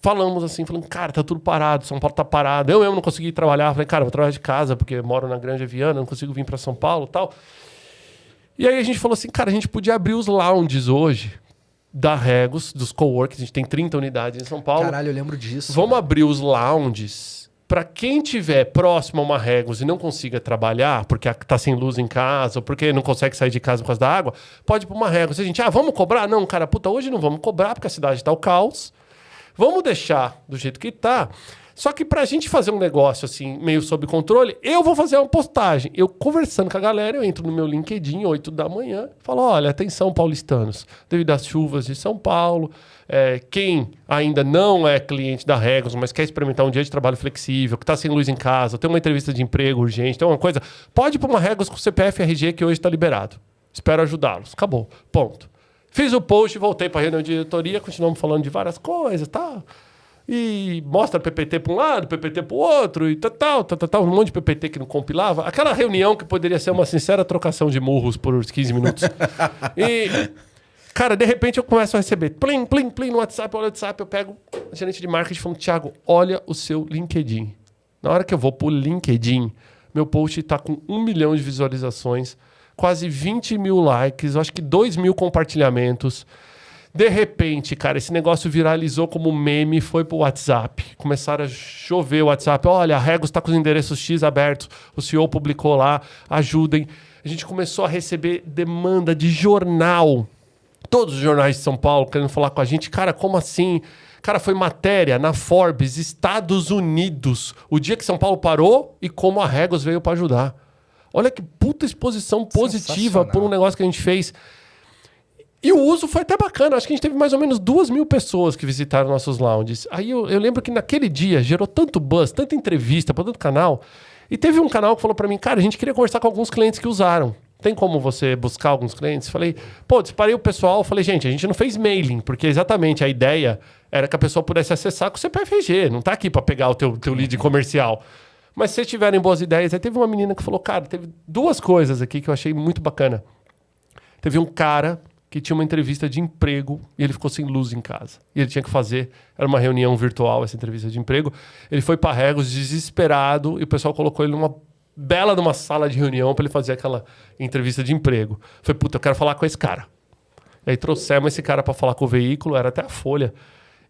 Speaker 1: falamos assim, falando, cara, tá tudo parado, São Paulo tá parado. Eu mesmo não consegui trabalhar, falei, cara, vou trabalhar de casa porque moro na Granja Viana, não consigo vir para São Paulo e tal. E aí a gente falou assim, cara, a gente podia abrir os lounges hoje da Regos, dos coworkings, a gente tem 30 unidades em São Paulo.
Speaker 3: Caralho, eu lembro disso.
Speaker 1: Vamos abrir os lounges para quem tiver próximo a uma Regos e não consiga trabalhar, porque tá sem luz em casa, ou porque não consegue sair de casa por causa da água, pode ir para uma Regos. E a gente, vamos cobrar? Não, cara, puta, hoje não vamos cobrar porque a cidade tá o caos. Vamos deixar do jeito que tá. Só que pra gente fazer um negócio assim, meio sob controle, eu vou fazer uma postagem. Eu conversando com a galera, eu entro no meu LinkedIn, 8 da manhã, falo, olha, atenção paulistanos, devido às chuvas de São Paulo, quem ainda não é cliente da Regos, mas quer experimentar um dia de trabalho flexível, que tá sem luz em casa, tem uma entrevista de emprego urgente, tem uma coisa, pode ir pra uma Regos com CPF e RG que hoje tá liberado. Espero ajudá-los. Acabou. Ponto. Fiz o post, voltei pra reunião de diretoria, continuamos falando de várias coisas, tá? E mostra PPT para um lado, PPT para o outro, e tal, um monte de PPT que não compilava. Aquela reunião que poderia ser uma sincera trocação de murros por 15 minutos. E, cara, de repente eu começo a receber plim, plim, plim no WhatsApp, eu pego a gerente de marketing e falo, Thiago, olha o seu LinkedIn. Na hora que eu vou pro LinkedIn, meu post está com 1 milhão de visualizações, quase 20 mil likes, acho que 2 mil compartilhamentos. De repente, cara, esse negócio viralizou como meme, foi pro WhatsApp. Começaram a chover o WhatsApp. Olha, a Regos está com os endereços X abertos. O CEO publicou lá, ajudem. A gente começou a receber demanda de jornal. Todos os jornais de São Paulo querendo falar com a gente. Cara, como assim? Cara, foi matéria na Forbes, Estados Unidos. O dia que São Paulo parou e como a Regos veio para ajudar. Olha que puta exposição positiva por um negócio que a gente fez. E o uso foi até bacana. Acho que a gente teve mais ou menos 2 mil pessoas que visitaram nossos lounges. Aí eu lembro que naquele dia gerou tanto buzz, tanta entrevista para tanto canal. E teve um canal que falou para mim, cara, a gente queria conversar com alguns clientes que usaram. Tem como você buscar alguns clientes? Falei, disparei o pessoal. Falei, gente, a gente não fez mailing, porque exatamente a ideia era que a pessoa pudesse acessar com o CPFG. Não tá aqui para pegar o teu lead comercial. Mas se vocês tiverem boas ideias... Aí teve uma menina que falou, cara, teve 2 coisas aqui que eu achei muito bacana. Teve um cara que tinha uma entrevista de emprego e ele ficou sem luz em casa. E ele tinha que fazer, era uma reunião virtual, essa entrevista de emprego. Ele foi para Regos desesperado e o pessoal colocou ele numa bela de uma sala de reunião para ele fazer aquela entrevista de emprego. Foi, puta, eu quero falar com esse cara. E aí trouxemos esse cara para falar com o veículo, era até a Folha.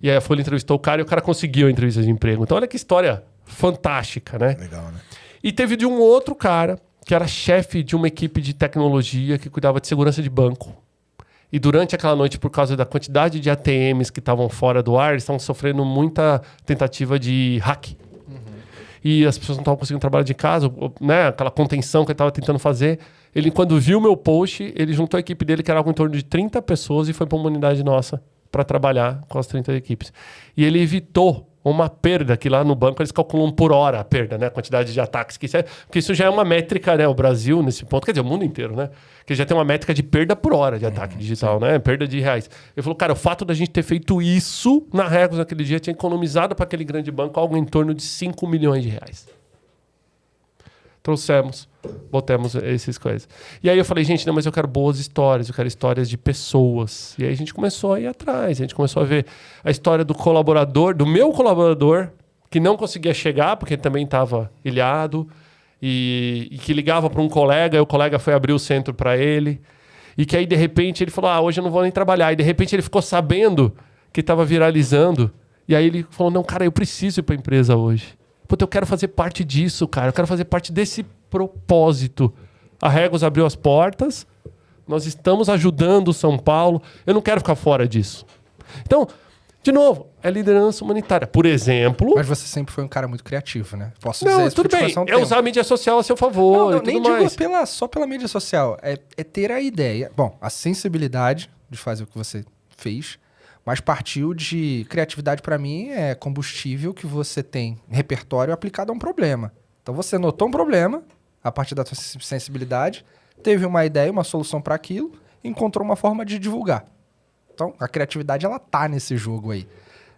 Speaker 1: E aí a Folha entrevistou o cara e o cara conseguiu a entrevista de emprego. Então olha que história fantástica, né?
Speaker 2: Legal, né?
Speaker 1: E teve de um outro cara que era chefe de uma equipe de tecnologia que cuidava de segurança de banco. E durante aquela noite, por causa da quantidade de ATMs que estavam fora do ar, eles estavam sofrendo muita tentativa de hack. Uhum. E as pessoas não estavam conseguindo trabalhar de casa, né? Aquela contenção que ele estava tentando fazer. Ele, quando viu meu post, ele juntou a equipe dele, que era algo em torno de 30 pessoas, e foi para uma unidade nossa para trabalhar com as 30 equipes. E ele evitou uma perda, que lá no banco eles calculam por hora a perda, né? A quantidade de ataques. Porque isso já é uma métrica, né? O Brasil, nesse ponto, quer dizer, o mundo inteiro, né? Que já tem uma métrica de perda por hora de ataque digital, né? Perda de reais. Ele falou, cara, o fato da gente ter feito isso na Regos naquele dia tinha economizado para aquele grande banco algo em torno de 5 milhões de reais. Trouxemos, botamos essas coisas. E aí eu falei, gente, não, mas eu quero boas histórias, eu quero histórias de pessoas. E aí a gente começou a ir atrás, a gente começou a ver a história do colaborador, do meu colaborador, que não conseguia chegar, porque ele também estava ilhado, e que ligava para um colega, e o colega foi abrir o centro para ele, e que aí de repente ele falou, hoje eu não vou nem trabalhar. E de repente ele ficou sabendo que estava viralizando, e aí ele falou, não, cara, eu preciso ir para a empresa hoje. Puta, eu quero fazer parte disso, cara. Eu quero fazer parte desse propósito. A Regos abriu as portas. Nós estamos ajudando o São Paulo. Eu não quero ficar fora disso. Então, de novo, é liderança humanitária. Por exemplo...
Speaker 3: Mas você sempre foi um cara muito criativo, né? Posso
Speaker 1: não,
Speaker 3: dizer isso
Speaker 1: tudo bem. É usar a mídia social a seu favor e tudo
Speaker 3: nem
Speaker 1: mais.
Speaker 3: digo só pela mídia social. É ter a ideia. Bom, a sensibilidade de fazer o que você fez, mas partiu de... Criatividade, para mim, é combustível que você tem repertório aplicado a um problema. Então, você notou um problema, a partir da sua sensibilidade, teve uma ideia, uma solução para aquilo, encontrou uma forma de divulgar. Então, a criatividade, ela tá nesse jogo aí.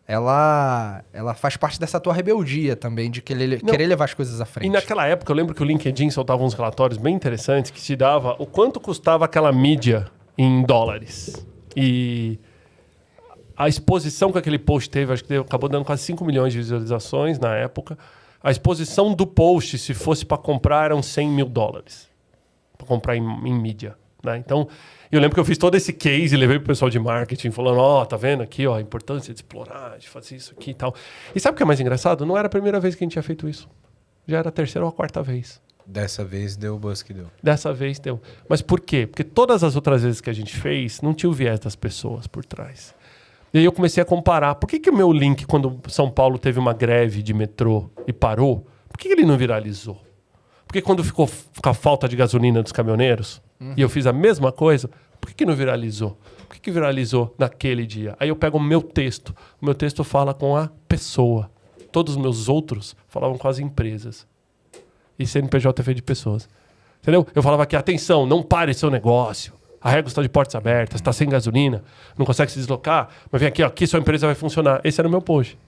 Speaker 3: Ela faz parte dessa tua rebeldia também, de querer levar as coisas à frente.
Speaker 1: E naquela época, eu lembro que o LinkedIn soltava uns relatórios bem interessantes que te dava o quanto custava aquela mídia em dólares. E a exposição que aquele post teve, acho que acabou dando quase 5 milhões de visualizações na época. A exposição do post, se fosse para comprar, eram 100 mil dólares. Para comprar em mídia. Né? Então, eu lembro que eu fiz todo esse case e levei pro pessoal de marketing, falando, tá vendo aqui, a importância de explorar, de fazer isso aqui e tal. E sabe o que é mais engraçado? Não era a primeira vez que a gente tinha feito isso. Já era a terceira ou a quarta vez.
Speaker 2: Dessa vez deu o buzz que deu.
Speaker 1: Dessa vez deu. Mas por quê? Porque todas as outras vezes que a gente fez, não tinha o viés das pessoas por trás. E aí eu comecei a comparar. Por que o meu link, quando São Paulo teve uma greve de metrô e parou, por que ele não viralizou? Porque quando ficou com a falta de gasolina dos caminhoneiros, e eu fiz a mesma coisa, por que não viralizou? Por que viralizou naquele dia? Aí eu pego o meu texto. O meu texto fala com a pessoa. Todos os meus outros falavam com as empresas. E CNPJ é feito de pessoas. Entendeu? Eu falava aqui, atenção, não pare seu negócio. A Regos está de portas abertas, está sem gasolina, não consegue se deslocar, mas vem aqui, aqui sua empresa vai funcionar. Esse era o meu post.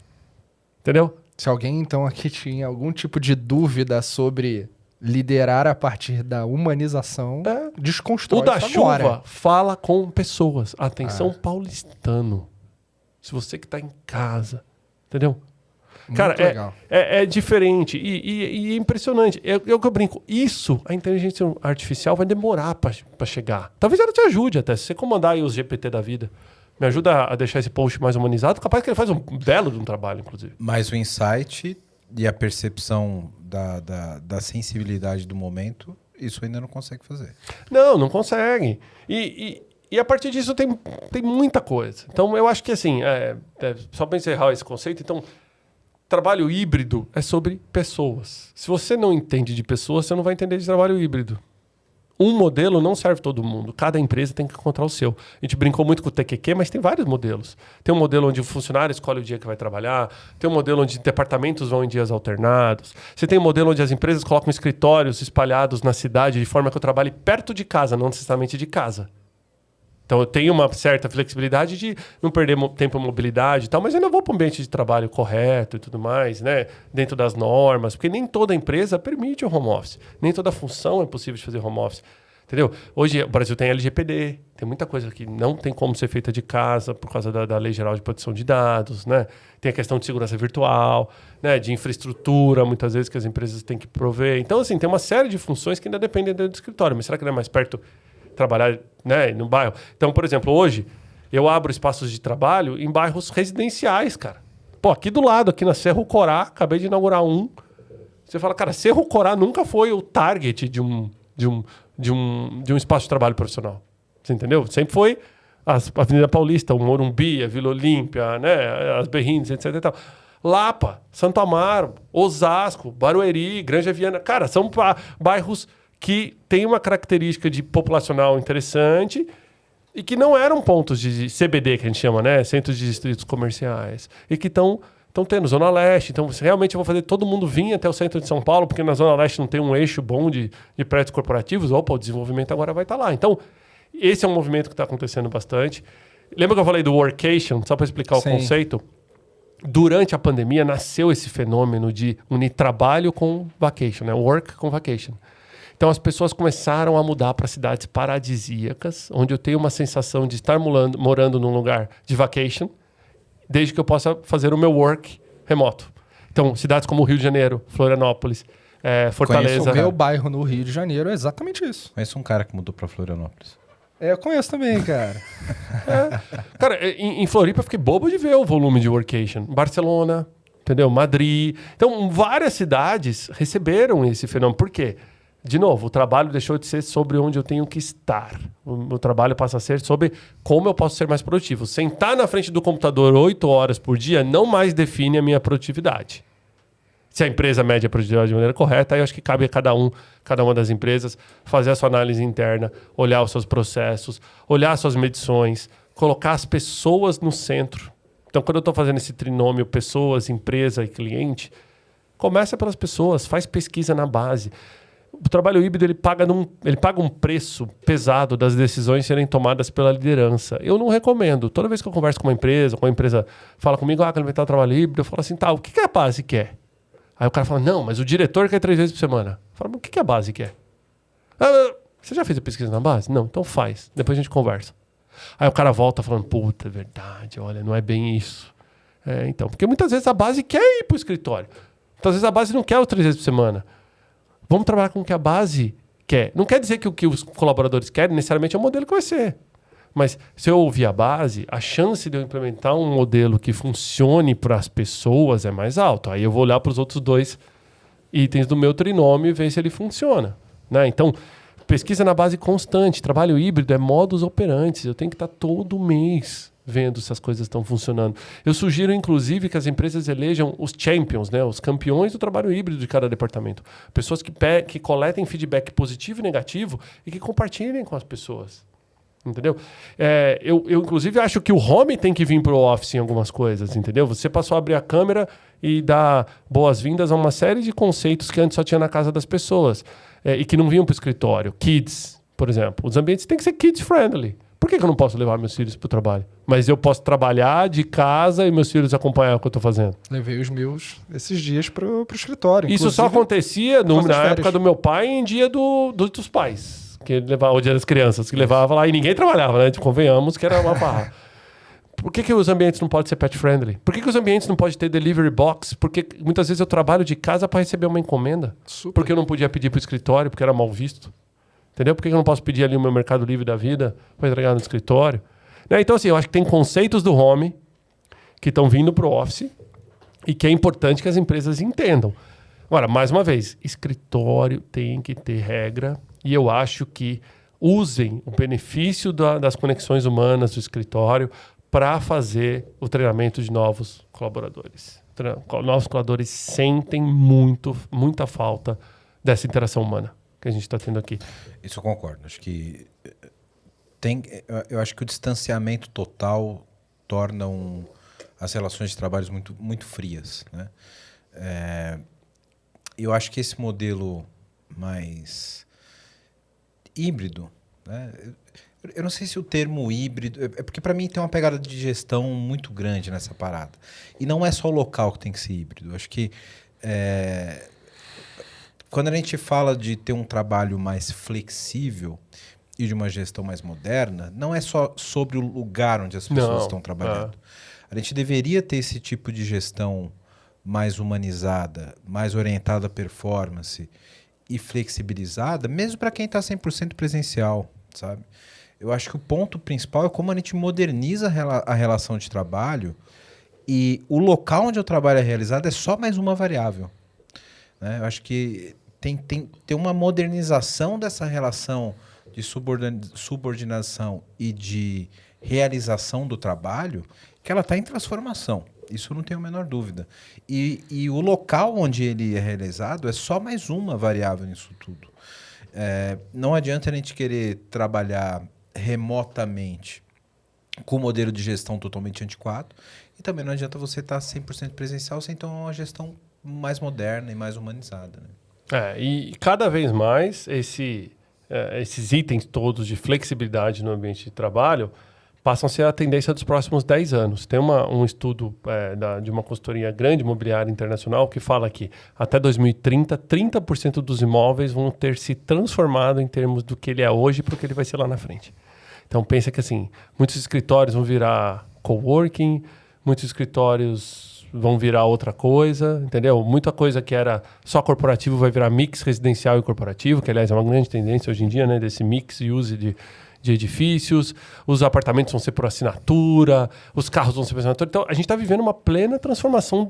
Speaker 1: Entendeu?
Speaker 3: Se alguém, então, aqui tinha algum tipo de dúvida sobre liderar a partir da humanização, desconstrói.
Speaker 1: O da chuva fala com pessoas. Atenção, paulistano. Se você que está em casa. Entendeu?
Speaker 3: Muito
Speaker 1: cara,
Speaker 3: legal.
Speaker 1: É diferente e é impressionante. É o que eu brinco. Isso, a inteligência artificial vai demorar para chegar. Talvez ela te ajude até. Se você comandar aí os GPT da vida, me ajuda a deixar esse post mais humanizado, capaz que ele faz um belo de um trabalho, inclusive.
Speaker 2: Mas o insight e a percepção da sensibilidade do momento, isso ainda não consegue fazer.
Speaker 1: Não consegue. E a partir disso tem muita coisa. Então, eu acho que assim, só para encerrar esse conceito, então, trabalho híbrido é sobre pessoas. Se você não entende de pessoas, você não vai entender de trabalho híbrido. Um modelo não serve todo mundo. Cada empresa tem que encontrar o seu. A gente brincou muito com o TQQ, mas tem vários modelos. Tem um modelo onde o funcionário escolhe o dia que vai trabalhar. Tem um modelo onde departamentos vão em dias alternados. Você tem um modelo onde as empresas colocam escritórios espalhados na cidade de forma que eu trabalhe perto de casa, não necessariamente de casa. Então eu tenho uma certa flexibilidade de não perder tempo em mobilidade e tal, mas eu ainda vou para um ambiente de trabalho correto e tudo mais, né? Dentro das normas, porque nem toda empresa permite o home office. Nem toda função é possível de fazer home office. Entendeu? Hoje o Brasil tem LGPD, tem muita coisa que não tem como ser feita de casa por causa da Lei Geral de Proteção de Dados, né? Tem a questão de segurança virtual, né? De infraestrutura, muitas vezes que as empresas têm que prover. Então, assim, tem uma série de funções que ainda dependem do escritório. Mas será que não é mais perto trabalhar, né, no bairro? Então, por exemplo, hoje eu abro espaços de trabalho em bairros residenciais, cara. Pô, aqui do lado, aqui na Cerro Corá, acabei de inaugurar um. Você fala, cara, Cerro Corá nunca foi o target de um espaço de trabalho profissional. Você entendeu? Sempre foi a Avenida Paulista, o Morumbi, a Vila Olímpia, né, as Berrindes, etc. E tal. Lapa, Santo Amaro, Osasco, Barueri, Granja Viana. Cara, são bairros que têm uma característica de populacional interessante e que não eram pontos de CBD, que a gente chama, né? Centros de distritos comerciais. E que estão tendo Zona Leste. Então, realmente eu vou fazer todo mundo vir até o centro de São Paulo, porque na Zona Leste não tem um eixo bom de prédios corporativos. Opa, o desenvolvimento agora vai estar lá. Então, esse é um movimento que está acontecendo bastante. Lembra que eu falei do workation? Só para explicar o conceito. Durante a pandemia, nasceu esse fenômeno de unir trabalho com vacation, né? Work com vacation. Então, as pessoas começaram a mudar para cidades paradisíacas, onde eu tenho uma sensação de estar morando num lugar de vacation, desde que eu possa fazer o meu work remoto. Então, cidades como Rio de Janeiro, Florianópolis, Fortaleza.
Speaker 3: O meu bairro no Rio de Janeiro é exatamente isso.
Speaker 2: Conheço um cara que mudou para Florianópolis.
Speaker 3: Eu conheço também, cara.
Speaker 1: Cara, em Floripa eu fiquei bobo de ver o volume de workation. Barcelona, entendeu? Madrid. Então, várias cidades receberam esse fenômeno. Por quê? De novo, o trabalho deixou de ser sobre onde eu tenho que estar. O trabalho passa a ser sobre como eu posso ser mais produtivo. Sentar na frente do computador 8 horas por dia não mais define a minha produtividade. Se a empresa mede a produtividade de maneira correta, aí eu acho que cabe a cada uma das empresas fazer a sua análise interna, olhar os seus processos, olhar as suas medições, colocar as pessoas no centro. Então, quando eu estou fazendo esse trinômio pessoas, empresa e cliente, começa pelas pessoas, faz pesquisa na base. O trabalho híbrido ele paga um preço pesado das decisões serem tomadas pela liderança. Eu não recomendo. Toda vez que eu converso com uma empresa fala comigo, quero inventar o trabalho híbrido, eu falo assim, tá, o que a base quer? Aí o cara fala, não, mas o diretor quer 3 vezes por semana. Eu falo, mas o que a base quer? Você já fez a pesquisa na base? Não, então faz. Depois a gente conversa. Aí o cara volta falando, puta, é verdade, olha, não é bem isso. Então, porque muitas vezes a base quer ir pro escritório. Muitas vezes a base não quer os 3 vezes por semana. Vamos trabalhar com o que a base quer. Não quer dizer que o que os colaboradores querem necessariamente é o modelo que vai ser. Mas se eu ouvir a base, a chance de eu implementar um modelo que funcione para as pessoas é mais alta. Aí eu vou olhar para os outros 2 itens do meu trinômio e ver se ele funciona. Né? Então, pesquisa na base constante. Trabalho híbrido é modus operandi. Eu tenho que estar todo mês vendo se as coisas estão funcionando. Eu sugiro, inclusive, que as empresas elejam os champions, né? Os campeões do trabalho híbrido de cada departamento. Pessoas que coletem feedback positivo e negativo e que compartilhem com as pessoas. Entendeu? Eu, inclusive, acho que o home tem que vir para o office em algumas coisas, entendeu? Você passou a abrir a câmera e dar boas-vindas a uma série de conceitos que antes só tinha na casa das pessoas e que não vinham para o escritório. Kids, por exemplo. Os ambientes têm que ser kids-friendly. Por que eu não posso levar meus filhos para o trabalho? Mas eu posso trabalhar de casa e meus filhos acompanhar o que eu estou fazendo.
Speaker 3: Levei os meus esses dias para o escritório.
Speaker 1: Isso só acontecia na época do meu pai e em dia dos pais. Que ele levava o dia das crianças, que levava lá e ninguém trabalhava, né? Convenhamos que era uma farra. Por que os ambientes não podem ser pet-friendly? Por que os ambientes não podem ter delivery box? Porque muitas vezes eu trabalho de casa para receber uma encomenda. Super. Porque eu não podia pedir para o escritório, porque era mal visto. Entendeu? Por que eu não posso pedir ali o meu Mercado Livre da vida para entregar no escritório? Né? Então, assim, eu acho que tem conceitos do home que estão vindo para o office e que é importante que as empresas entendam. Agora, mais uma vez, escritório tem que ter regra e eu acho que usem o benefício das conexões humanas do escritório para fazer o treinamento de novos colaboradores. Novos colaboradores sentem muita falta dessa interação humana que a gente está tendo aqui.
Speaker 2: Isso eu concordo. Acho que eu acho que o distanciamento total torna as relações de trabalho muito, muito frias, né? Eu acho que esse modelo mais híbrido, né? Eu não sei se o termo híbrido... É porque para mim tem uma pegada de gestão muito grande nessa parada. E não é só o local que tem que ser híbrido. Eu acho que quando a gente fala de ter um trabalho mais flexível e de uma gestão mais moderna, não é só sobre o lugar onde as pessoas estão trabalhando. A gente deveria ter esse tipo de gestão mais humanizada, mais orientada à performance e flexibilizada, mesmo para quem está 100% presencial, sabe? Eu acho que o ponto principal é como a gente moderniza a relação de trabalho e o local onde o trabalho é realizado é só mais uma variável, né? Eu acho que tem uma modernização dessa relação de subordinação e de realização do trabalho que ela está em transformação. Isso eu não tenho a menor dúvida. E o local onde ele é realizado é só mais uma variável nisso tudo. Não adianta a gente querer trabalhar remotamente com um modelo de gestão totalmente antiquado e também não adianta você estar 100% presencial sem ter uma gestão mais moderna e mais humanizada, né?
Speaker 1: E cada vez mais esses itens todos de flexibilidade no ambiente de trabalho passam a ser a tendência dos próximos 10 anos. Tem um estudo de uma consultoria grande, imobiliária internacional, que fala que até 2030, 30% dos imóveis vão ter se transformado em termos do que ele é hoje para o que ele vai ser lá na frente. Então pensa que assim, muitos escritórios vão virar coworking, muitos escritórios vão virar outra coisa, entendeu? Muita coisa que era só corporativo vai virar mix residencial e corporativo, que aliás é uma grande tendência hoje em dia, né? Desse mix e use de edifícios, os apartamentos vão ser por assinatura, os carros vão ser por assinatura. Então, a gente está vivendo uma plena transformação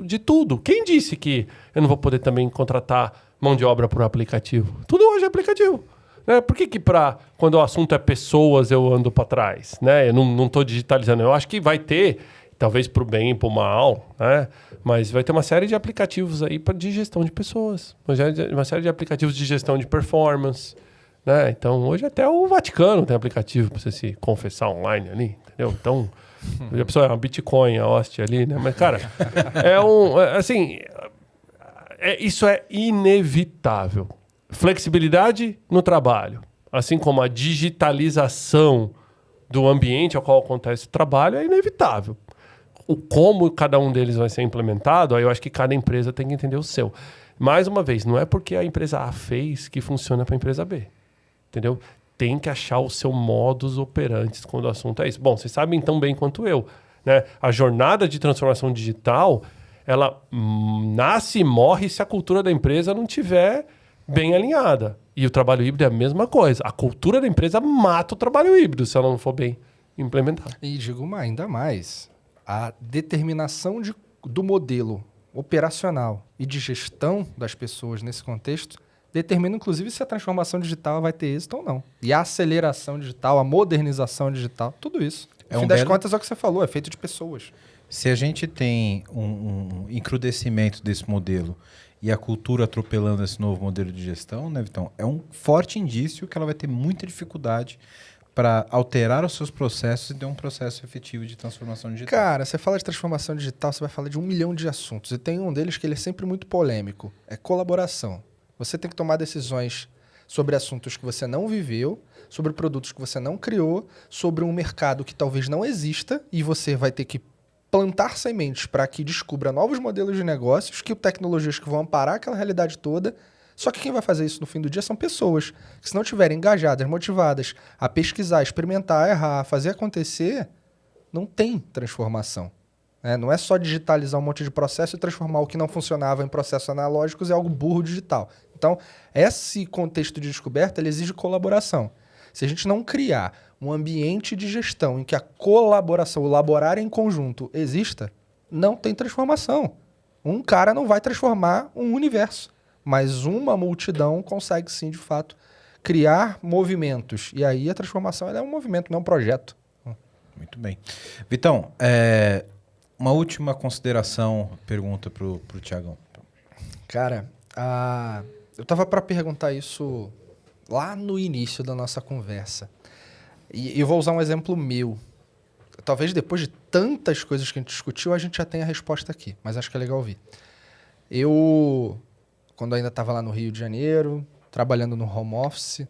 Speaker 1: de tudo. Quem disse que eu não vou poder também contratar mão de obra por aplicativo? Tudo hoje é aplicativo. Né? Por que quando o assunto é pessoas, eu ando para trás? Né? Eu não estou digitalizando. Eu acho que vai ter, talvez para o bem e para o mal, né? Mas vai ter uma série de aplicativos aí de gestão de pessoas. Uma série de aplicativos de gestão de performance. Né? Então, hoje até o Vaticano tem aplicativo para você se confessar online ali, entendeu? Então, a pessoa é uma Bitcoin, a hóstia ali, né? Mas, cara, isso é inevitável. Flexibilidade no trabalho, assim como a digitalização do ambiente ao qual acontece o trabalho é inevitável. O como cada um deles vai ser implementado, aí eu acho que cada empresa tem que entender o seu. Mais uma vez, não é porque a empresa A fez que funciona para a empresa B. Entendeu? Tem que achar o seu modus operandi quando o assunto é isso. Bom, vocês sabem tão bem quanto eu, né? A jornada de transformação digital, ela nasce e morre se a cultura da empresa não tiver bem alinhada. E o trabalho híbrido é a mesma coisa. A cultura da empresa mata o trabalho híbrido se ela não for bem implementada.
Speaker 3: E digo ainda mais, a determinação do modelo operacional e de gestão das pessoas nesse contexto determina, inclusive, se a transformação digital vai ter êxito ou não. E a aceleração digital, a modernização digital, tudo isso. No fim das contas, é o que você falou, é feito de pessoas.
Speaker 2: Se a gente tem um encrudecimento desse modelo e a cultura atropelando esse novo modelo de gestão, né, Vitão? É um forte indício que ela vai ter muita dificuldade para alterar os seus processos e ter um processo efetivo de transformação digital.
Speaker 3: Cara, você fala de transformação digital, você vai falar de 1 milhão de assuntos. E tem um deles que ele é sempre muito polêmico. É colaboração. Você tem que tomar decisões sobre assuntos que você não viveu, sobre produtos que você não criou, sobre um mercado que talvez não exista e você vai ter que plantar sementes para que descubra novos modelos de negócios, que tecnologias que vão amparar aquela realidade toda. Só que quem vai fazer isso no fim do dia são pessoas que, se não estiverem engajadas, motivadas a pesquisar, experimentar, errar, fazer acontecer, não tem transformação. Não é só digitalizar um monte de processo e transformar o que não funcionava em processos analógicos em algo burro digital. Então, esse contexto de descoberta ele exige colaboração. Se a gente não criar um ambiente de gestão em que a colaboração, o laborar em conjunto exista, não tem transformação. Um cara não vai transformar um universo, mas uma multidão consegue sim, de fato, criar movimentos. E aí a transformação ela é um movimento, não é um projeto.
Speaker 2: Muito bem. Vitão, uma última consideração, pergunta para o Thiagão.
Speaker 3: Cara, eu estava para perguntar isso lá no início da nossa conversa. E eu vou usar um exemplo meu. Talvez depois de tantas coisas que a gente discutiu, a gente já tenha a resposta aqui, mas acho que é legal ouvir. Eu, quando ainda estava lá no Rio de Janeiro, trabalhando no home office,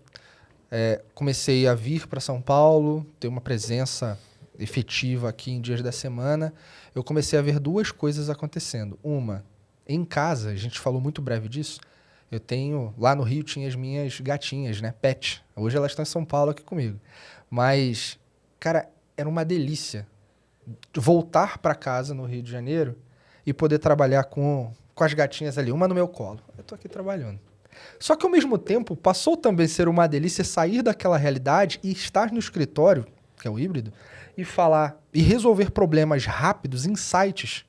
Speaker 3: comecei a vir para São Paulo, ter uma presença efetiva aqui em dias da semana. Eu comecei a ver duas coisas acontecendo. Uma, em casa, a gente falou muito breve disso, lá no Rio tinha as minhas gatinhas, né, pet. Hoje elas estão em São Paulo aqui comigo. Mas, cara, era uma delícia voltar para casa no Rio de Janeiro e poder trabalhar com as gatinhas ali, uma no meu colo. Eu tô aqui trabalhando. Só que, ao mesmo tempo, passou também a ser uma delícia sair daquela realidade e estar no escritório, que é o híbrido, e falar e resolver problemas rápidos, insights,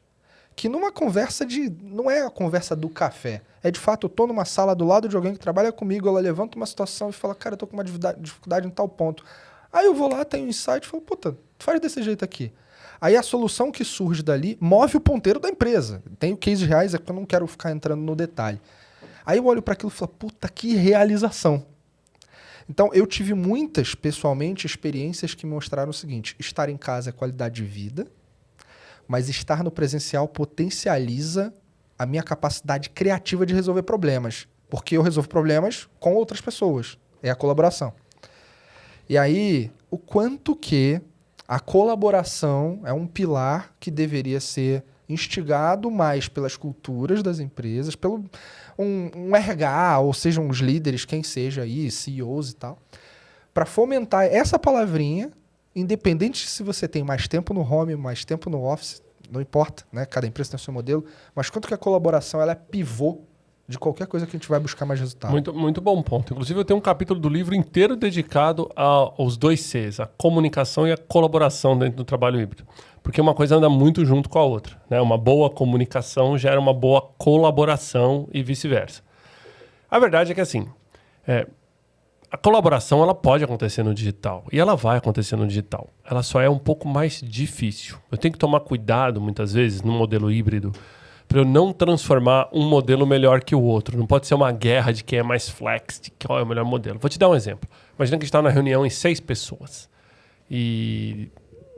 Speaker 3: que numa conversa não é a conversa do café. É de fato, eu tô numa sala do lado de alguém que trabalha comigo, ela levanta uma situação e fala, cara, eu tô com uma dificuldade em tal ponto. Aí eu vou lá, tenho um insight e falo, puta, faz desse jeito aqui. Aí a solução que surge dali move o ponteiro da empresa. Tem o case reais, é porque eu não quero ficar entrando no detalhe. Aí eu olho para aquilo e falo, puta, que realização. Então, eu tive muitas, pessoalmente, experiências que me mostraram o seguinte, estar em casa é qualidade de vida, mas estar no presencial potencializa a minha capacidade criativa de resolver problemas. Porque eu resolvo problemas com outras pessoas. É a colaboração. E aí, o quanto que a colaboração é um pilar que deveria ser instigado mais pelas culturas das empresas, pelo um RH, ou sejam os líderes, quem seja aí, CEOs e tal, para fomentar essa palavrinha, independente se você tem mais tempo no home, mais tempo no office, não importa, né? Cada empresa tem o seu modelo, mas quanto que a colaboração ela é pivô de qualquer coisa que a gente vai buscar mais resultado.
Speaker 1: Muito, muito bom ponto. Inclusive, eu tenho um capítulo do livro inteiro dedicado aos 2 Cs, a comunicação e a colaboração dentro do trabalho híbrido. Porque uma coisa anda muito junto com a outra, né? Uma boa comunicação gera uma boa colaboração e vice-versa. A verdade é que, assim, a colaboração ela pode acontecer no digital e ela vai acontecer no digital. Ela só é um pouco mais difícil. Eu tenho que tomar cuidado, muitas vezes, no modelo híbrido, para eu não transformar um modelo melhor que o outro. Não pode ser uma guerra de quem é mais flex, de qual é o melhor modelo. Vou te dar um exemplo. Imagina que a gente está na reunião em 6 pessoas. E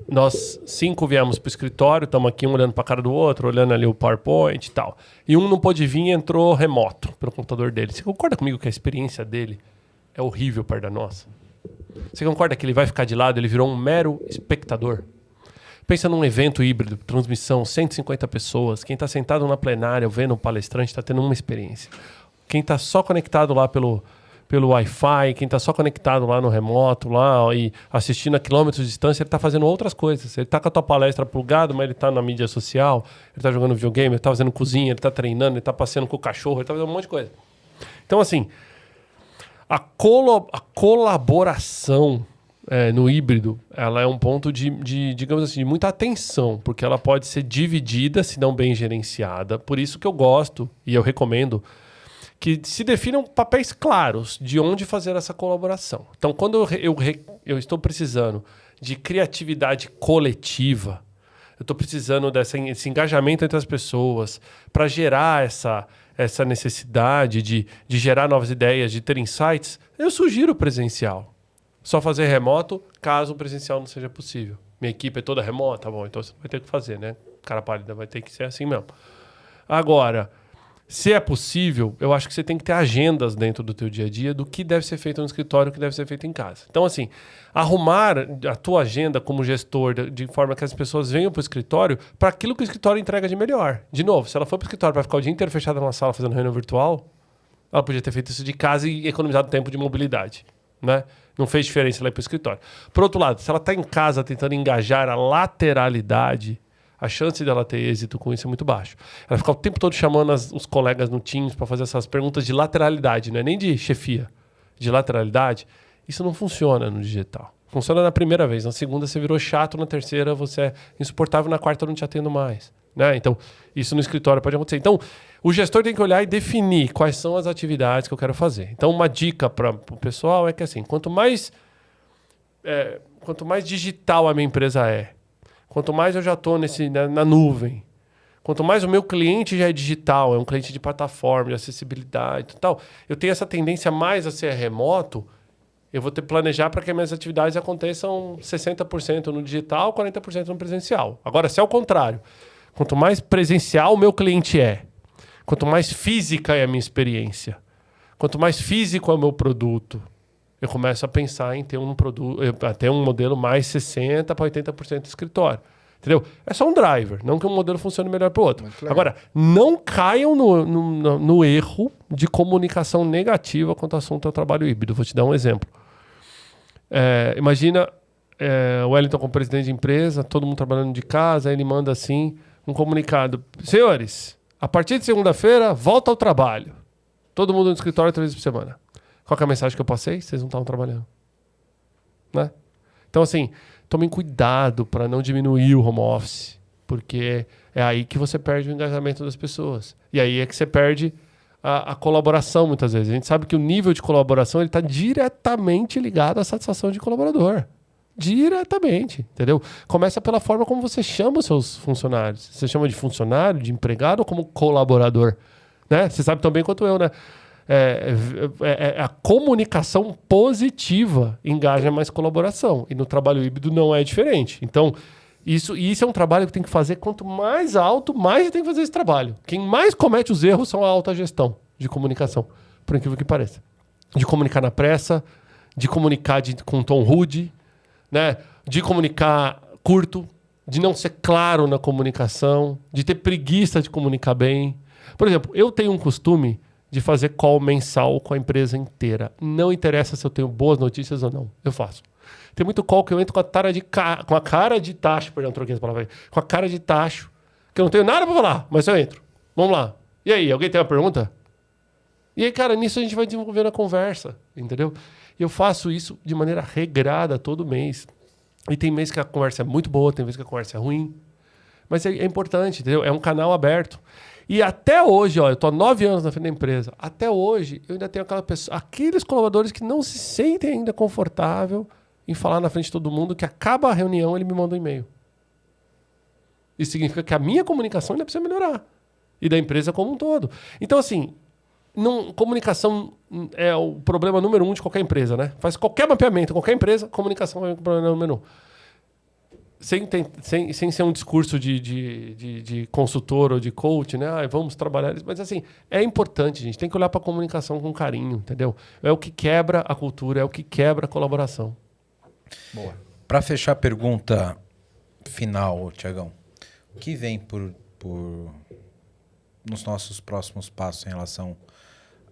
Speaker 1: nós 5 viemos para o escritório, estamos aqui um olhando para a cara do outro, olhando ali o PowerPoint e tal. E um não pôde vir e entrou remoto pelo computador dele. Você concorda comigo que a experiência dele é horrível perto da nossa? Você concorda que ele vai ficar de lado, ele virou um mero espectador? Pensa num evento híbrido, transmissão, 150 pessoas. Quem está sentado na plenária vendo o palestrante está tendo uma experiência. Quem está só conectado lá pelo Wi-Fi, quem está só conectado lá no remoto lá, e assistindo a quilômetros de distância, ele está fazendo outras coisas. Ele está com a tua palestra plugado, mas ele está na mídia social, ele está jogando videogame, ele está fazendo cozinha, ele está treinando, ele está passeando com o cachorro, ele está fazendo um monte de coisa. Então, assim, a colaboração no híbrido, ela é um ponto digamos assim, de muita atenção, porque ela pode ser dividida, se não bem gerenciada. Por isso que eu gosto, e eu recomendo, que se definam papéis claros de onde fazer essa colaboração. Então, quando eu estou precisando de criatividade coletiva, eu estou precisando desse engajamento entre as pessoas para gerar essa necessidade de gerar novas ideias, de ter insights, eu sugiro presencial. Só fazer remoto, caso o presencial não seja possível. Minha equipe é toda remota, bom, então você vai ter que fazer, né? Cara pálida, vai ter que ser assim mesmo. Agora, se é possível, eu acho que você tem que ter agendas dentro do teu dia a dia do que deve ser feito no escritório e o que deve ser feito em casa. Então, assim, arrumar a tua agenda como gestor de forma que as pessoas venham para o escritório para aquilo que o escritório entrega de melhor. De novo, se ela for para o escritório para ficar o dia inteiro fechada numa sala fazendo reunião virtual, ela podia ter feito isso de casa e economizado tempo de mobilidade, né? Não fez diferença ela ir para o escritório. Por outro lado, se ela está em casa tentando engajar a lateralidade, a chance dela ter êxito com isso é muito baixo. Ela fica o tempo todo chamando os colegas no Teams para fazer essas perguntas de lateralidade, não é nem de chefia, de lateralidade. Isso não funciona no digital. Funciona na primeira vez, na segunda você virou chato, na terceira você é insuportável, na quarta eu não te atendo mais, né? Então, isso no escritório pode acontecer. Então, o gestor tem que olhar e definir quais são as atividades que eu quero fazer. Então, uma dica para o pessoal é que, assim, quanto mais digital a minha empresa quanto mais eu já estou na nuvem, quanto mais o meu cliente já é digital, é um cliente de plataforma, de acessibilidade e tal, eu tenho essa tendência mais a ser remoto, eu vou ter que planejar para que as minhas atividades aconteçam 60% no digital, 40% no presencial. Agora, se é o contrário, quanto mais presencial o meu cliente quanto mais física é a minha experiência, quanto mais físico é o meu produto, eu começo a pensar em ter um modelo mais 60% para 80% de escritório. Entendeu? É só um driver, não que um modelo funcione melhor para o outro. Agora, não caiam no erro de comunicação negativa quanto ao assunto ao trabalho híbrido. Vou te dar um exemplo. Imagina o Wellington como presidente de empresa, todo mundo trabalhando de casa, aí ele manda assim um comunicado. Senhores, a partir de segunda-feira, volta ao trabalho. Todo mundo no escritório 3 vezes por semana. Qual que é a mensagem que eu passei? Vocês não estavam trabalhando. Né? Então, assim, tomem cuidado para não diminuir o home office, porque é aí que você perde o engajamento das pessoas. E aí é que você perde a colaboração, muitas vezes. A gente sabe que o nível de colaboração está diretamente ligado à satisfação de colaborador. Diretamente, entendeu? Começa pela forma como você chama os seus funcionários. Você chama de funcionário, de empregado ou como colaborador? Né? Você sabe tão bem quanto eu, né? A comunicação positiva engaja mais colaboração. E no trabalho híbrido não é diferente. Então, isso é um trabalho que tem que fazer. Quanto mais alto, mais tem que fazer esse trabalho. Quem mais comete os erros são a alta gestão de comunicação, por incrível que pareça. De comunicar na pressa, de comunicar com tom rude, né? De comunicar curto, de não ser claro na comunicação, de ter preguiça de comunicar bem. Por exemplo, eu tenho um costume de fazer call mensal com a empresa inteira. Não interessa se eu tenho boas notícias ou não. Eu faço. Tem muito call que eu entro com a cara de tacho, perdão, troquei essa palavra aí, com a cara de tacho, que eu não tenho nada pra falar, mas eu entro. Vamos lá. E aí, alguém tem uma pergunta? E aí, cara, nisso a gente vai desenvolvendo a conversa, entendeu? E eu faço isso de maneira regrada todo mês. E tem mês que a conversa é muito boa, tem mês que a conversa é ruim. Mas é importante, entendeu? É um canal aberto. E até hoje, ó, eu tô há 9 anos na frente da empresa. Até hoje, eu ainda tenho aqueles colaboradores que não se sentem ainda confortável em falar na frente de todo mundo, que acaba a reunião, ele me manda um e-mail. Isso significa que a minha comunicação ainda precisa melhorar. E da empresa como um todo. Então, assim, comunicação é o problema número 1 de qualquer empresa, né? Faz qualquer mapeamento, qualquer empresa, comunicação é o problema número 1. Sem ser um discurso de consultor ou de coach, né? Ah, vamos trabalhar isso. Mas, assim, é importante, gente. Tem que olhar para a comunicação com carinho, entendeu? É o que quebra a cultura, é o que quebra a colaboração.
Speaker 2: Boa. Para fechar a pergunta final, Tiagão, o que vem nos nossos próximos passos em relação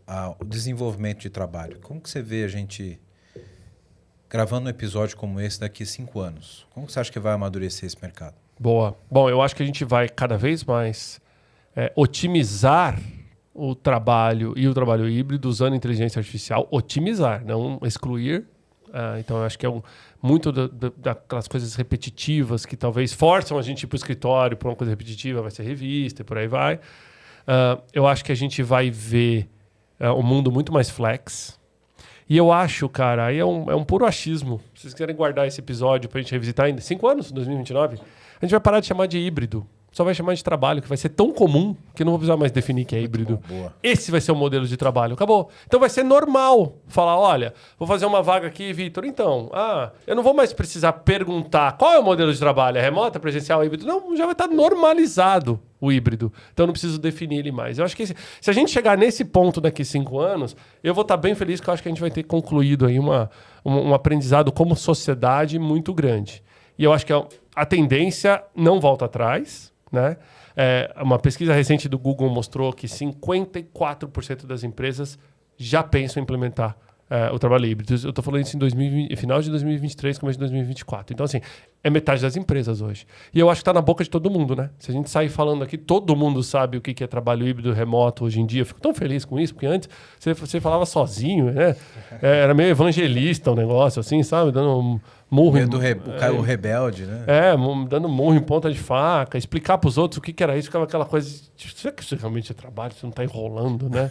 Speaker 2: ao desenvolvimento de trabalho? Como que você vê a gente gravando um episódio como esse daqui a 5 anos? Como que você acha que vai amadurecer esse mercado?
Speaker 1: Boa. Bom, eu acho que a gente vai cada vez mais otimizar o trabalho e o trabalho híbrido usando inteligência artificial. Otimizar, não excluir. Então, eu acho que é muito daquelas coisas repetitivas que talvez forçam a gente ir para o escritório por uma coisa repetitiva, vai ser revista e por aí vai. Eu acho que a gente vai ver um mundo muito mais flex. E eu acho, cara, aí é um puro achismo. Se vocês quiserem guardar esse episódio para a gente revisitar ainda, 5 anos, 2029, a gente vai parar de chamar de híbrido. Só vai chamar de trabalho, que vai ser tão comum que eu não vou precisar mais definir que é híbrido. Esse vai ser o modelo de trabalho. Acabou. Então vai ser normal falar, olha, vou fazer uma vaga aqui, Vitor. Então, eu não vou mais precisar perguntar qual é o modelo de trabalho, é remota, presencial, híbrido. Não, já vai estar normalizado o híbrido. Então eu não preciso definir ele mais. Eu acho que se a gente chegar nesse ponto daqui 5 anos, eu vou estar bem feliz, que eu acho que a gente vai ter concluído aí um aprendizado como sociedade muito grande. E eu acho que a tendência não volta atrás. Né? Uma pesquisa recente do Google mostrou que 54% das empresas já pensam em implementar o trabalho híbrido. Eu estou falando isso em final de 2023, começo de 2024. Então, assim, é metade das empresas hoje. E eu acho que está na boca de todo mundo, né? Se a gente sair falando aqui, todo mundo sabe o que é trabalho híbrido remoto hoje em dia. Eu fico tão feliz com isso, porque antes você falava sozinho, né? Era meio evangelista o negócio, assim, sabe? Dando murro
Speaker 2: o rebelde, né?
Speaker 1: Dando murro em ponta de faca, explicar para os outros o que era isso, ficava aquela coisa, será que isso realmente é trabalho? Você não está enrolando, né?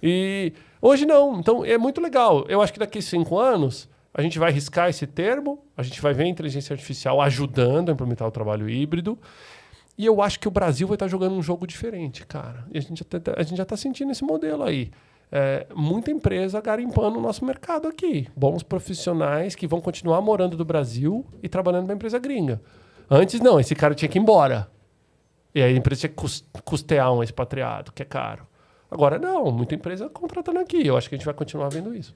Speaker 1: E hoje não, então é muito legal. Eu acho que daqui a 5 anos a gente vai riscar esse termo, a gente vai ver a inteligência artificial ajudando a implementar o trabalho híbrido, e eu acho que o Brasil vai estar jogando um jogo diferente, cara. E a gente já está sentindo esse modelo aí. Muita empresa garimpando o nosso mercado aqui. Bons profissionais que vão continuar morando do Brasil e trabalhando para empresa gringa. Antes, não. Esse cara tinha que ir embora. E aí a empresa tinha que custear um expatriado, que é caro. Agora, não. Muita empresa contratando aqui. Eu acho que a gente vai continuar vendo isso.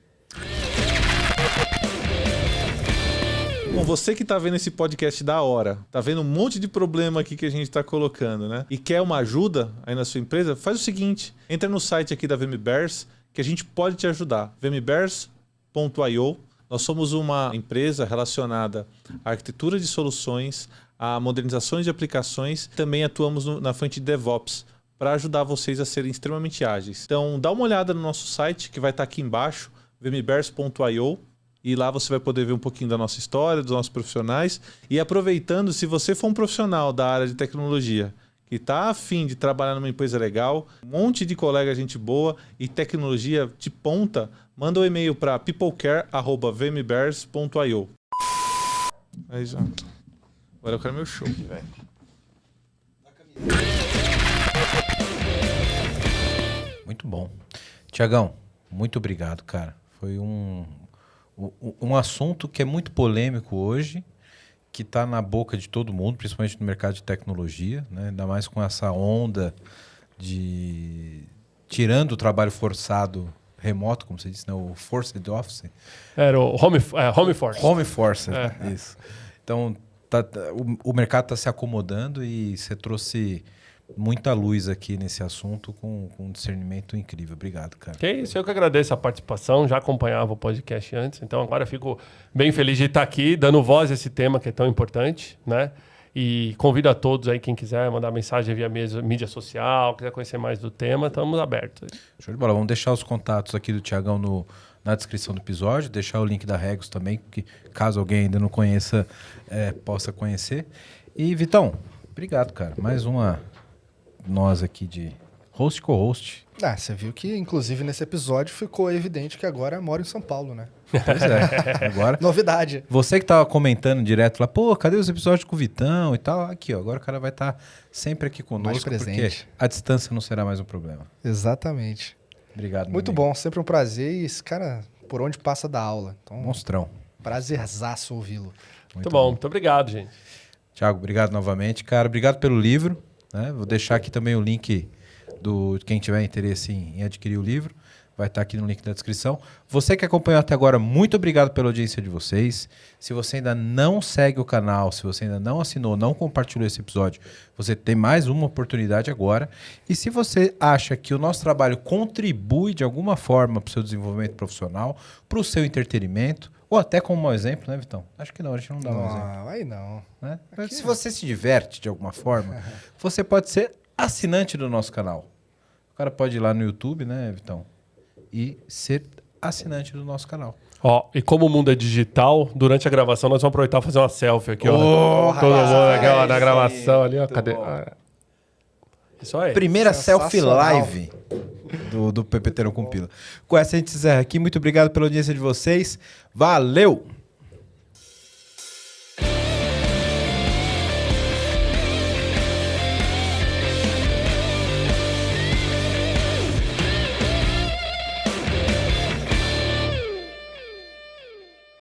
Speaker 4: Bom, você que tá vendo esse podcast da hora, tá vendo um monte de problema aqui que a gente tá colocando, né? E quer uma ajuda aí na sua empresa, faz o seguinte, entra no site aqui da VMBears, que a gente pode te ajudar. vmbears.io. Nós somos uma empresa relacionada à arquitetura de soluções, a modernizações de aplicações, também atuamos na frente de DevOps, para ajudar vocês a serem extremamente ágeis. Então, dá uma olhada no nosso site, que vai estar aqui embaixo, vmbears.io. E lá você vai poder ver um pouquinho da nossa história, dos nossos profissionais. E aproveitando, se você for um profissional da área de tecnologia que está afim de trabalhar numa empresa legal, um monte de colega, gente boa e tecnologia de ponta, manda um e-mail para peoplecare@vmbears.io. Aí já. Agora eu quero meu show, velho.
Speaker 2: Muito bom. Tiagão, muito obrigado, cara. Foi um assunto que é muito polêmico hoje, que está na boca de todo mundo, principalmente no mercado de tecnologia, né? Ainda mais com essa onda de tirando o trabalho forçado remoto, como você disse, né? O Forced Office.
Speaker 1: Era o Home Force.
Speaker 2: Home Force, isso. Então, o mercado está se acomodando e você trouxe muita luz aqui nesse assunto com um discernimento incrível. Obrigado, cara.
Speaker 1: Que isso, eu que agradeço a participação, já acompanhava o podcast antes, então agora fico bem feliz de estar aqui, dando voz a esse tema que é tão importante, né? E convido a todos aí, quem quiser mandar mensagem via mídia social, quiser conhecer mais do tema, estamos abertos.
Speaker 2: Show de bola. Vamos deixar os contatos aqui do Thiagão na descrição do episódio, deixar o link da Regos também, que caso alguém ainda não conheça, possa conhecer. E, Vitão, obrigado, cara. Mais uma nós aqui de host co-host.
Speaker 3: Você viu que, inclusive, nesse episódio ficou evidente que agora mora em São Paulo, né?
Speaker 2: Pois é. Agora,
Speaker 3: novidade.
Speaker 2: Você que tava comentando direto lá, pô, cadê os episódios com o Vitão e tal? Aqui, ó, agora o cara vai estar sempre aqui conosco,
Speaker 3: mais presente,
Speaker 2: porque a distância não será mais um problema.
Speaker 3: Exatamente.
Speaker 2: Obrigado,
Speaker 3: Muito bom, sempre um prazer. E esse cara, por onde passa da aula. Então,
Speaker 2: monstrão.
Speaker 3: Prazerzaço ouvi-lo.
Speaker 1: Muito bom, muito obrigado, gente.
Speaker 2: Thiago, obrigado novamente, cara. Obrigado pelo livro, né? Vou deixar aqui também o link de quem tiver interesse em adquirir o livro. Vai estar aqui no link da descrição. Você que acompanhou até agora, muito obrigado pela audiência de vocês. Se você ainda não segue o canal, se você ainda não assinou, não compartilhou esse episódio, você tem mais uma oportunidade agora. E se você acha que o nosso trabalho contribui de alguma forma para o seu desenvolvimento profissional, para o seu entretenimento, ou até como um exemplo, né, Vitão? Acho que não, a gente não dá um exemplo.
Speaker 3: Aí não.
Speaker 2: Né? Se você se diverte de alguma forma, você pode ser assinante do nosso canal. O cara pode ir lá no YouTube, né, Vitão? E ser assinante do nosso canal.
Speaker 1: Ó, e como o mundo é digital, durante a gravação nós vamos aproveitar e fazer uma selfie aqui, ó. Todo mundo aqui, ó, na gravação ali, ó. Cadê? Isso aí.
Speaker 2: Primeira selfie live do PPT Não Compila. Com essa a gente encerra aqui. Muito obrigado pela audiência de vocês. Valeu!